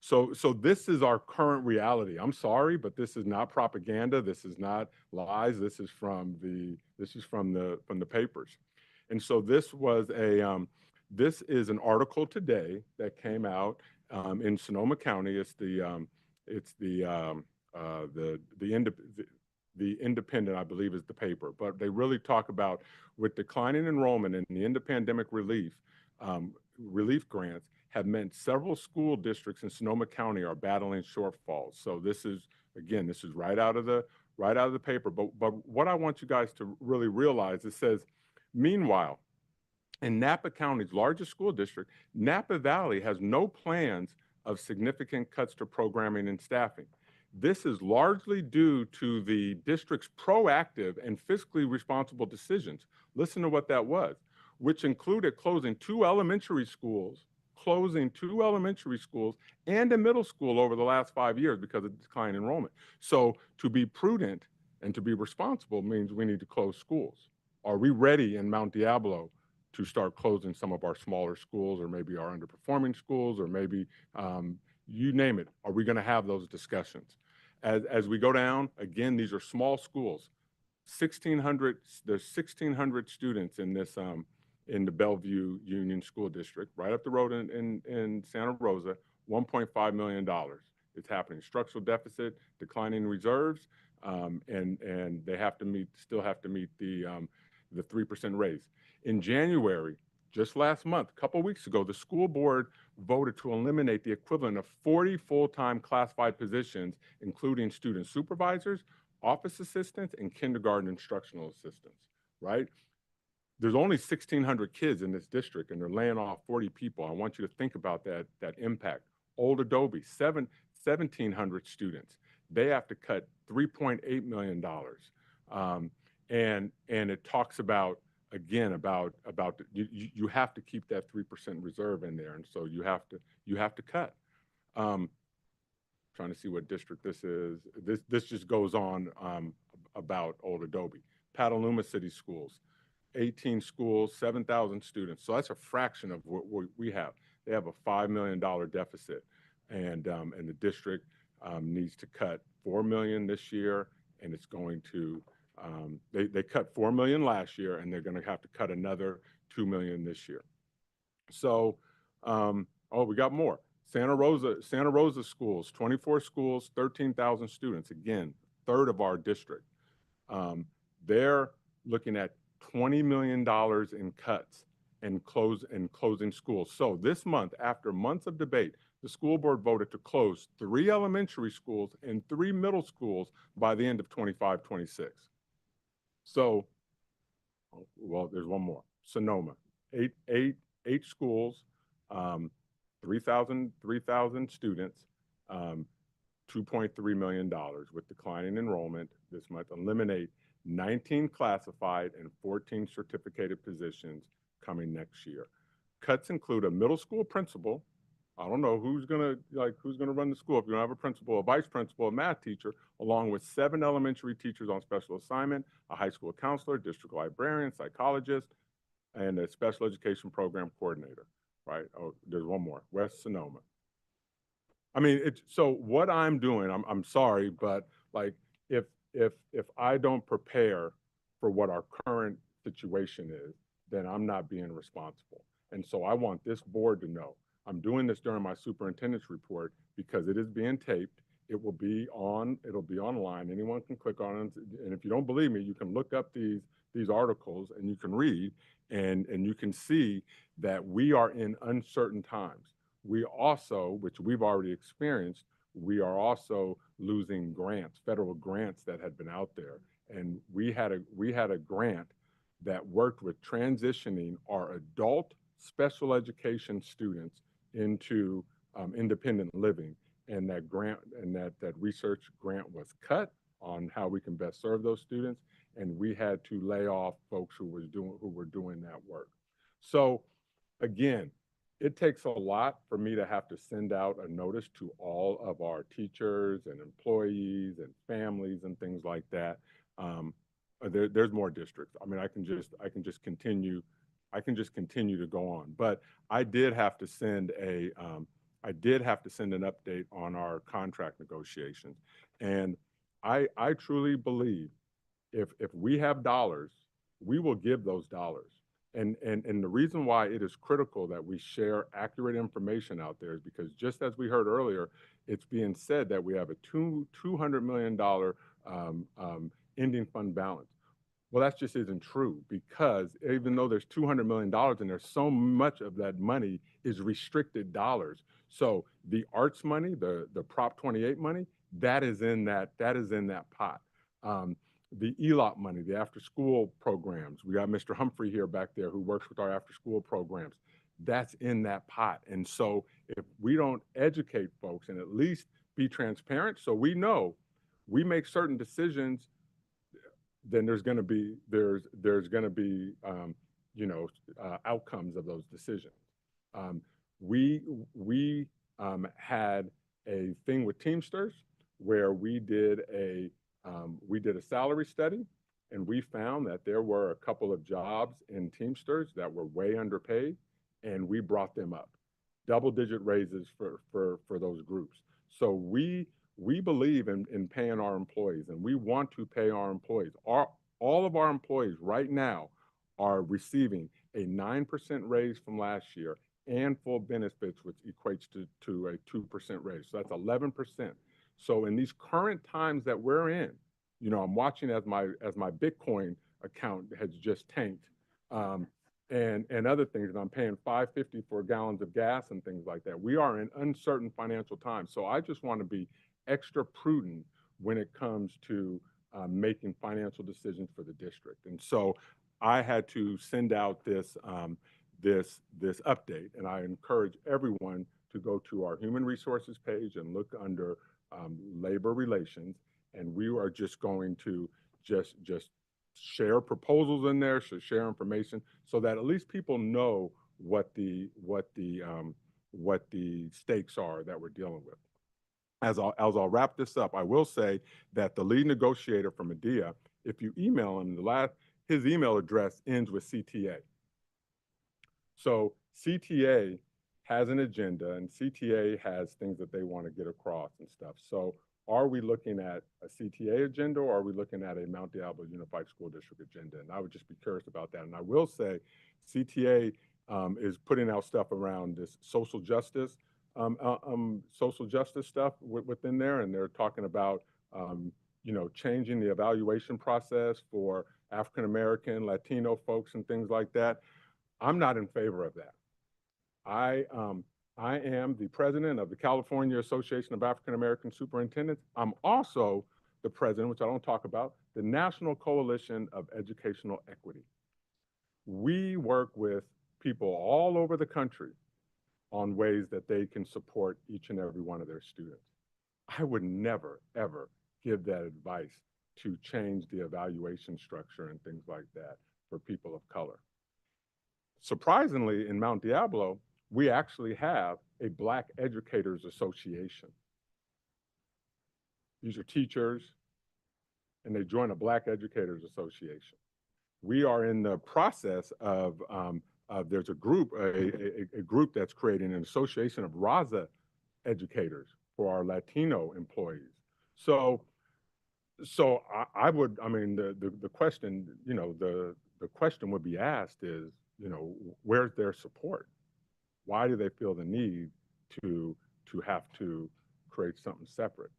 So this is our current reality. I'm sorry, but this is not propaganda. This is not lies. This is from the papers. And so this is an article today that came out in Sonoma County. It's the Independent, I believe, is the paper. But they really talk about, with declining enrollment in the end-of-pandemic relief grants have meant several school districts in Sonoma County are battling shortfalls. So this is right out of the paper. But what I want you guys to really realize, it says, meanwhile, in Napa County's largest school district, Napa Valley has no plans of significant cuts to programming and staffing. This is largely due to the district's proactive and fiscally responsible decisions. Listen to what that was, which included closing two elementary schools and a middle school over the last 5 years because of declining enrollment. So to be prudent and to be responsible means we need to close schools. Are we ready in Mount Diablo to start closing some of our smaller schools, or maybe our underperforming schools, or maybe you name it? Are we going to have those discussions? As we go down, again, these are small schools. 1,600, there's 1,600 students in this in the Bellevue Union School District, right up the road in Santa Rosa, $1.5 million. It's happening. Structural deficit, declining reserves, and they still have to meet the 3% raise. In January, just last month, a couple of weeks ago, the school board voted to eliminate the equivalent of 40 full-time classified positions, including student supervisors, office assistants, and kindergarten instructional assistants, right? There's only 1,600 kids in this district, and they're laying off 40 people. I want you to think about that impact. Old Adobe, 1,700 students. They have to cut $3.8 million. And it talks about, again, about you have to keep that 3% reserve in there, and so you have to cut. Trying to see what district this is. This just goes on about Old Adobe. Petaluma City Schools, 18 schools, 7,000 students. So that's a fraction of what we have. They have a $5 million deficit. and the district needs to cut $4 million this year, and it's going to they cut $4 million last year, and they're going to have to cut another $2 million this year. So, oh, we got more. Santa Rosa schools, 24 schools, 13,000 students. Again, third of our district. They're looking at $20 million in cuts and closing schools. So this month, after months of debate, the school board voted to close 3 elementary schools and 3 middle schools by the end of 25-26. So, well, there's one more. Sonoma, eight schools, 3,000 students, $2.3 million with declining enrollment this month. Eliminate 19 classified and 14 certificated positions coming next year. Cuts include a middle school principal. I don't know who's gonna run the school if you don't have a principal, a vice principal, a math teacher, along with 7 elementary teachers on special assignment, a high school counselor, district librarian, psychologist, and a special education program coordinator, right? Oh, there's one more, West Sonoma. I mean, so what I'm doing, I'm sorry, but like if I don't prepare for what our current situation is, then I'm not being responsible. And so I want this board to know, I'm doing this during my superintendent's report because it is being taped. It'll be online. Anyone can click on it. And if you don't believe me, you can look up these articles and you can read and you can see that we are in uncertain times. We also, which we've already experienced, we are also losing grants, federal grants that had been out there. And we had a grant that worked with transitioning our adult special education students into independent living. And that grant and that research grant was cut on how we can best serve those students. And we had to lay off folks who were doing that work. So again, it takes a lot for me to have to send out a notice to all of our teachers and employees and families and things like that. There's more districts. I mean, I can just continue to go on. But I did have to send an update on our contract negotiations. And I truly believe if we have dollars, we will give those dollars. And the reason why it is critical that we share accurate information out there is because just as we heard earlier, it's being said that we have a $200 million ending fund balance. Well, that just isn't true because even though there's $200 million in there, so much of that money is restricted dollars. So the arts money, the Prop 28 money, that is in that pot. The ELOP money, the after-school programs. We got Mr. Humphrey here back there who works with our after-school programs. That's in that pot. And so if we don't educate folks and at least be transparent so we know we make certain decisions, then there's going to be outcomes of those decisions. We had a thing with Teamsters where we did a salary study, and we found that there were a couple of jobs in Teamsters that were way underpaid, and we brought them up, double-digit raises for those groups. So we believe in paying our employees, and we want to pay our employees. All of our employees right now are receiving a 9% raise from last year and full benefits, which equates to a 2% raise. So that's 11%. So in these current times that we're in, you know, I'm watching as my Bitcoin account has just tanked, and other things, and I'm paying $5.50 for gallons of gas and things like that. We are in uncertain financial times. So I just want to be extra prudent when it comes to making financial decisions for the district. And so I had to send out this update, and I encourage everyone to go to our human resources page and look under labor relations, and we are just going to just share proposals in there, share information, so that at least people know what the stakes are that we're dealing with. As I'll wrap this up, I will say that the lead negotiator from Medea, if you email him, his email address ends with CTA. So CTA has an agenda, and CTA has things that they want to get across and stuff. So are we looking at a CTA agenda, or are we looking at a Mount Diablo Unified School District agenda? And I would just be curious about that. And I will say CTA is putting out stuff around this social justice stuff within there, and they're talking about changing the evaluation process for African American, Latino folks, and things like that. I'm not in favor of that. I am the president of the California Association of African American Superintendents. I'm also the president, which I don't talk about, the National Coalition of Educational Equity. We work with people all over the country on ways that they can support each and every one of their students. I would never, ever give that advice to change the evaluation structure and things like that for people of color. Surprisingly, in Mount Diablo, we actually have a Black Educators Association. These are teachers, and they join a Black Educators Association. We are in the process of there's a group that's creating an association of Raza educators for our Latino employees. So I mean, the question, the question would be asked is, where's their support? Why do they feel the need to have to create something separate?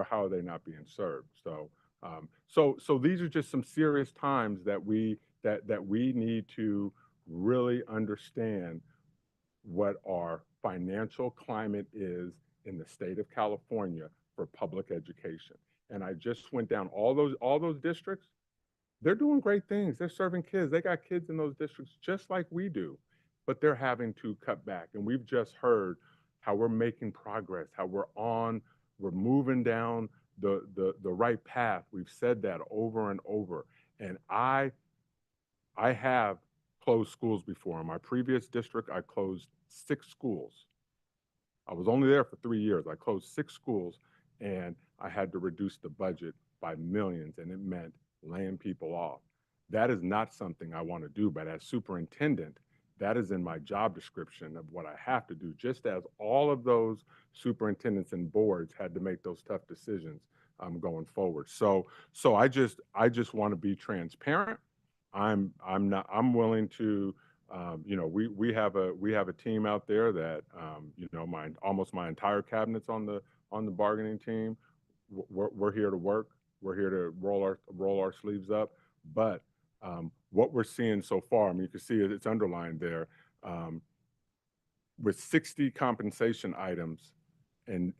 How are they not being served? So these are just some serious times that we need to really understand what our financial climate is in the state of California for public education. And I just went down all those districts. They're doing great things. They're serving kids. They got kids in those districts just like we do, but they're having to cut back. And we've just heard how we're making progress, how we're moving down the right path. We've said that over and over. And I have closed schools before. In my previous district, I closed 6 schools. I was only there for 3 years. I closed 6 schools, and I had to reduce the budget by millions, and it meant laying people off. That is not something I want to do, but as superintendent, that is in my job description of what I have to do, just as all of those superintendents and boards had to make those tough decisions going forward. So I just want to be transparent. I'm willing to, we have a team out there that, almost my entire cabinet's on the bargaining team. We're here to work. We're here to roll our sleeves up. But what we're seeing so far, I mean, you can see it's underlined there, with 60 compensation items, and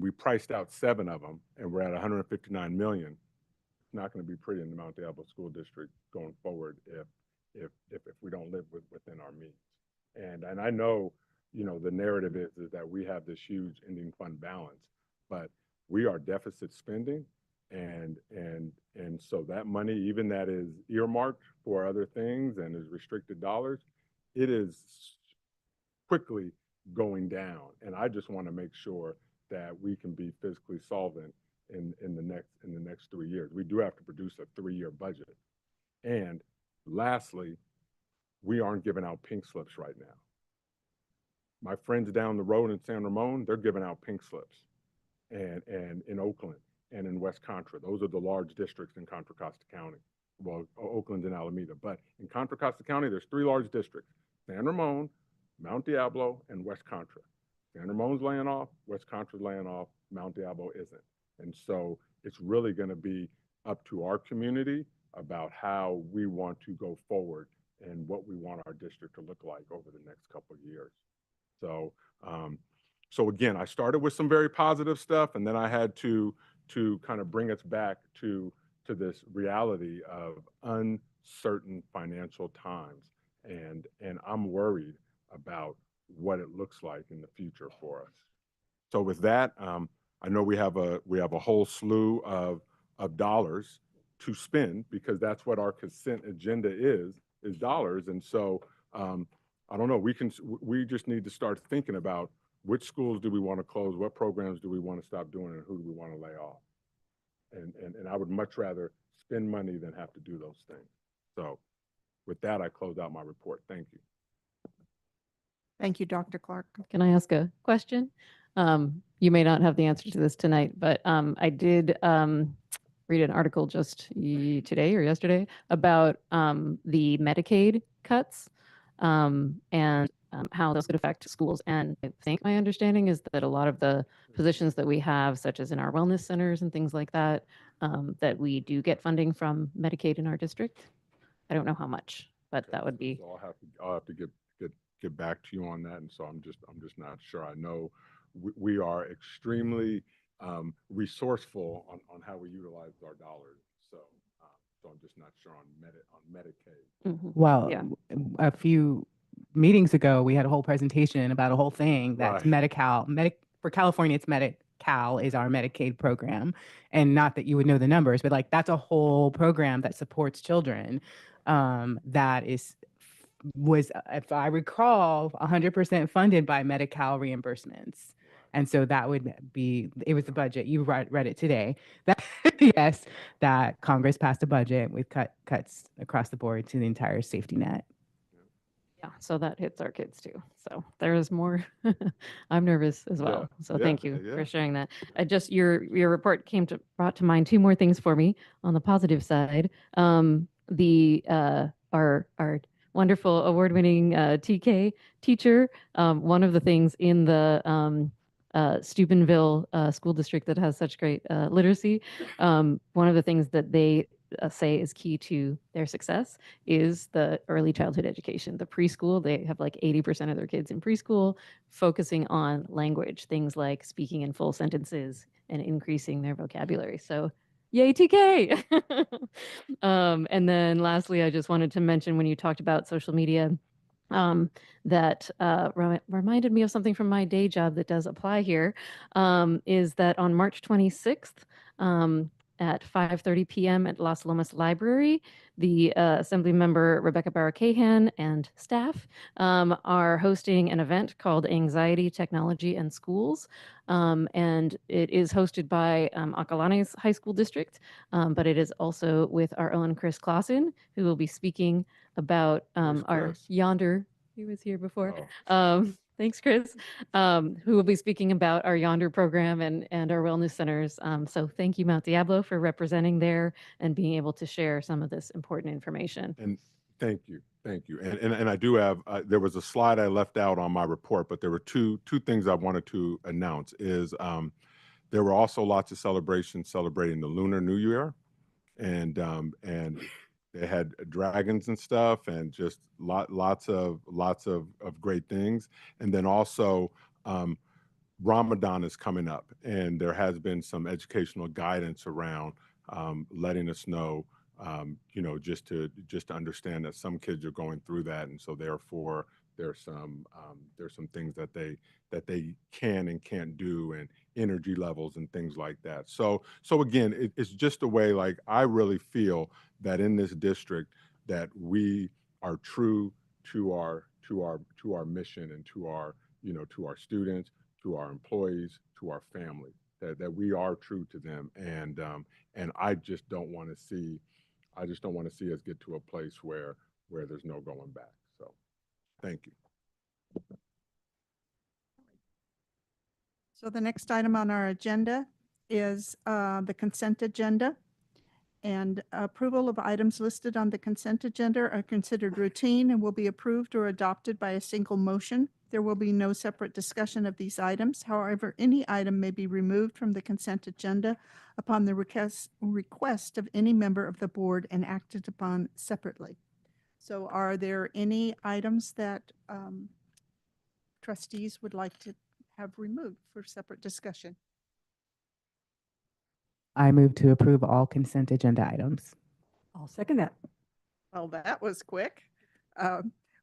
we priced out 7 of them, and we're at 159 million. It's not going to be pretty in the Mount Diablo School District going forward if we don't live within our means. And I know, the narrative is that we have this huge ending fund balance, but we are deficit spending, and so that money, even that is earmarked for other things and is restricted dollars, it is quickly going down. And I just want to make sure that we can be fiscally solvent in the next 3 years. We do have to produce a 3-year budget. And lastly, we aren't giving out pink slips right now. My friends down the road in San Ramon, they're giving out pink slips, and in Oakland and in West Contra. Those are the large districts in Contra Costa County. Well, Oakland and Alameda, but in Contra Costa County, there's 3 large districts: San Ramon, Mount Diablo, and West Contra. San Ramon's laying off, West Contra's laying off, Mount Diablo isn't. And so it's really going to be up to our community about how we want to go forward and what we want our district to look like over the next couple of years. So again, I started with some very positive stuff, and then I had to kind of bring us back to this reality of uncertain financial times, and I'm worried about what it looks like in the future for us. So with that, I know we have a whole slew of dollars to spend, because that's what our consent agenda is dollars. And so I don't know, we just need to start thinking about which schools do we want to close, what programs do we want to stop doing, and who do we want to lay off. And I would much rather spend money than have to do those things. So with that, I close out my report. Thank you. Thank you, Dr. Clark. Can I ask a question? You may not have the answer to this tonight, but I did read an article just today or yesterday about the Medicaid cuts and how those could affect schools. And I think my understanding is that a lot of the positions that we have, such as in our wellness centers and things like that, that we do get funding from Medicaid in our district. I don't know how much, but that would be. So I'll have to get back to you on that. And so I'm just not sure. I know we are extremely resourceful on how we utilize our dollars. So I'm just not sure on Medicaid. Well, Yeah. a few meetings ago, we had a whole presentation about a whole thing that's Right. Medi-Cal. For California, it's Medi-Cal is our Medicaid program. And not that you would know the numbers, but like that's a whole program that supports children that was, if I recall, 100% funded by Medi-Cal reimbursements. And so that would be, it was the budget. You read it today. That yes, that Congress passed a budget with cuts across the board to the entire safety net. Yeah, so that hits our kids too. So there is more. I'm nervous as well. Yeah, So yeah, thank you yeah. for sharing that. I just your report brought to mind two more things for me on the positive side. Our wonderful award-winning TK teacher. One of the things in the Steubenville school district that has such great literacy. One of the things that they say is key to their success is the early childhood education. The preschool, they have like 80% of their kids in preschool focusing on language, things like speaking in full sentences and increasing their vocabulary. So yay, TK. And then lastly, I just wanted to mention when you talked about social media, that reminded me of something from my day job that does apply here, is that on March 26th, at 5:30 p.m. at Las Lomas Library, the Assembly Member Rebecca Barra-Cahan and staff are hosting an event called Anxiety, Technology, and Schools. And it is hosted by Acalanes High School District, but it is also with our own Chris Clausen, who will be speaking about our Chris? Yonder. He was here before. Oh. Thanks, Chris. Who will be speaking about our Yonder program and our wellness centers. So thank you, Mount Diablo, for representing there and being able to share some of this important information. And thank you. And I do have, there was a slide I left out on my report, but there were two things I wanted to announce is there were also lots of celebrations celebrating the Lunar New Year. And they had dragons and stuff and just lots of great things. And then also Ramadan is coming up, and there has been some educational guidance around letting us know, just to understand that some kids are going through that, and so therefore there's some things that they can and can't do, and energy levels and things like that. So again, it's just a way, like, I really feel that in this district that we are true to our mission and to our students, to our employees, to our family, that we are true to them. And I just don't want to see us get to a place where there's no going back. So thank you. So the next item on our agenda is the consent agenda. And approval of items listed on the consent agenda are considered routine and will be approved or adopted by a single motion. There will be no separate discussion of these items. However, any item may be removed from the consent agenda upon the request of any member of the board and acted upon separately. So are there any items that trustees would like to have removed for separate discussion? I move to approve all consent agenda items. I'll second that. Well, that was quick.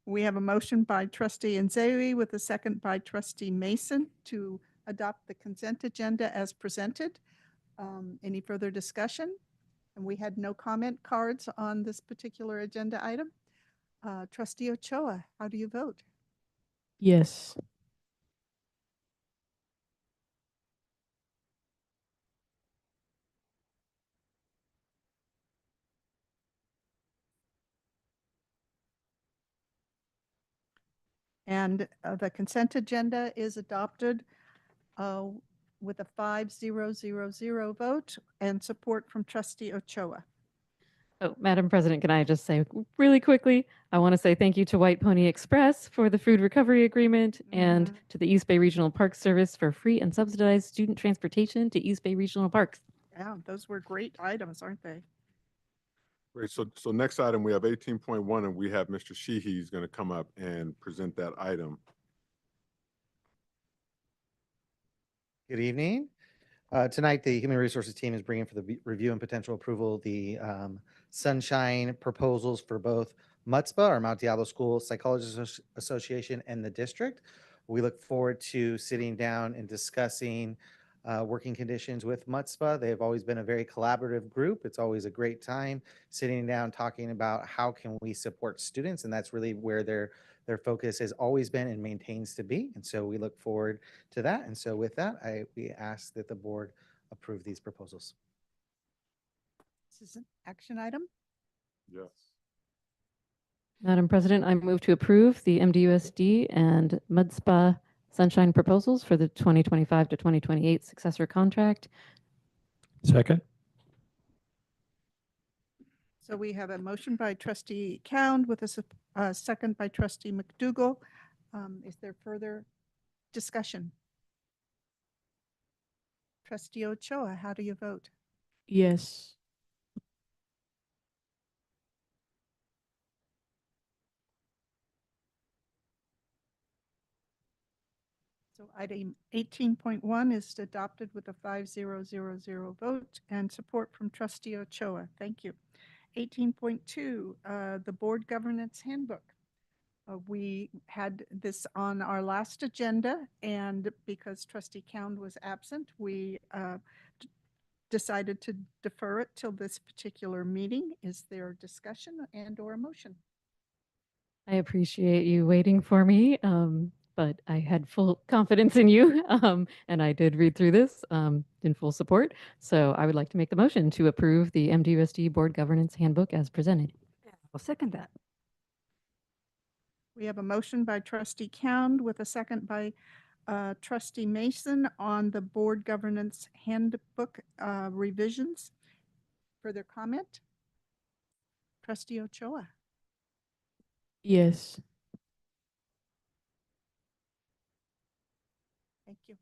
We have a motion by trustee Nzewi with a second by trustee Mason to adopt the consent agenda as presented. Any further discussion? And we had no comment cards on this particular agenda item. Trustee Ochoa, how do you vote? Yes. And the consent agenda is adopted uh, with a 5-0-0-0 vote and support from trustee Ochoa. Oh, Madam President, can I just say really quickly, I want to say thank you to White Pony Express for the food recovery agreement and to the East Bay Regional Park Service for free and subsidized student transportation to East Bay Regional Parks. Yeah, those were great items, aren't they? Great. So next item, we have 18.1, and we have Mr. Sheehy is going to come up and present that item. Good evening. Tonight, the Human Resources team is bringing for the review and potential approval the sunshine proposals for both MUTSPA, or Mount Diablo School Psychologists Association, and the district. We look forward to sitting down and discussing working conditions with MUTSPA. They've always been a very collaborative group. It's always a great time sitting down talking about how can we support students, and that's really where their focus has always been and maintains to be. And so we look forward to that. And so with that, we ask that the board approve these proposals. This is an action item. Yes. Madam President, I move to approve the MDUSD and MUDSPA sunshine proposals for the 2025 to 2028 successor contract. Second. So we have a motion by trustee Cowan with a second by trustee McDougall. Is there further discussion? Trustee Ochoa, how do you vote? Yes. So item 18.1 is adopted with a 5-0-0-0 vote and support from trustee Ochoa. Thank you. 18.2, the board governance handbook. We had this on our last agenda, and because trustee Cowan was absent, we decided to defer it till this particular meeting. Is there discussion and or a motion? I appreciate you waiting for me, but I had full confidence in you, and I did read through this in full support. So I would like to make the motion to approve the MDUSD Board Governance Handbook as presented. I'll second that. We have a motion by trustee Cowan with a second by trustee Mason on the board governance handbook revisions. Further comment? Trustee Ochoa. Yes. Thank you.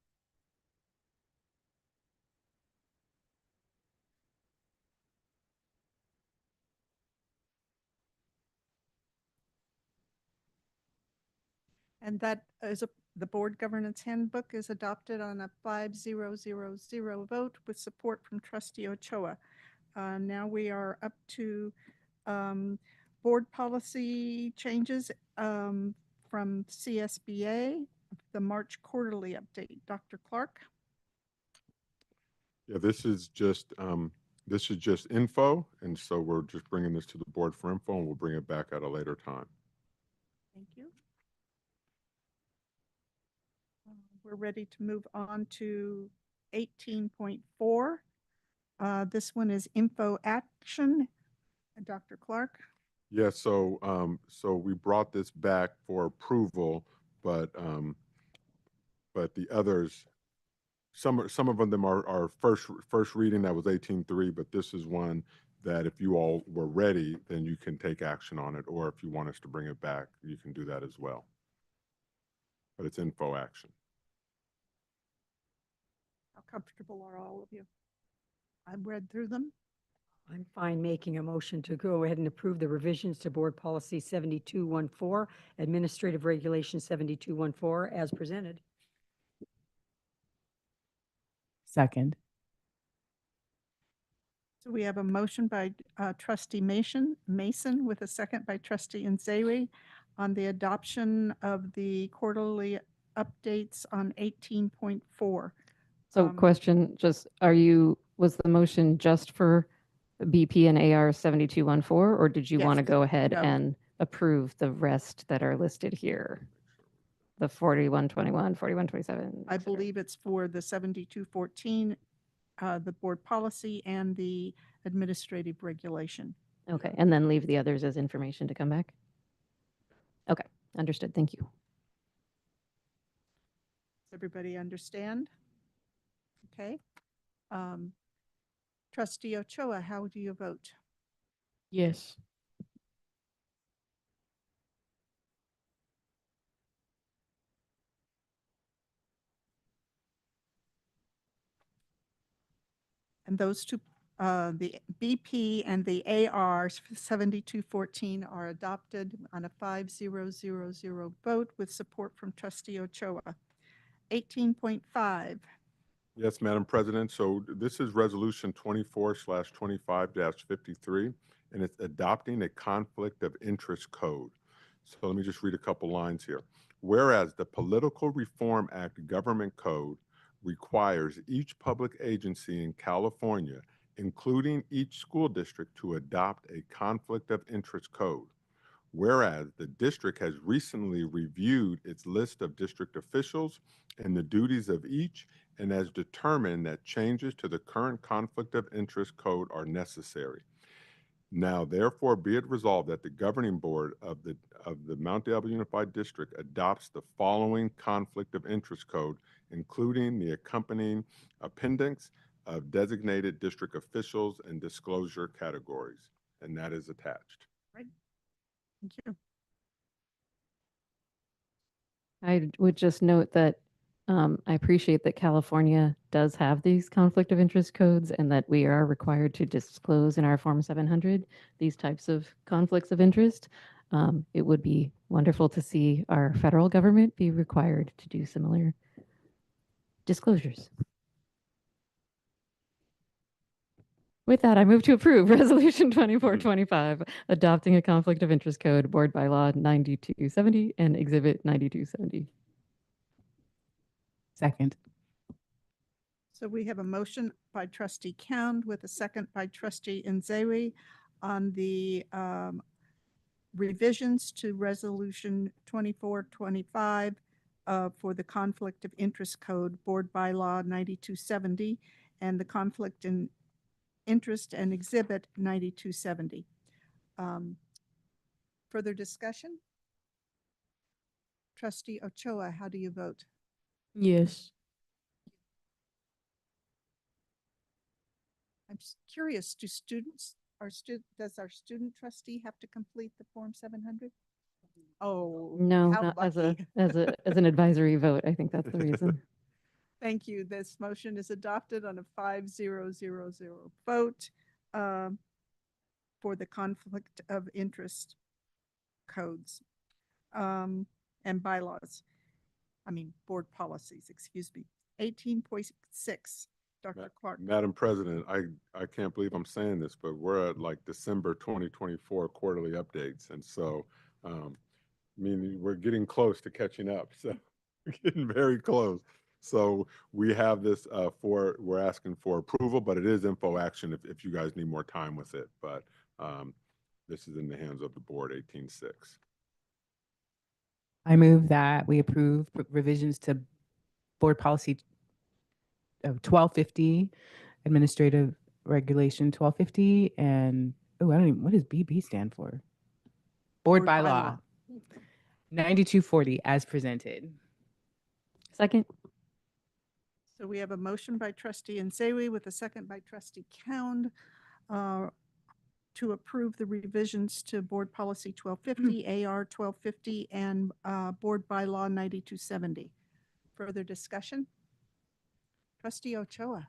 And that is the board governance handbook is adopted on a 5-0-0-0 vote with support from trustee Ochoa. Now we are up to board policy changes from CSBA, the March quarterly update. Dr. Clark. Yeah, this is just info, and so we're just bringing this to the board for info, and we'll bring it back at a later time. Thank you. We're ready to move on to 18.4. This one is info action. Dr. Clark. Yeah, so we brought this back for approval, but the others, some of them are first reading. That was 18.3, but this is one that if you all were ready, then you can take action on it, or if you want us to bring it back, you can do that as well. But it's info action. How comfortable are all of you? I've read through them. I'm fine making a motion to go ahead and approve the revisions to Board Policy 7214, Administrative Regulation 7214 as presented. Second. So we have a motion by trustee Mason with a second by trustee Nzewi on the adoption of the quarterly updates on 18.4. So question, was the motion just for BP and AR 7214, or did you want to Yes. go ahead No. and approve the rest that are listed here? The 4121, 4127. I believe it's for the 7214, the board policy and the administrative regulation. Okay, and then leave the others as information to come back? Okay, understood. Thank you. everybody understand? Okay. Trustee Ochoa, how do you vote? Yes. And those two, the BP and the AR 7214 are adopted on a 5-0-0-0 vote with support from Trustee Ochoa. 18.5. Yes, Madam President. So this is Resolution 24/25-53, and it's adopting a conflict of interest code. So let me just read a couple lines here. Whereas the Political Reform Act Government Code requires each public agency in California, including each school district, to adopt a conflict of interest code. Whereas the district has recently reviewed its list of district officials and the duties of each and has determined that changes to the current conflict of interest code are necessary. Now, therefore, be it resolved that the governing board of the Mount Diablo Unified District adopts the following conflict of interest code, including the accompanying appendix of designated district officials and disclosure categories, and that is attached. Right. Thank you. I would just note that I appreciate that California does have these conflict of interest codes and that we are required to disclose in our Form 700 these types of conflicts of interest. It would be wonderful to see our federal government be required to do similar disclosures. With that, I move to approve Resolution 2425, adopting a conflict of interest code, Board by Law 9270 and Exhibit 9270. Second. So we have a motion by Trustee Count with a second by Trustee Nzewi on the revisions to Resolution 2425 for the Conflict of Interest Code, Board by Law 9270, and the Conflict in Interest and Exhibit 9270. Further discussion? Trustee Ochoa, how do you vote? Yes. I'm curious, does our student trustee have to complete the Form 700? Oh, No, how not as lucky. as an advisory vote. I think that's the reason. Thank you. This motion is adopted on a 5-0-0-0 vote for the conflict of interest codes and bylaws. I mean, board policies, excuse me. 18.6, Dr. Clark. Madam President, I can't believe I'm saying this, but we're at like December 2024 quarterly updates. And so, meaning we're getting close to catching up. So we're getting very close. So we have this we're asking for approval, but it is info action if you guys need more time with it. But this is in the hands of the board, 18.6. I move that we approve revisions to Board Policy 1250, Administrative Regulation 1250, and I don't even, what does BB stand for? Board by Law 9240 as presented. Second. So we have a motion by Trustee Nzewi with a second by Trustee Count to approve the revisions to Board Policy 1250, AR 1250, and Board Bylaw 9270. Further discussion? Trustee Ochoa.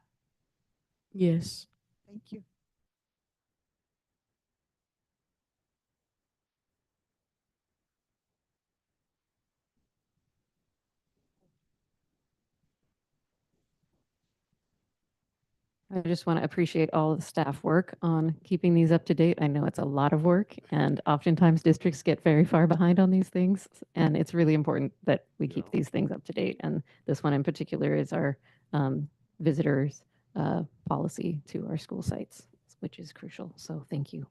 Yes. Thank you. I just want to appreciate all of the staff work on keeping these up to date. I know it's a lot of work, and oftentimes districts get very far behind on these things, and it's really important that we keep these things up to date. And this one in particular is our visitors policy to our school sites, which is crucial. So thank you.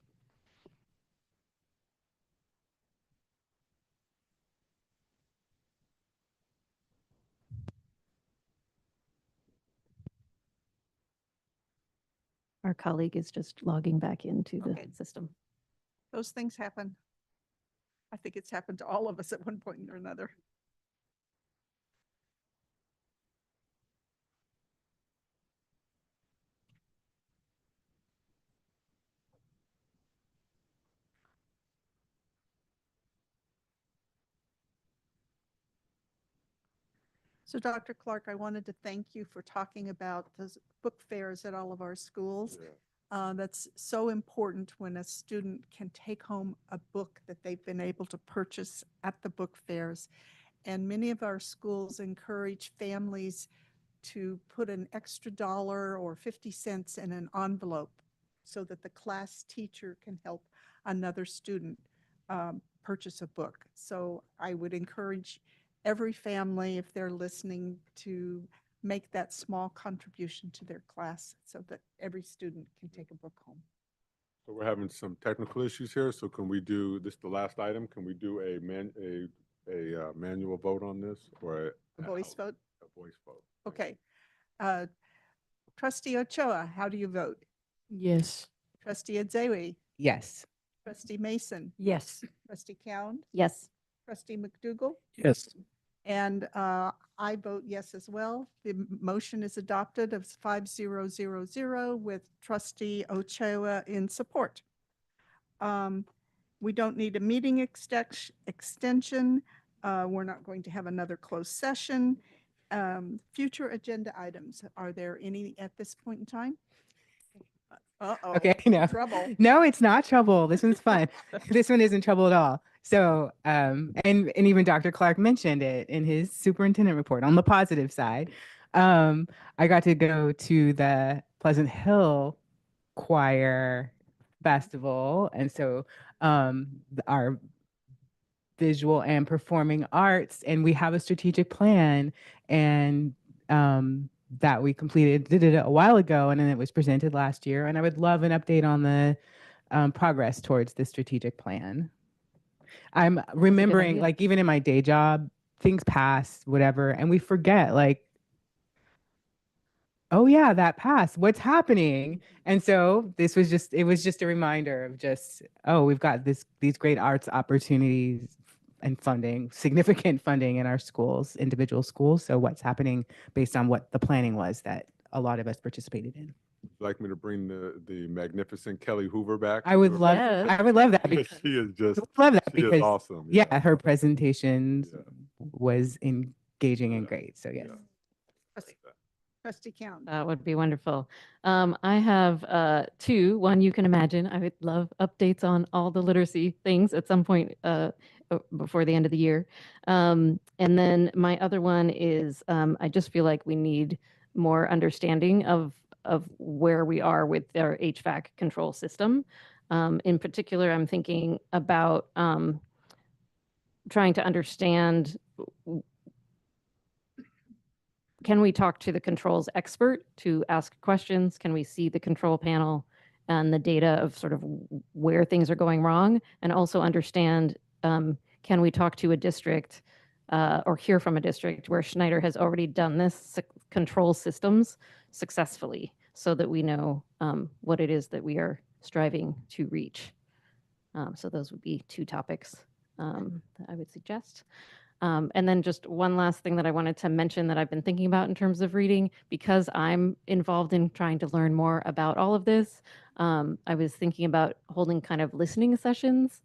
Our colleague is just logging back into the system. Those things happen. I think it's happened to all of us at one point or another. So Dr. Clark, I wanted to thank you for talking about those book fairs at all of our schools. That's so important when a student can take home a book that they've been able to purchase at the book fairs. And many of our schools encourage families to put an extra $1 or 50 cents in an envelope so that the class teacher can help another student purchase a book. So I would encourage every family, if they're listening, to make that small contribution to their class so that every student can take a book home. So we're having some technical issues here. So can we do this, the last item? Can we do a manual vote on this or A voice vote? a voice vote? Okay. Trustee Ochoa, how do you vote? Yes. Trustee Adzewi? Yes. Trustee Mason? Yes. Trustee Cowan? Yes. Trustee McDougal? Yes. And I vote yes as well. The motion is adopted as 5000 with Trustee Ochoa in support. We don't need a meeting extension. We're not going to have another closed session. Future agenda items, are there any at this point in time? Uh-oh. Okay, no. Trouble. No, it's not trouble. This one's fun. This one isn't trouble at all. So, and even Dr. Clark mentioned it in his superintendent report on the positive side. I got to go to the Pleasant Hill Choir Festival. And so our visual and performing arts, and we have a strategic plan, and that we did it a while ago, and then it was presented last year. And I would love an update on the progress towards the strategic plan. I'm remembering, idea. like, even in my day job, things pass, whatever, and we forget, like, oh yeah, that passed. What's happening? And so it was just a reminder of just, oh, we've got these great arts opportunities and funding, significant funding in our schools, individual schools. So what's happening based on what the planning was that a lot of us participated in. Would you like me to bring the magnificent Kelly Hoover back? I would love, Yes. I would love that because She is just, love that she is because awesome. yeah, her presentations Yeah. was engaging and Yeah. great. So yes. Yeah. Trustee Cowan? That would be wonderful. I have two. One, you can imagine, I would love updates on all the literacy things at some point before the end of the year. And then my other one is I just feel like we need more understanding of where we are with our HVAC control system. In particular, I'm thinking about trying to understand, can we talk to the controls expert to ask questions? Can we see the control panel and the data of sort of where things are going wrong? And also understand, can we talk to a district or hear from a district where Schneider has already done this control systems successfully so that we know what it is that we are striving to reach? So those would be two topics that I would suggest. And then just one last thing that I wanted to mention that I've been thinking about in terms of reading, because I'm involved in trying to learn more about all of this. I was thinking about holding kind of listening sessions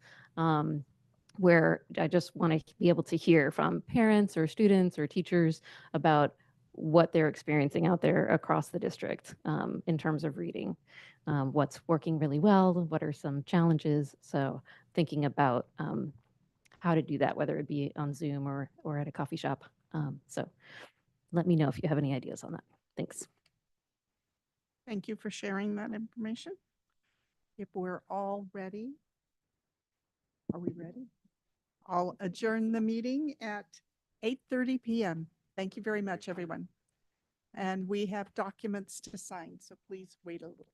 where I just want to be able to hear from parents or students or teachers about what they're experiencing out there across the district in terms of reading. What's working really well, what are some challenges? So thinking about how to do that, whether it be on Zoom or at a coffee shop. So let me know if you have any ideas on that. Thanks. Thank you for sharing that information. If we're all ready, are we ready? I'll adjourn the meeting at 8:30 p.m. Thank you very much, everyone. And we have documents to sign, so please wait a little.